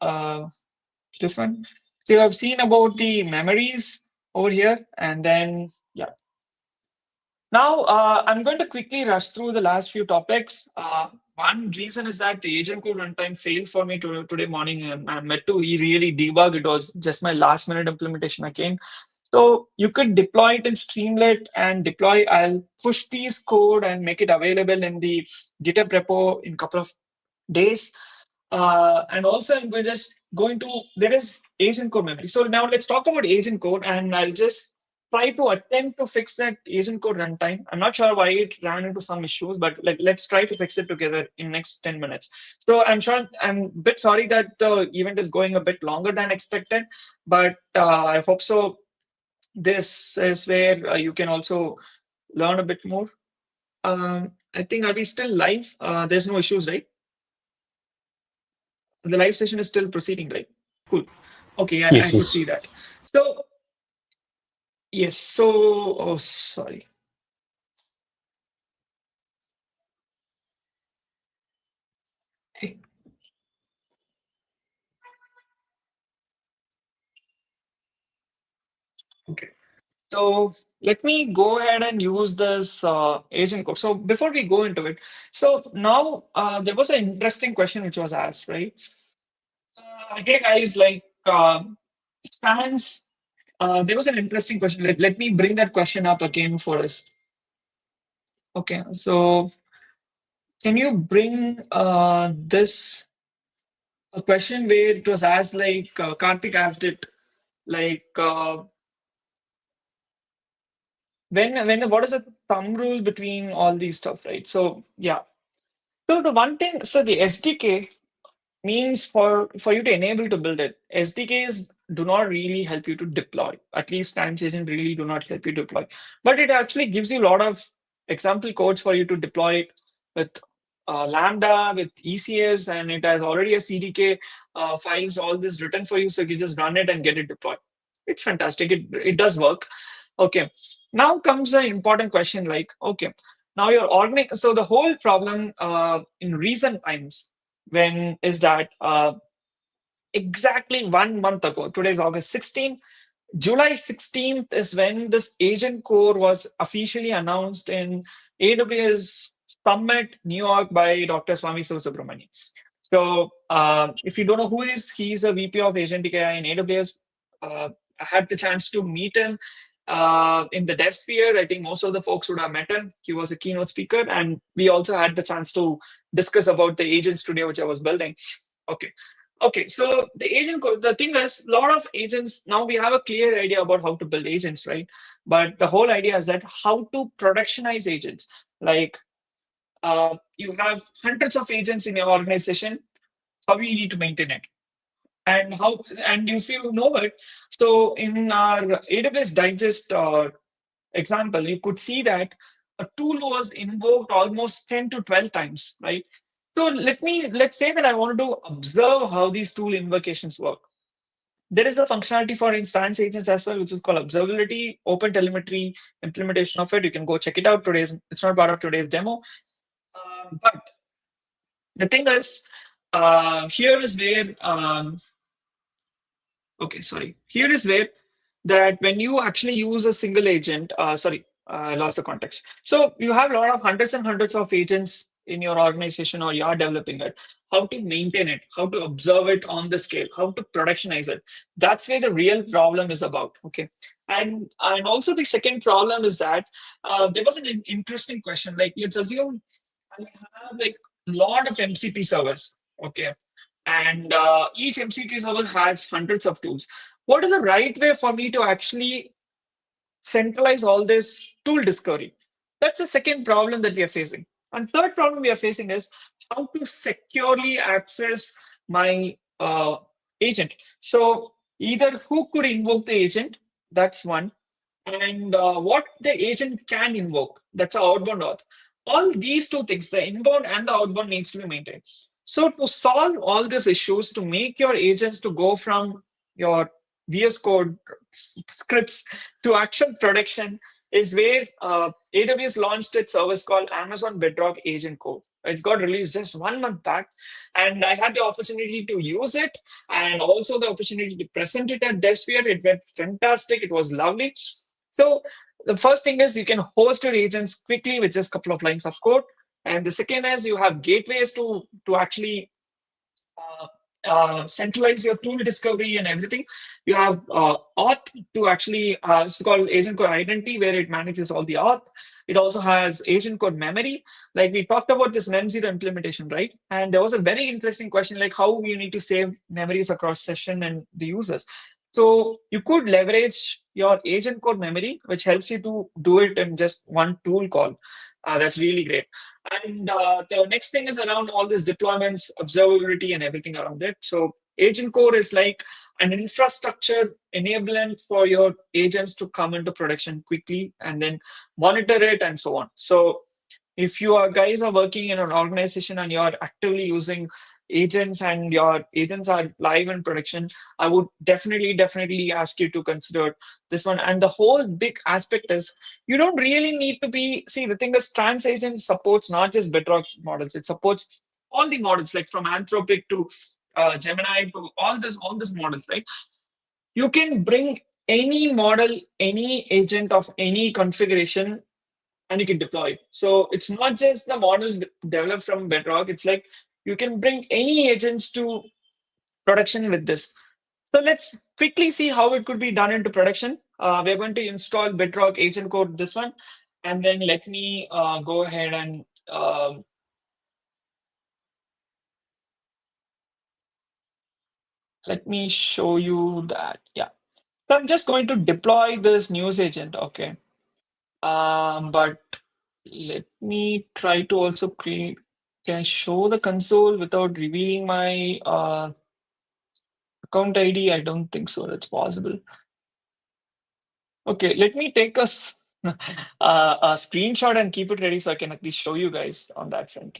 this one. So I've seen about the memories over here, and then yeah. Now, I'm going to quickly rush through the last few topics. One reason is that the agent code runtime failed for me today morning, and I met to really debug. It was just my last minute implementation again. So you could deploy it in Streamlit and deploy. I'll push these code and make it available in the GitHub repo in a couple of days. And also, I'm just going to, there is agent code memory. So now let's talk about agent code, and I'll just try to attempt to fix that agent code runtime. I'm not sure why it ran into some issues, but let's try to fix it together in next 10 minutes. So I'm a bit sorry that the event is going a bit longer than expected, but I hope so. This is where you can also learn a bit more. I think, are we still live? There's no issues, right? The live session is still proceeding, right? Cool. Okay, I Yes, could yes. see that. So, yes, so, oh, sorry. Hey, okay. So let me go ahead and use this agent code. So before we go into it, so now there was an interesting question which was asked, right? Hey guys, like Strands, there was an interesting question. Let me bring that question up again for us. Okay, so can you bring this a question where it was asked like Karthik asked it like when what is the thumb rule between all these stuff, right? So yeah. So the one thing, so the SDK means for you to enable to build it. SDKs do not really help you to deploy. At least Strands Agent really do not help you deploy. But it actually gives you a lot of example codes for you to deploy it with Lambda, with ECS, and it has already a CDK files, all this written for you. So you can just run it and get it deployed. It's fantastic. It does work. Okay. Now comes the important question like, okay, now you're organic. So the whole problem in recent times when is that exactly 1 month ago, today's August 16th, July 16th is when this agent core was officially announced in AWS Summit, New York by Dr. Swami Subramanian. So if you don't know who he is, he's a VP of Agentic AI in AWS. I had the chance to meet him in the dev sphere. I think most of the folks would have met him. He was a keynote speaker, and we also had the chance to discuss about the agents today, which I was building. Okay. Okay, so the agent code, the thing is, a lot of agents, now we have a clear idea about how to build agents, right? But the whole idea is that how to productionize agents. Like you have hundreds of agents in your organization, how you need to maintain it. And how, and if you know it, so in our AWS Digest example, you could see that a tool was invoked almost 10 to 12 times, right? So let's say that I wanted to observe how these tool invocations work. There is a functionality for instance agents as well, which is called observability, open telemetry implementation of it. You can go check it out. It's not part of today's demo. But the thing is, here is where okay, sorry. Here is where that when you actually use a single agent, sorry, I lost the context. So you have a lot of hundreds and hundreds of agents in your organization, or you are developing it. How to maintain it, how to observe it on the scale, how to productionize it. That's where the real problem is about. Okay. And also the second problem is that there was an interesting question. Like let's assume I have like a lot of MCP servers. Okay. And each MCP server has hundreds of tools. What is the right way for me to actually centralize all this tool discovery? That's the second problem that we are facing. And third problem we are facing is how to securely access my agent. So either who could invoke the agent, that's one, and what the agent can invoke, that's an outbound auth. All these two things, the inbound and the outbound, needs to be maintained. So to solve all these issues, to make your agents to go from your VS Code scripts to actual production, is where AWS launched its service called Amazon Bedrock Agent Core. It's got released just 1 month back, and I had the opportunity to use it and also the opportunity to present it at DevSphere. It went fantastic. It was lovely. So the first thing is you can host your agents quickly with just a couple of lines of code. And the second is you have gateways to actually centralize your tool discovery and everything. You have auth to actually, it's called agent code identity, where it manages all the auth. It also has agent code memory. Like we talked about this mem0 implementation, right? And there was a very interesting question, like how you need to save memories across session and the users. So you could leverage your agent code memory, which helps you to do it in just one tool call. That's really great. And the next thing is around all these deployments, observability, and everything around it. So Agent Core is like an infrastructure enablement for your agents to come into production quickly and then monitor it and so on. So if you are guys are working in an organization and you're actively using agents and your agents are live in production, I would definitely ask you to consider this one. And the whole big aspect is you don't really need to be, see, the thing is Strands Agent supports not just Bedrock models, it supports all the models, like from Anthropic to Gemini to all this models, right? You can bring any model, any agent of any configuration, and you can deploy it. So it's not just the model developed from Bedrock. It's like you can bring any agents to production with this. So let's quickly see how it could be done into production. We're going to install Bedrock Agent Code, this one, and then let me go ahead and let me show you that. Yeah. So I'm just going to deploy this news agent. Okay. But let me try to also create. Can I show the console without revealing my account ID? I don't think so. That's possible. Okay, let me take a screenshot and keep it ready so I can at least show you guys on that front.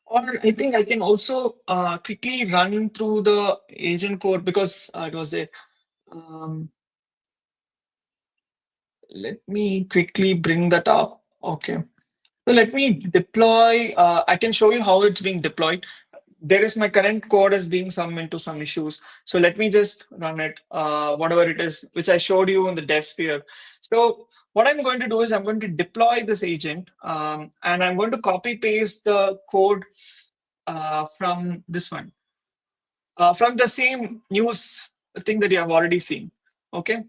Or I think I can also quickly run through the agent code because it was there. Let me quickly bring that up. Okay. So let me deploy. I can show you how it's being deployed. There is my current code is being some into some issues. So let me just run it, whatever it is, which I showed you in the dev sphere. So what I'm going to do is I'm going to deploy this agent and I'm going to copy paste the code from this one, from the same news thing that you have already seen. Okay.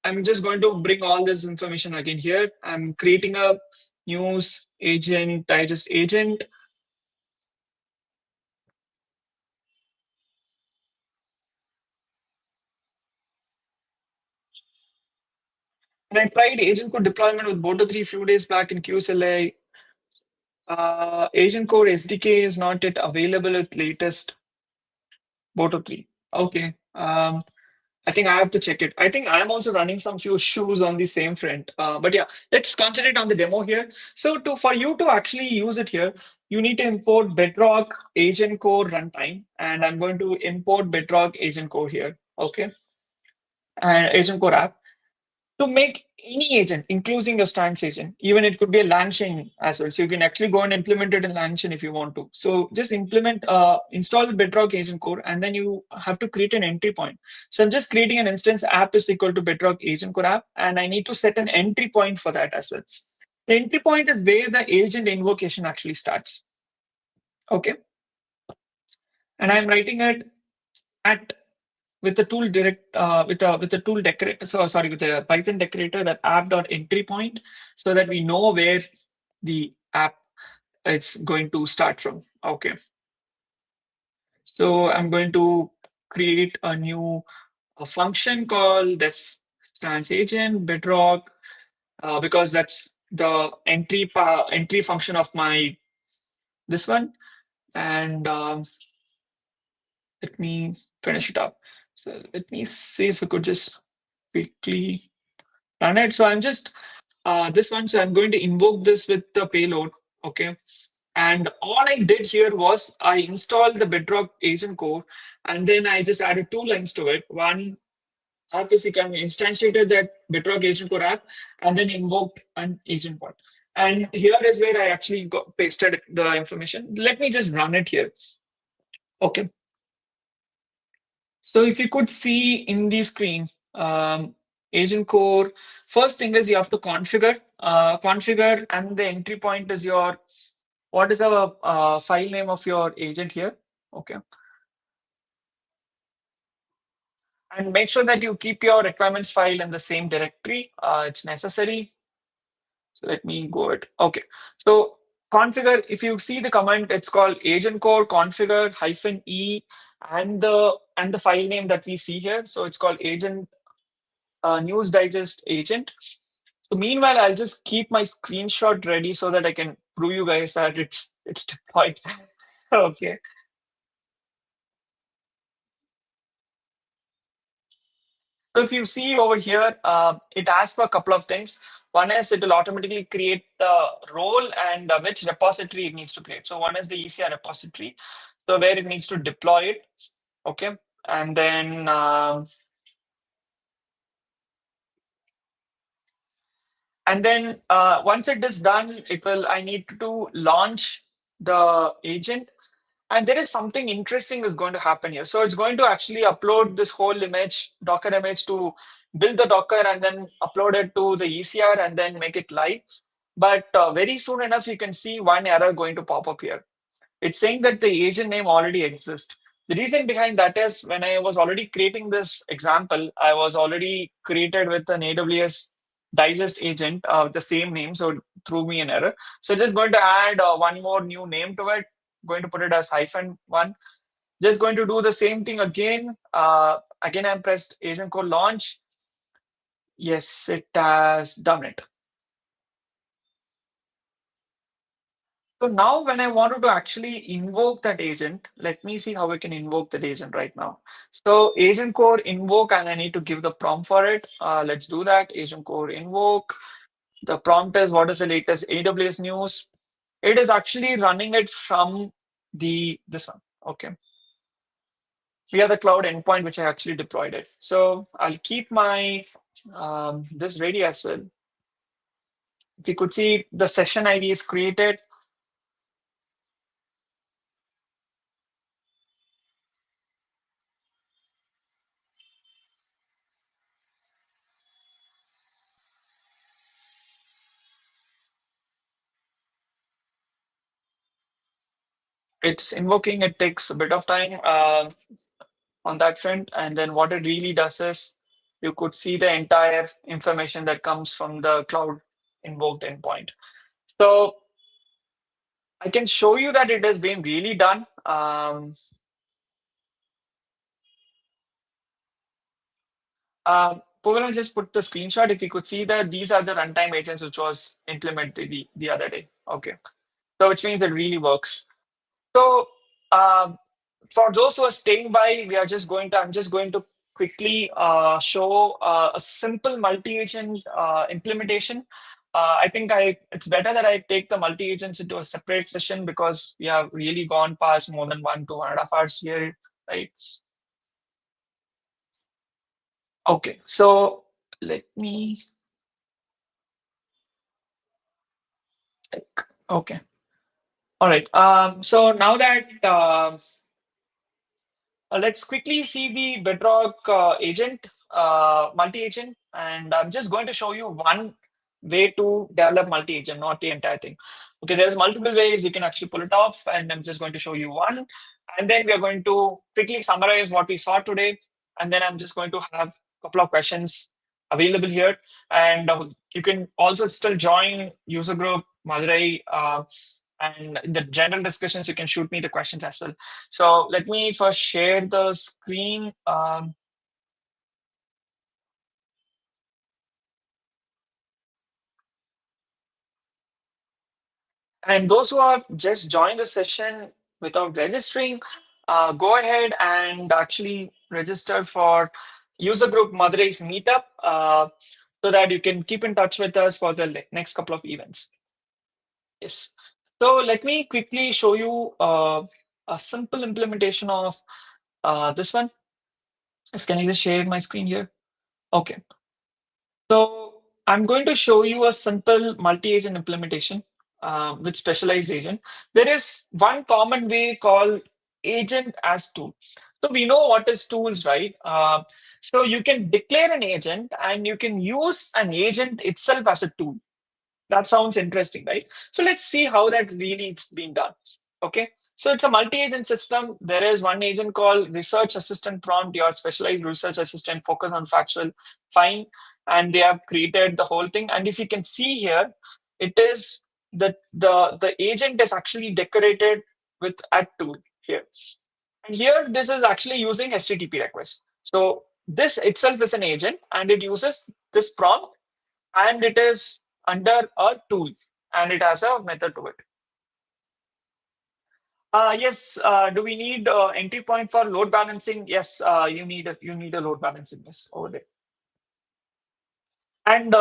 I'm just going to bring all this information again here. I'm creating a news agent, digest agent. And I tried agent code deployment with Boto 3 few days back in QSLA. Agent core SDK is not yet available at latest Boto 3. Okay. I think I have to check it. I think I'm also running some few shoes on the same front. But yeah, let's concentrate on the demo here. So for you to actually use it here, you need to import Bedrock Agent Core runtime, and I'm going to import Bedrock Agent Core here. Okay, and Agent Core app to make any agent, including a Strands agent. Even it could be a LangChain as well. So you can actually go and implement it in LangChain if you want to. So just install Bedrock Agent Core, and then you have to create an entry point. So I'm just creating an instance app is equal to Bedrock Agent Core app, and I need to set an entry point for that as well. The entry point is where the agent invocation actually starts. Okay. And I'm writing it at with the tool direct with the tool decorator, so sorry, with the Python decorator, that app.entry point, so that we know where the app is going to start from. Okay, so I'm going to create a new function called def Strands Agent Bedrock, because that's the entry function of my this one. And let me finish it up. So let me see if I could just quickly run it. So I'm just this one. So I'm going to invoke this with the payload. Okay. And all I did here was I installed the Bedrock agent core, and then I just added two lines to it. One, obviously, I instantiated that Bedrock agent core app, and then invoked an agent point. And here is where I actually pasted the information. Let me just run it here. Okay. So if you could see in the screen, agent core, first thing is you have to configure, and the entry point is what is the file name of your agent here? Okay. And make sure that you keep your requirements file in the same directory. It's necessary. So let me go it. Okay. So configure, if you see the command, it's called agent core configure -e, and the file name that we see here. So it's called agent news digest agent. So meanwhile, I'll just keep my screenshot ready so that I can prove you guys that it's deployed. Okay. So if you see over here, it asks for a couple of things. One is it will automatically create the role and which repository it needs to create. So one is the ECR repository, so where it needs to deploy it. Okay, and then once it is done, I need to launch the agent. And there is something interesting is going to happen here. So it's going to actually upload this whole image, Docker image, to build the Docker and then upload it to the ECR and then make it live. But very soon enough, you can see one error going to pop up here. It's saying that the agent name already exists. The reason behind that is when I was already creating this example, I was already created with an AWS digest agent with the same name. So it threw me an error. So just going to add one more new name to it, going to put it as -1. Just going to do the same thing again. Again, I pressed agent code launch. Yes, it has done it. So now when I wanted to actually invoke that agent, let me see how we can invoke that agent right now. So agent core invoke, and I need to give the prompt for it. Let's do that. Agent core invoke. The prompt is what is the latest AWS news. It is actually running it from this one. Okay. We have the cloud endpoint, which I actually deployed it. So I'll keep my this ready as well. If you could see the session ID is created. It's invoking, it takes a bit of time on that front. And then what it really does is you could see the entire information that comes from the cloud invoked endpoint. So I can show you that it has been really done. Pooran just put the screenshot. If you could see that these are the runtime agents which was implemented the other day. Okay. So which means it really works. So for those who are staying by, I'm just going to quickly show a simple multi-agent implementation. I think it's better that I take the multi-agents into a separate session because we have really gone past more than 1.5 hours here, right? Okay, so let me check. Okay, all right. So now that let's quickly see the Bedrock agent, multi-agent, and I'm just going to show you one way to develop multi-agent, not the entire thing. Okay, there's multiple ways you can actually pull it off, and I'm just going to show you one. And then we are going to quickly summarize what we saw today, and then I'm just going to have a couple of questions available here. And you can also still join user group Madurai, and in the general discussions, you can shoot me the questions as well. So let me first share the screen. And those who have just joined the session without registering, go ahead and actually register for user group Madurai's meetup so that you can keep in touch with us for the next couple of events. Yes. So let me quickly show you a simple implementation of this one. Yes, can I just share my screen here? Okay. So I'm going to show you a simple multi-agent implementation with specialized agent. There is one common way called agent as tool. So we know what is tools, right? So you can declare an agent and you can use an agent itself as a tool. That sounds interesting, right? So let's see how that really is being done. Okay. So it's a multi-agent system. There is one agent called research assistant prompt, your specialized research assistant focus on factual. Fine. And they have created the whole thing. And if you can see here, it is the agent is actually decorated with a tool here. And here, this is actually using HTTP request. So this itself is an agent and it uses this prompt and it is under a tool and it has a method to it. Yes. Do we need entry point for load balancing? Yes. You need a load balancing this over there. And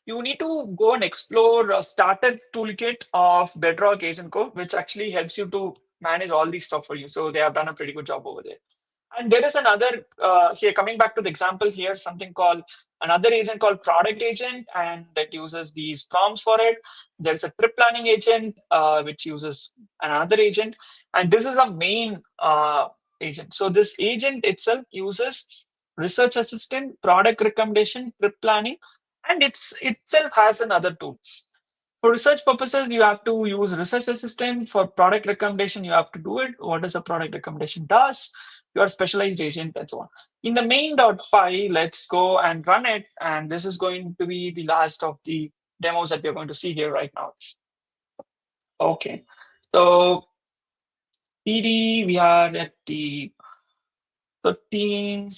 you need to go and explore a starter toolkit of Bedrock Agent Code, which actually helps you to manage all these stuff for you. So they have done a pretty good job over there. And there is another here coming back to the example here, something called another agent called product agent, and that uses these prompts for it. There's a trip planning agent which uses another agent, and this is a main agent. So this agent itself uses research assistant, product recommendation, trip planning, and itself has another tool. For research purposes, you have to use research assistant. For product recommendation, you have to do it. What does a product recommendation does? Your specialized agent and so on. In the main.py, let's go and run it. And this is going to be the last of the demos that we're going to see here right now. Okay. So PD, we are at the 13.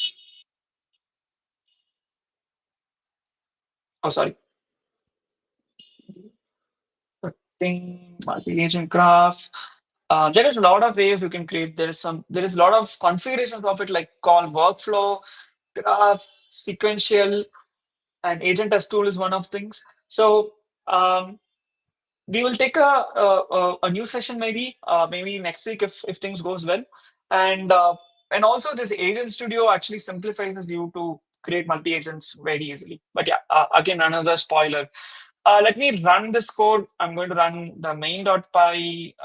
Oh, sorry. 13 multi-agent graph. There is a lot of ways you can create. There is a lot of configurations of it, like call workflow, graph, sequential, and agent as tool is one of things. So we will take a new session maybe next week if things goes well, and and also this agent studio actually simplifies you to create multi agents very easily. But yeah, again another spoiler. Let me run this code. I'm going to run the main.py.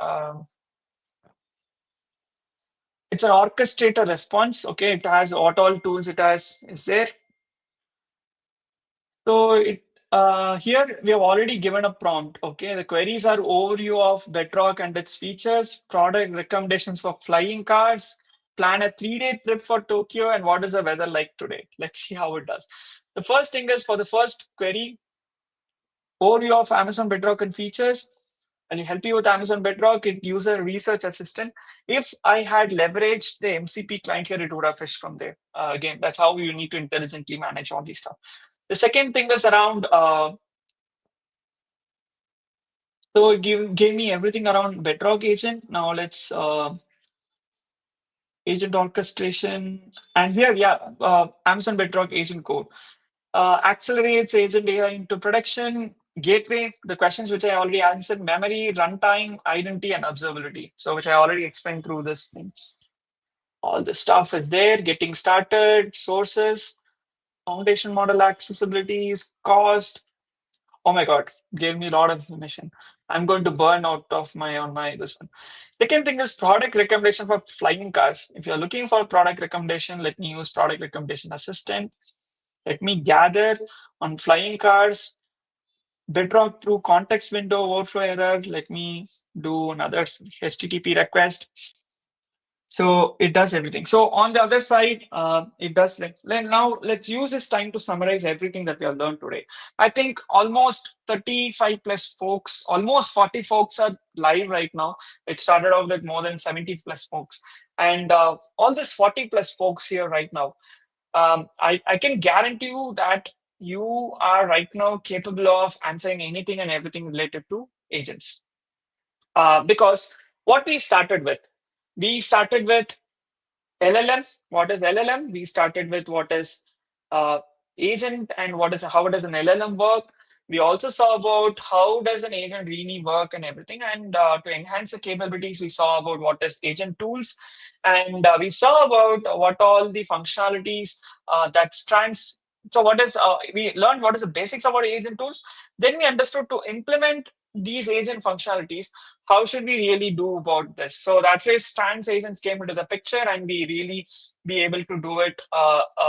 It's an orchestrator response. Okay, it has what all tools it has is there. So here we have already given a prompt. Okay, the queries are overview of Bedrock and its features, product recommendations for flying cars, plan a 3-day trip for Tokyo, and what is the weather like today? Let's see how it does. The first thing is for the first query, overview of Amazon Bedrock and features. And you help you with Amazon Bedrock, it uses a research assistant. If I had leveraged the MCP client here, it would have fished from there. Again, that's how you need to intelligently manage all these stuff. The second thing is around, so it gave me everything around Bedrock agent. Now let's agent orchestration, and here, yeah, Amazon Bedrock Agent Code accelerates agent AI into production. Gateway, the questions which I already answered, memory, runtime, identity, and observability. So, which I already explained through this thing. All the stuff is there. Getting started, sources, foundation model accessibilities, cost. Oh my God, gave me a lot of information. I'm going to burn out of my on my this one. Second thing is product recommendation for flying cars. If you're looking for product recommendation, let me use product recommendation assistant. Let me gather on flying cars, Bedrock through context window overflow error. Let me do another HTTP request. So it does everything. So on the other side, it does now let's use this time to summarize everything that we have learned today. I think almost 35 plus folks, almost 40 folks are live right now. It started off with more than 70 plus folks. And all this 40 plus folks here right now, I can guarantee you that you are right now capable of answering anything and everything related to agents. Because what we started with LLM. What is LLM? We started with what is uh, agent and what is how does an LLM work. We also saw about how does an agent really work and everything. And to enhance the capabilities, we saw about what is agent tools, and we saw about what all the functionalities that Strands. So what is we learned what is the basics about agent tools. Then we understood to implement these agent functionalities how should we really do about this? So that's where Strands agents came into the picture, and we really be able to do it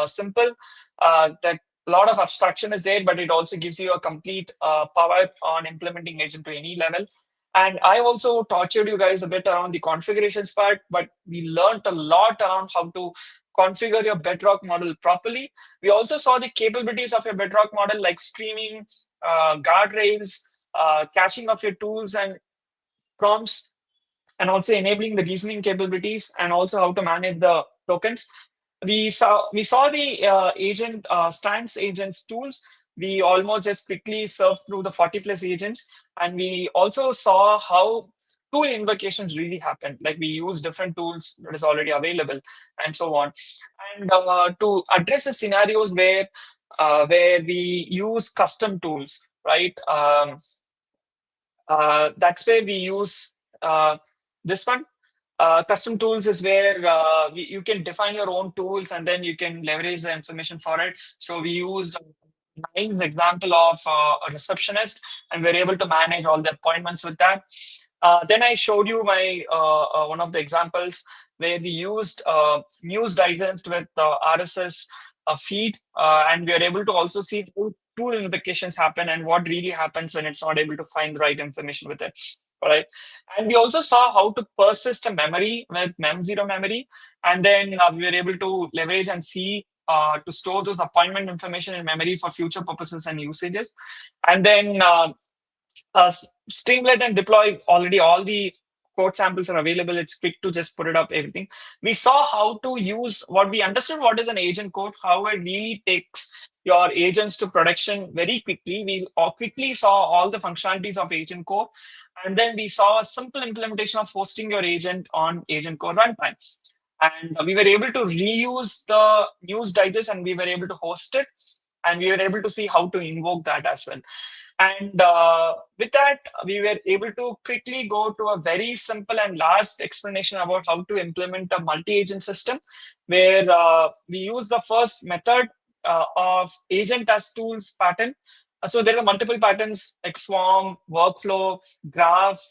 simple. That a lot of abstraction is there, but it also gives you a complete power on implementing agent to any level. And I also tortured you guys a bit around the configurations part, but we learned a lot around how to configure your Bedrock model properly. We also saw the capabilities of your Bedrock model, like streaming, guardrails, caching of your tools and prompts, and also enabling the reasoning capabilities, and also how to manage the tokens. We saw the agent Strands agents tools. We almost just quickly surfed through the 40 plus agents, and we also saw how tool invocations really happen. Like we use different tools that is already available, and so on. And to address the scenarios where we use custom tools, right? That's where we use this one. Custom tools is where you can define your own tools and then you can leverage the information for it. So we used a nice example of a receptionist, and we're able to manage all the appointments with that. Then I showed you my one of the examples where we used news digest with RSS feed, and we are able to also see how tool invocations happen and what really happens when it's not able to find the right information with it. All right. And we also saw how to persist a memory with mem0 memory. And then we were able to leverage and see to store those appointment information in memory for future purposes and usages. And then streamlet and deploy, already all the code samples are available. It's quick to just put it up, everything. We saw how to use what we understood what is an agent code, how it really takes your agents to production very quickly. We quickly saw all the functionalities of agent core. And then we saw a simple implementation of hosting your agent on agent core runtime. And we were able to reuse the news digest and we were able to host it. And we were able to see how to invoke that as well. And with that, we were able to quickly go to a very simple and last explanation about how to implement a multi-agent system, where we use the first method of agent as tools pattern. So there are multiple patterns: XSwarm, workflow, graph,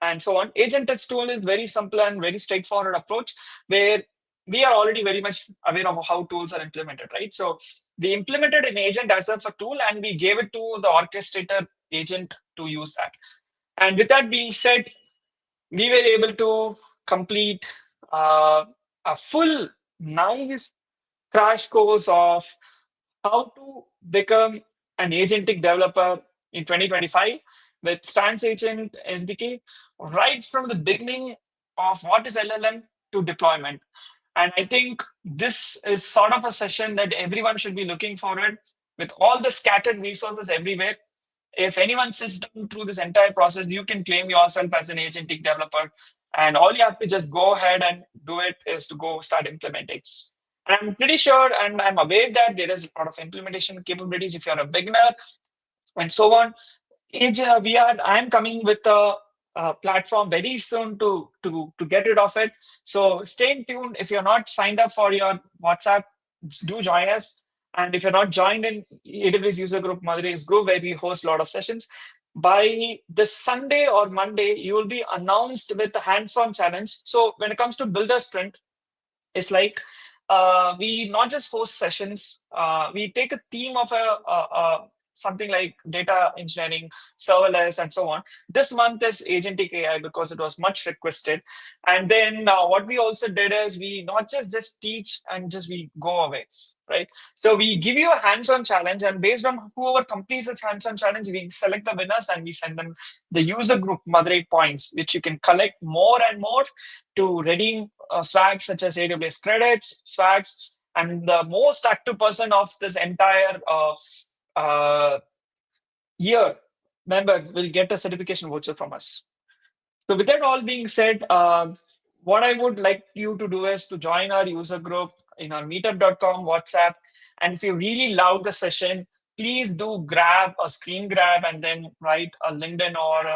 and so on. Agent as tool is very simple and very straightforward approach, where we are already very much aware of how tools are implemented, right? So we implemented an agent as a tool and we gave it to the orchestrator agent to use that. And with that being said, we were able to complete a full nice crash course of how to become an agentic developer in 2025 with Strands Agent SDK, right from the beginning of what is LLM to deployment. And I think this is sort of a session that everyone should be looking forward, with all the scattered resources everywhere. If anyone sits down through this entire process, you can claim yourself as an agentic developer. And all you have to just go ahead and do it is to go start implementing. And I'm pretty sure and I'm aware that there is a lot of implementation capabilities if you're a beginner and so on. I'm coming with a platform very soon to get rid of it. So stay tuned. If you're not signed up for your WhatsApp, do join us. And if you're not joined in AWS user group, Madurai's group, where we host a lot of sessions, by this Sunday or Monday, you will be announced with a hands-on challenge. So when it comes to Builder Sprint, it's like we not just host sessions, we take a theme of something like data engineering, serverless, and so on. This month is agentic AI because it was much requested. And then what we also did is we not just teach and just we go away, right? So we give you a hands-on challenge, and based on whoever completes this hands-on challenge, we select the winners and we send them the user group Madurai points, which you can collect more and more to redeem swags such as AWS credits, swags, and the most active person of this entire uh, year member will get a certification voucher from us. So with that all being said, what I would like you to do is to join our user group in our meetup.com WhatsApp. And if you really love the session, please do grab a screen grab and then write a LinkedIn or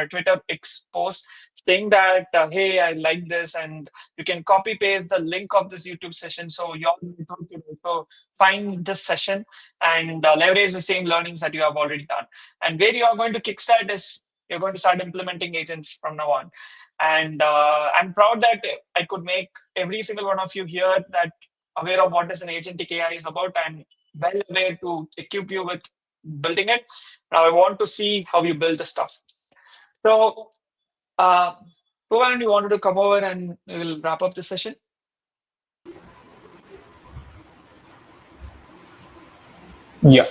a Twitter X post saying that, hey, I like this. And you can copy paste the link of this YouTube session. So your network can also find this session and leverage the same learnings that you have already done. And where you are going to kickstart is you're going to start implementing agents from now on. And I'm proud that I could make every single one of you here that aware of what is an agentic AI is about and well aware to equip you with building it. Now I want to see how you build the stuff. So, Bhuvan, you wanted to come over and we will wrap up the session? Yeah.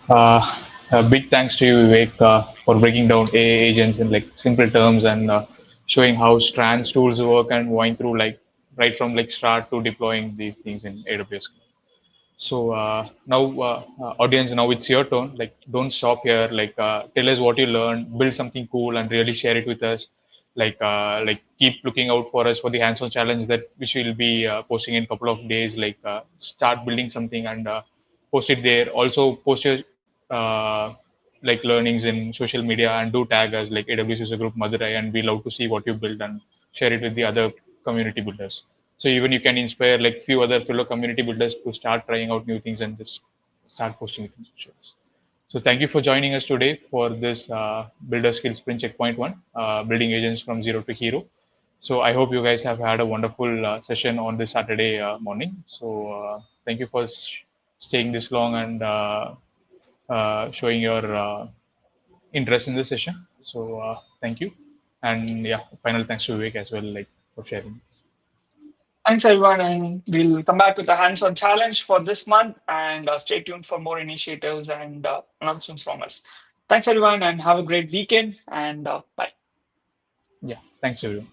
Uh, a big thanks to you, Vivek, for breaking down AI agents in like simple terms and showing how Strands tools work and going through like right from like start to deploying these things in AWS. So now, audience, now it's your turn. Like, don't stop here. Like, tell us what you learned, build something cool, and really share it with us. Like keep looking out for us for the hands-on challenge that which we'll be posting in a couple of days. Like, start building something and post it there. Also, post your like learnings in social media and do tag us like AWS User Group Madurai, and we love to see what you build and share it with the other community builders. So even you can inspire like few other fellow community builders to start trying out new things and just start posting it in socials. So thank you for joining us today for this Builder Skill Sprint Checkpoint 1, building agents from zero to hero. So I hope you guys have had a wonderful session on this Saturday morning. So thank you for staying this long and showing your interest in this session. So thank you. And yeah, final thanks to Vivek as well, like for sharing. Thanks, everyone. And we'll come back with a hands on challenge for this month and stay tuned for more initiatives and announcements from us. Thanks, everyone, and have a great weekend. And bye. Yeah, thanks everyone.